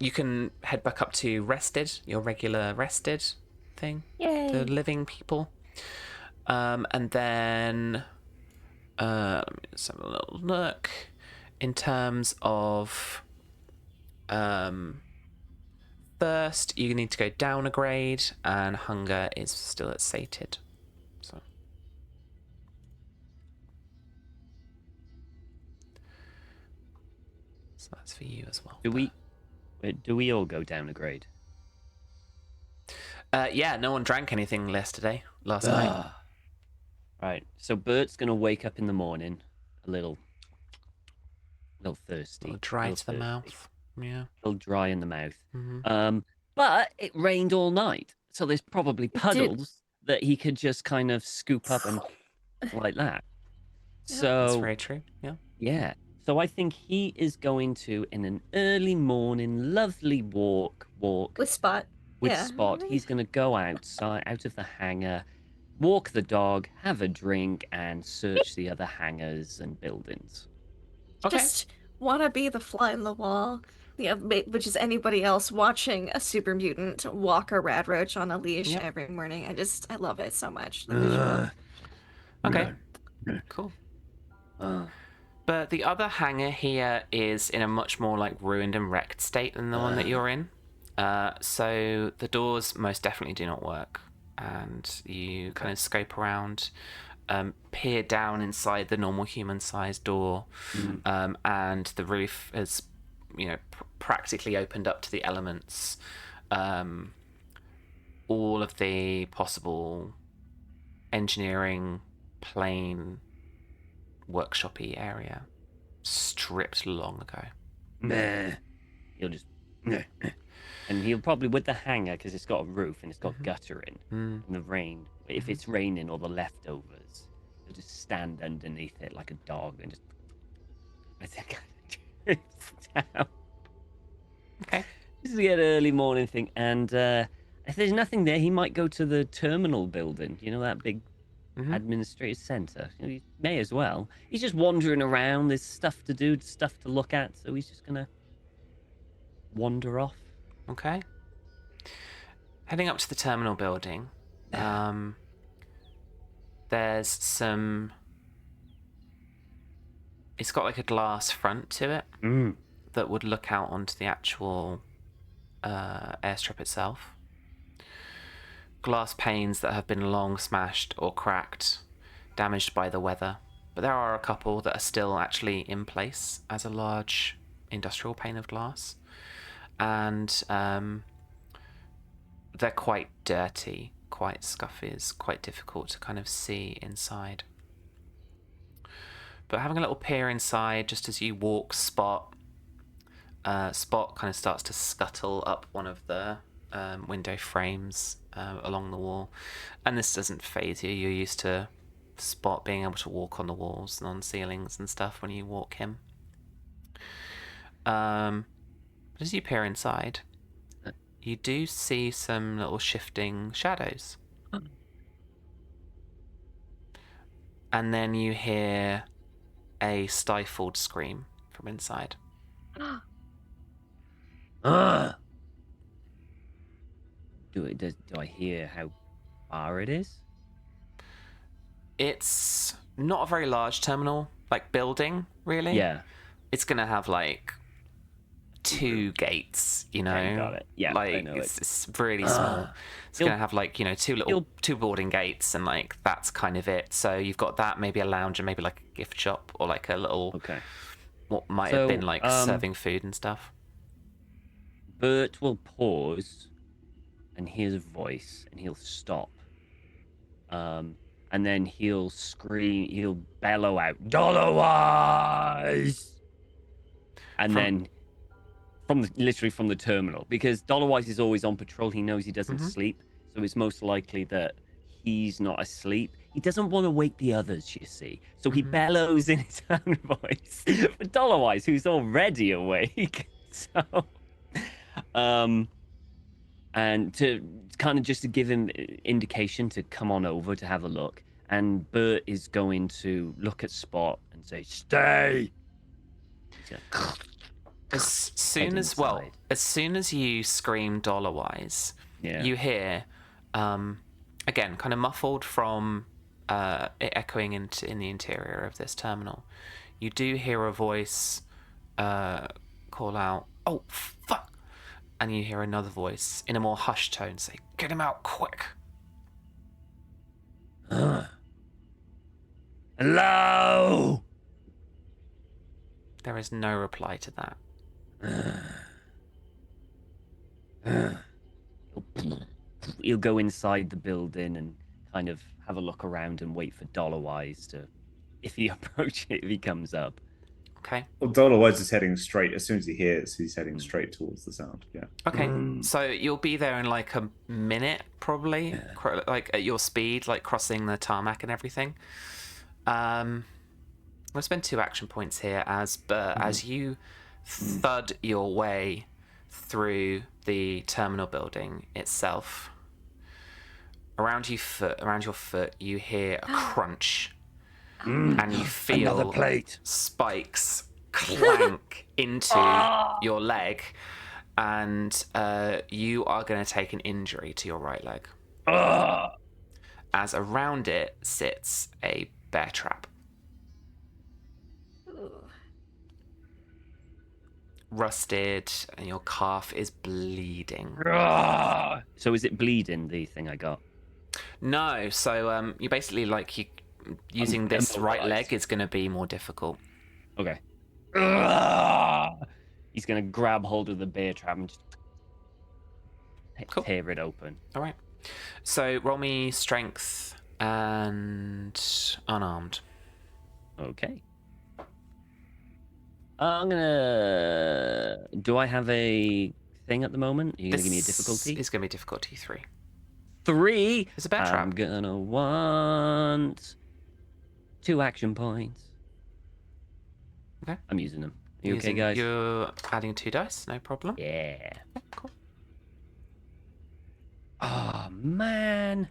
You can head back up to Rested, your regular Rested thing. Yay. The living people. And then let me just have a little look. In terms of thirst, you need to go down a grade, and hunger is still at sated. So that's for you as well. Do we all go down a grade? Yeah, no one drank anything last night. Right. So Bert's gonna wake up in the morning a little thirsty. Dry to the mouth. Yeah. A little dry in the mouth. Mm-hmm. But it rained all night, so there's probably puddles that he could just kind of scoop up and like that. So That's very true. Yeah. Yeah. So I think he is going to, in an early morning, lovely walk With Spot. with Yeah. Spot. He's going to go outside, out of the hangar, walk the dog, have a drink, and search the other hangars and buildings. Okay. Just want to be the fly in the wall. Yeah, which is anybody else watching a super mutant walk a radroach on a leash Yep. every morning. I love it so much. The visual. Okay. Cool. But the other hangar here is in a much more ruined and wrecked state than the one that you're in. So the doors most definitely do not work. And you kind of scope around, peer down inside the normal human-sized door, and the roof has, practically opened up to the elements. All of the possible engineering, plane, workshop-y area stripped long ago. He'll just... And he'll probably, with the hangar, because it's got a roof and it's got guttering, and the rain, if it's raining or the leftovers, he'll just stand underneath it like a dog and just... I think down. Okay. This is an early morning thing, and if there's nothing there, he might go to the terminal building, that big administrative centre. He may as well. He's just wandering around, there's stuff to do, stuff to look at, so he's just going to wander off. Okay. Heading up to the terminal building, there's some... It's got a glass front to it that would look out onto the actual airstrip itself. glass panes that have been long smashed or cracked, damaged by the weather. But there are a couple that are still actually in place as a large industrial pane of glass. And they're quite dirty, quite scuffy. It's quite difficult to kind of see inside. But having a little peer inside, just as you walk, Spot kind of starts to scuttle up one of the window frames along the wall. And this doesn't faze you. You're used to Spot being able to walk on the walls and on ceilings and stuff when you walk him. But as you peer inside, you do see some little shifting shadows. And then you hear a stifled scream from inside. Do I hear how far it is? It's not a very large terminal, like building, really. Yeah. It's gonna have like 2 gates, you know. Okay, got it. Yeah, like I know it's really small. It's gonna have like, you know, two boarding gates, and like that's kind of it. So you've got that, maybe a lounge, and maybe like a gift shop or like a little what might have been like serving food and stuff. Bert will pause and hears a voice, and he'll stop. And then he'll scream, he'll bellow out, "Dollarwise!" And then literally from the terminal, because Dollarwise is always on patrol. He knows he doesn't sleep, so it's most likely that he's not asleep. He doesn't want to wake the others, you see. So he bellows in his own voice for Dollarwise, who's already awake. So, and to kind of just to give him indication to come on over to have a look. And Bert is going to look at Spot and say, "Stay." As soon as you scream Dollarwise, you hear, again, kind of muffled from it echoing in the interior of this terminal, you do hear a voice call out, "Oh, fuck!" And you hear another voice in a more hushed tone say, "Get him out quick." Hello? There is no reply to that. He'll go inside the building and kind of have a look around and wait for Dollarwise to, if he comes up. Okay. Well, Dollarwise is heading straight. As soon as he hears, he's heading straight towards the sound. Yeah. Okay. So you'll be there in like a minute, probably, like at your speed, like crossing the tarmac and everything. We'll spend 2 action points here as you thud your way through the terminal building itself. Around your foot, you hear a crunch, and you feel spikes clank into your leg, and you are going to take an injury to your right leg. As around it sits a bear trap. Rusted, and your calf is bleeding. So is it bleeding, the thing I got? No, so you basically using this right leg is going to be more difficult. Okay. He's going to grab hold of the bear trap and just tear it open. All right. So roll me strength and unarmed. Okay. I'm gonna. Do I have a thing at the moment? Are you gonna give me a difficulty? It's gonna be difficulty 3. 3. It's a bear trap. I'm gonna want 2 action points. Okay. I'm using them. You okay, guys? You're adding 2 dice, no problem. Yeah. Okay, cool. Oh man.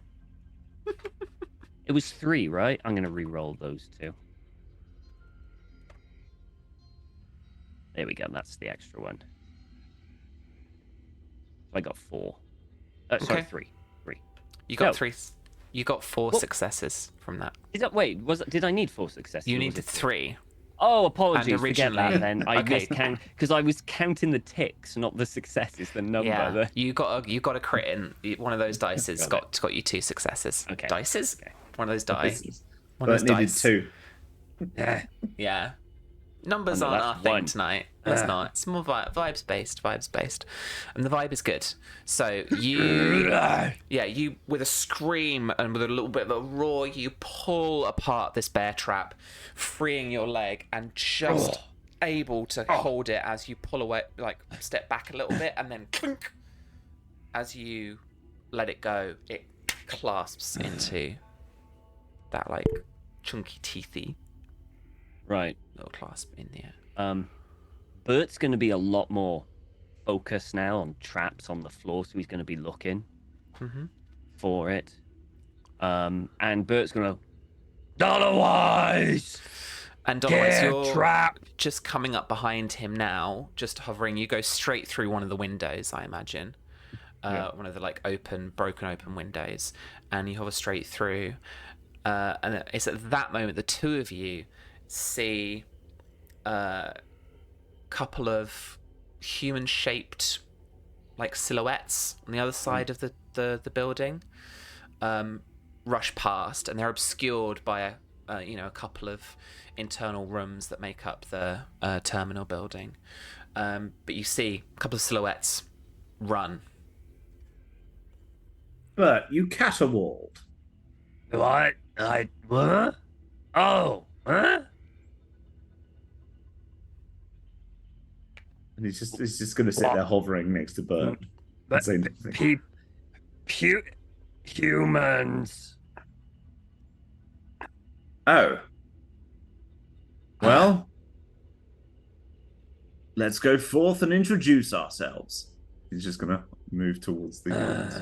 It was 3, right? I'm gonna re-roll those 2. There we go. That's the extra one. I got 4. Sorry, 3. 3. You got 3. You got 4 successes from that. Did I need 4 successes? You needed 3. Oh, apologies. Forget that originally- then. I Okay. miscount because I was counting the ticks, not the successes, the number. Yeah, you got a crit in. One of those dices Got got you 2 successes. Okay. Dices? Okay. One of those die. This- One of But those needed dice. 2. Yeah. Yeah. Numbers Oh, no, aren't that's our thing one. tonight. It's not. It's more vibes based. And the vibe is good. So you with a scream and with a little bit of a roar, you pull apart this bear trap, freeing your leg and just able to hold it as you pull away, like step back a little bit, and then clink. As you let it go, it clasps into that like chunky teethy Right. little clasp in the air. Bert's going to be a lot more focused now on traps on the floor, so he's going to be looking for it. And Bert's going to Dollarwise! And Dolores, Get you're trapped! just coming up behind him now, just hovering. You go straight through one of the windows, I imagine. One of the like broken open windows, and you hover straight through. And it's at that moment the two of you see a couple of human-shaped like silhouettes on the other side of the building rush past, and they're obscured by a couple of internal rooms that make up the terminal building. But you see a couple of silhouettes run. But you caterwauled. What? What? Oh, huh? And he's just going to sit there hovering next to Bert and say nothing. Humans. Oh. Well, let's go forth and introduce ourselves. He's just going to move towards the humans.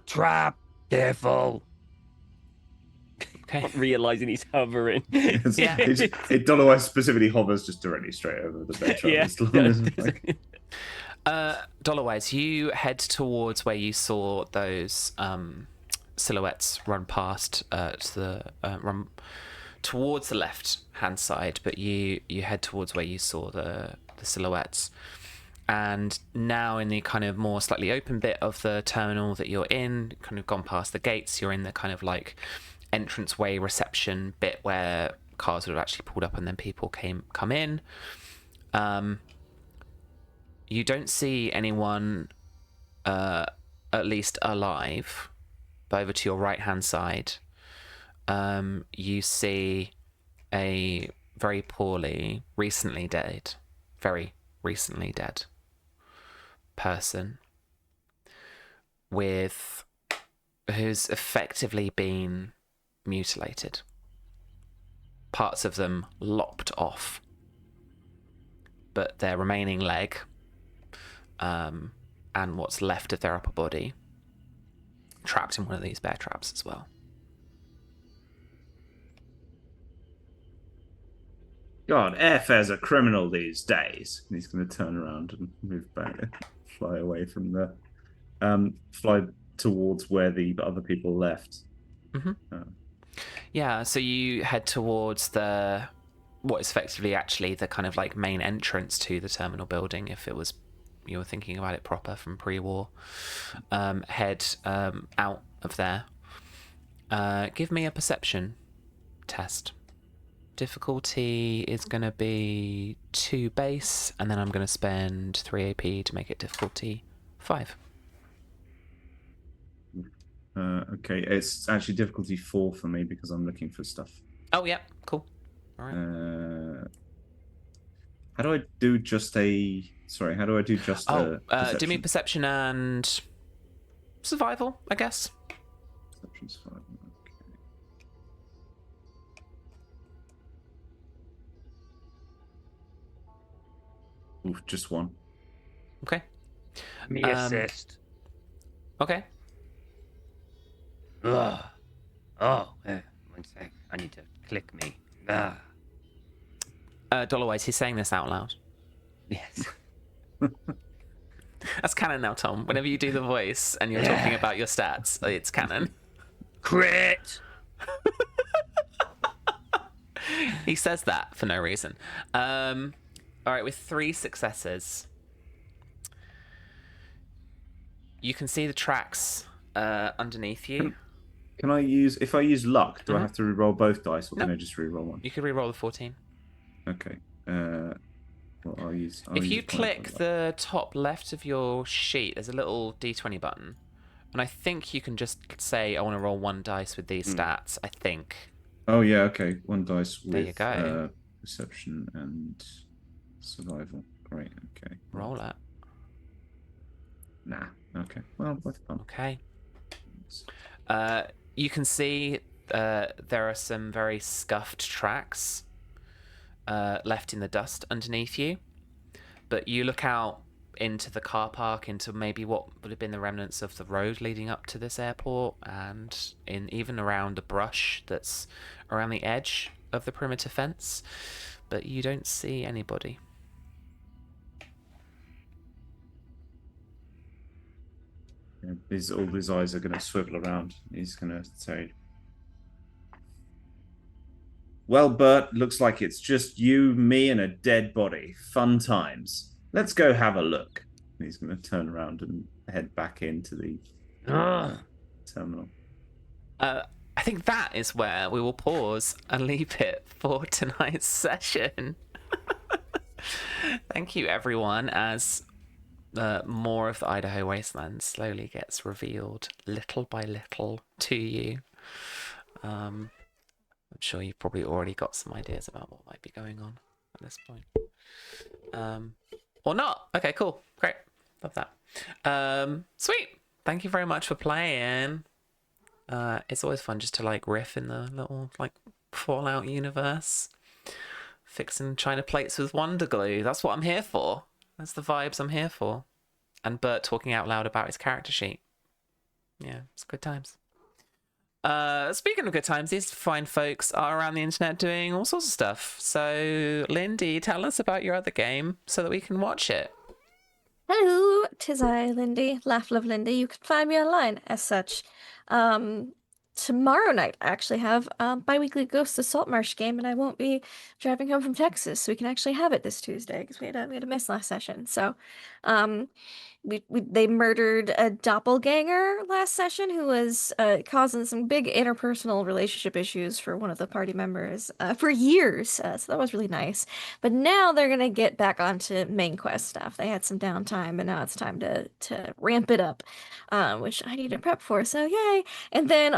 Trap. Careful. Okay. Not realizing he's hovering. Yeah. It Dollarwise specifically hovers just directly straight over the bed. Dollarwise, you head towards where you saw those silhouettes run past run towards the left hand side, but you head towards where you saw the silhouettes. And now in the kind of more slightly open bit of the terminal that you're in, kind of gone past the gates, you're in the kind of like entranceway reception bit where cars would have actually pulled up and then people come in. You don't see anyone at least alive. But over to your right hand side, you see a very recently dead person who's effectively been mutilated, parts of them lopped off, but their remaining leg and what's left of their upper body trapped in one of these bear traps as well. God, airfares are criminal these days. And he's going to turn around and move back, fly away from fly towards where the other people left. Yeah, so you head towards what is effectively actually the kind of like main entrance to the terminal building, if you were thinking about it proper from pre-war. Head out of there. Give me a perception test. Difficulty is going to be 2 base, and then I'm going to spend 3 AP to make it difficulty 5. Okay, it's actually difficulty 4 for me because I'm looking for stuff. Oh, yeah, cool. All right. How do I do just a... Sorry, how do I do just a perception? Do me perception and survival, I guess. Perception's 5, okay. Oof, just 1. Okay. Me assist. Okay. Ugh. Oh, 1 sec. I need to click me. Dollarwise, he's saying this out loud. Yes. That's canon now, Tom. Whenever you do the voice and you're talking about your stats, it's canon. Crit. He says that for no reason. All right, with 3 successes, you can see the tracks underneath you. Can I use, if I use luck, do I Mhm. have to re-roll both dice, or can No. I just re-roll one? You could re-roll the 14. Okay. Well, I'll use If you both my click luck. the top left of your sheet, there's a little d20 button. And I think you can just say, I want to roll 1 dice with these stats, I think. Oh yeah, okay. 1 dice There you with go. perception and survival. Great. Okay. Well, Roll it. nah. Okay. Well, what's fun? Okay. You can see there are some very scuffed tracks left in the dust underneath you. But you look out into the car park, into maybe what would have been the remnants of the road leading up to this airport, and even around the brush that's around the edge of the perimeter fence. But you don't see anybody. Yeah, all his eyes are going to swivel around. He's going to say, "Well, Bert, looks like it's just you, me, and a dead body. Fun times. Let's go have a look." And he's going to turn around and head back into the terminal. I think that is where we will pause and leave it for tonight's session. Thank you, everyone, as more of the Idaho wasteland slowly gets revealed little by little to you. I'm sure you've probably already got some ideas about what might be going on at this point. Or not. Okay, cool. Great. Love that. Sweet. Thank you very much for playing. It's always fun just to like riff in the little like Fallout universe. Fixing China plates with Wonder Glue. That's what I'm here for. That's the vibes I'm here for. And Bert talking out loud about his character sheet. Yeah, it's good times. Speaking of good times, these fine folks are around the internet doing all sorts of stuff. So, Lindy, tell us about your other game so that we can watch it. Hello, 'tis I, Lindy, Laugh Love Lindy. You can find me online as such. Tomorrow night I actually have a bi-weekly Ghost of Saltmarsh game, and I won't be driving home from Texas, so we can actually have it this Tuesday because we had a miss last session. So, um, they murdered a doppelganger last session who was causing some big interpersonal relationship issues for one of the party members for years. So that was really nice. But now they're gonna get back onto main quest stuff. They had some downtime, and now it's time to ramp it up, which I need to prep for. So yay! And then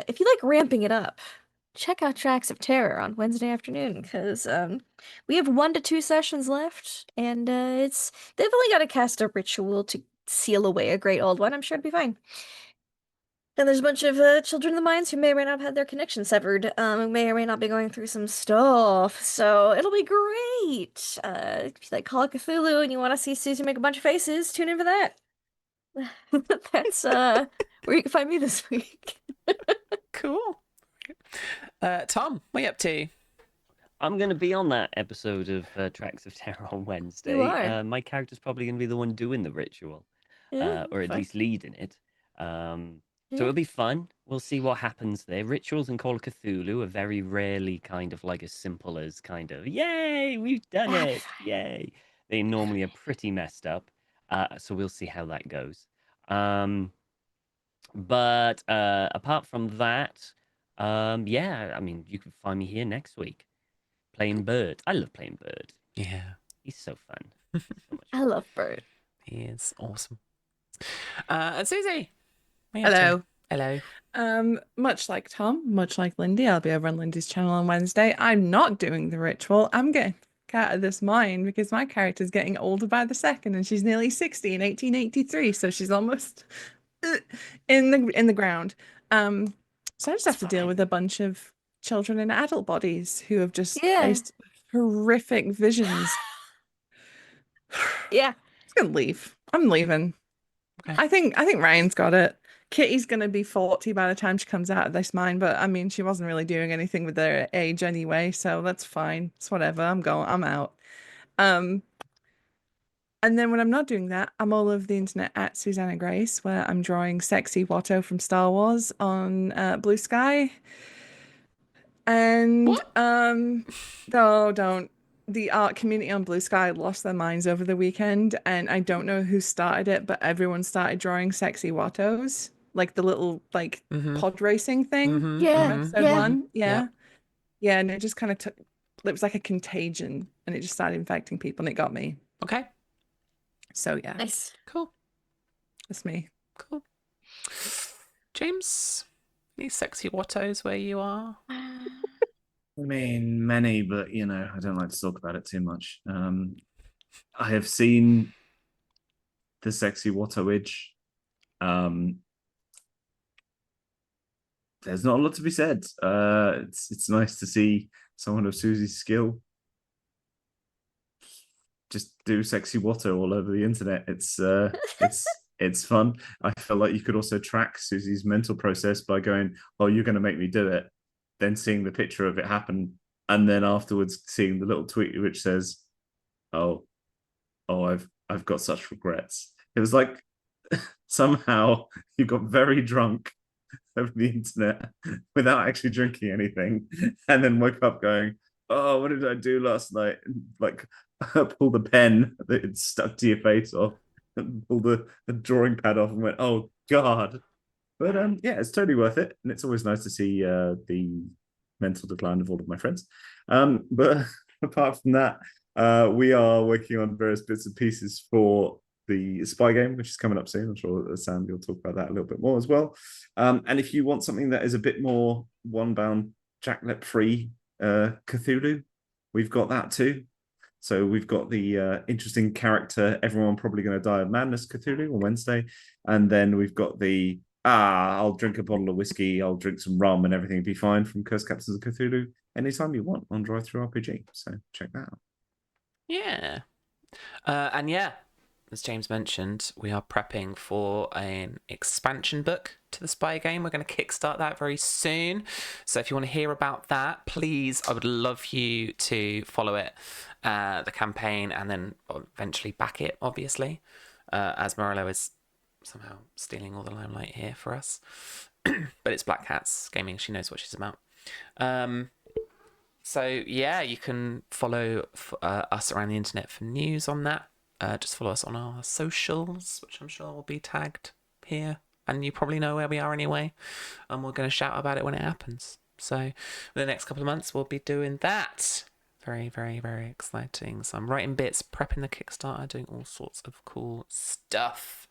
if you like ramping it up, check out Tracks of Terror on Wednesday afternoon because we have 1 to 2 sessions left, and they've only got to cast a ritual to seal away a great old one. I'm sure it'll be fine. Then there's a bunch of children of the mines who may or may not have had their connection severed, who may or may not be going through some stuff. So it'll be great. If you like Call of Cthulhu and you want to see Susie make a bunch of faces, tune in for that. That's where you can find me this week. Cool. Tom, what are you up to? I'm going to be on that episode of Tracks of Terror on Wednesday. You are. My character's probably going to be the one doing the ritual, Yeah, or at fine. least leading it. So Yeah. it'll be fun. We'll see what happens there. Rituals in Call of Cthulhu are very rarely kind of like as simple as kind of, yay, we've done That'll be it, fine. yay. They normally are pretty messed up. So we'll see how that goes. But apart from that, yeah, I mean, you can find me here next week playing Bird. I love playing Bird. Yeah, He's so fun. He's so much I fun. love Bird. he is awesome. And Susie, what are you up to? Hello. Hello. Much like Tom, much like Lindy, I'll be over on Lindy's channel on Wednesday. I'm not doing the ritual. I'm getting out of this mind because my character's getting older by the second, and she's nearly 60 in 1883, so she's almost in the ground. So I just have to deal with a bunch of children in adult bodies who have just Yeah. faced horrific visions. Yeah. It's gonna leave. I'm leaving. Okay. I think Ryan's got it. Kitty's gonna be 40 by the time she comes out of this mine, but I mean she wasn't really doing anything with her age anyway, so that's fine. It's whatever. I'm out. And then when I'm not doing that, I'm all over the internet at Susanna Grace, where I'm drawing sexy Watto from Star Wars on Blue Sky. And What? no, don't. The art community on Blue Sky lost their minds over the weekend, and I don't know who started it, but everyone started drawing sexy Wattos, like the little like Mm-hmm. pod racing thing Mm-hmm. from Yeah, episode yeah. one. Yeah. Yeah, and it just kind of took, it was like a contagion, and it just started infecting people, and it got me. Okay. So yeah, Nice. Cool. that's me. Cool. James, any sexy Wattos where you are? I mean, many, but I don't like to talk about it too much. I have seen the sexy Wattoage. There's not a lot to be said. It's nice to see someone of Susie's skill just do sexy Watto all over the internet. It's fun. I feel like you could also track Susie's mental process by going, "Oh, you're going to make me do it," then seeing the picture of it happen, and then afterwards seeing the little tweet which says, "Oh, I've got such regrets." It was like somehow you got very drunk over the internet without actually drinking anything, and then woke up going, "Oh, what did I do last night?" Like, pull the pen that had stuck to your face off, and pull the drawing pad off, and went, "Oh God." But yeah, it's totally worth it, and it's always nice to see the mental decline of all of my friends. But apart from that, we are working on various bits and pieces for the spy game, which is coming up soon. I'm sure Sam, you'll talk about that a little bit more as well. And if you want something that is a bit more one-bound, Jacklet free Cthulhu, we've got that too. So we've got the interesting character, everyone probably going to die of madness Cthulhu on Wednesday. And then we've got the, I'll drink a bottle of whiskey, I'll drink some rum and everything will be fine from Curse Captains of Cthulhu anytime you want on Drive-Thru RPG. So check that out. Yeah. And yeah, as James mentioned, we are prepping for an expansion book to the spy game. We're going to kickstart that very soon. So if you want to hear about that, please, I would love you to follow it, the campaign, and then eventually back it, obviously, as Morello is somehow stealing all the limelight here for us. But it's Black Cats Gaming. She knows what she's about. So yeah, you can follow us around the internet for news on that. Just follow us on our socials, which I'm sure will be tagged here, and you probably know where we are anyway, and we're going to shout about it when it happens. So in the next couple of months we'll be doing that. Very, very, very exciting. So I'm writing bits, prepping the Kickstarter, doing all sorts of cool stuff,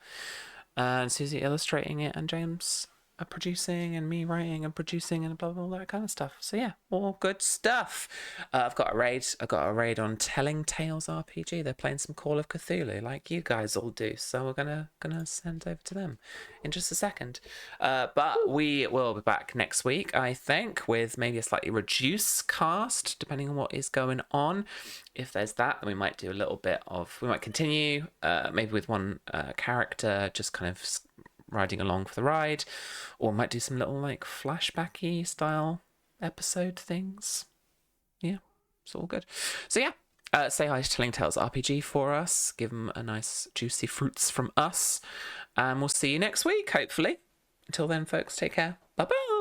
and Susie illustrating it, and James producing, and me writing and producing, and blah, blah, blah, that kind of stuff. So yeah, all good stuff. I've got a raid on Telling Tales RPG. They're playing some Call of Cthulhu like you guys all do, so we're gonna send over to them in just a second. But we will be back next week, I think, with maybe a slightly reduced cast depending on what is going on. If there's that, then we might do a little bit of, we might continue maybe with one character just kind of riding along for the ride, or might do some little like flashbacky style episode things. Yeah, it's all good. So yeah, say hi to Telling Tales RPG for us, give them a nice juicy fruits from us, and we'll see you next week, hopefully. Until then, folks, take care. Bye bye.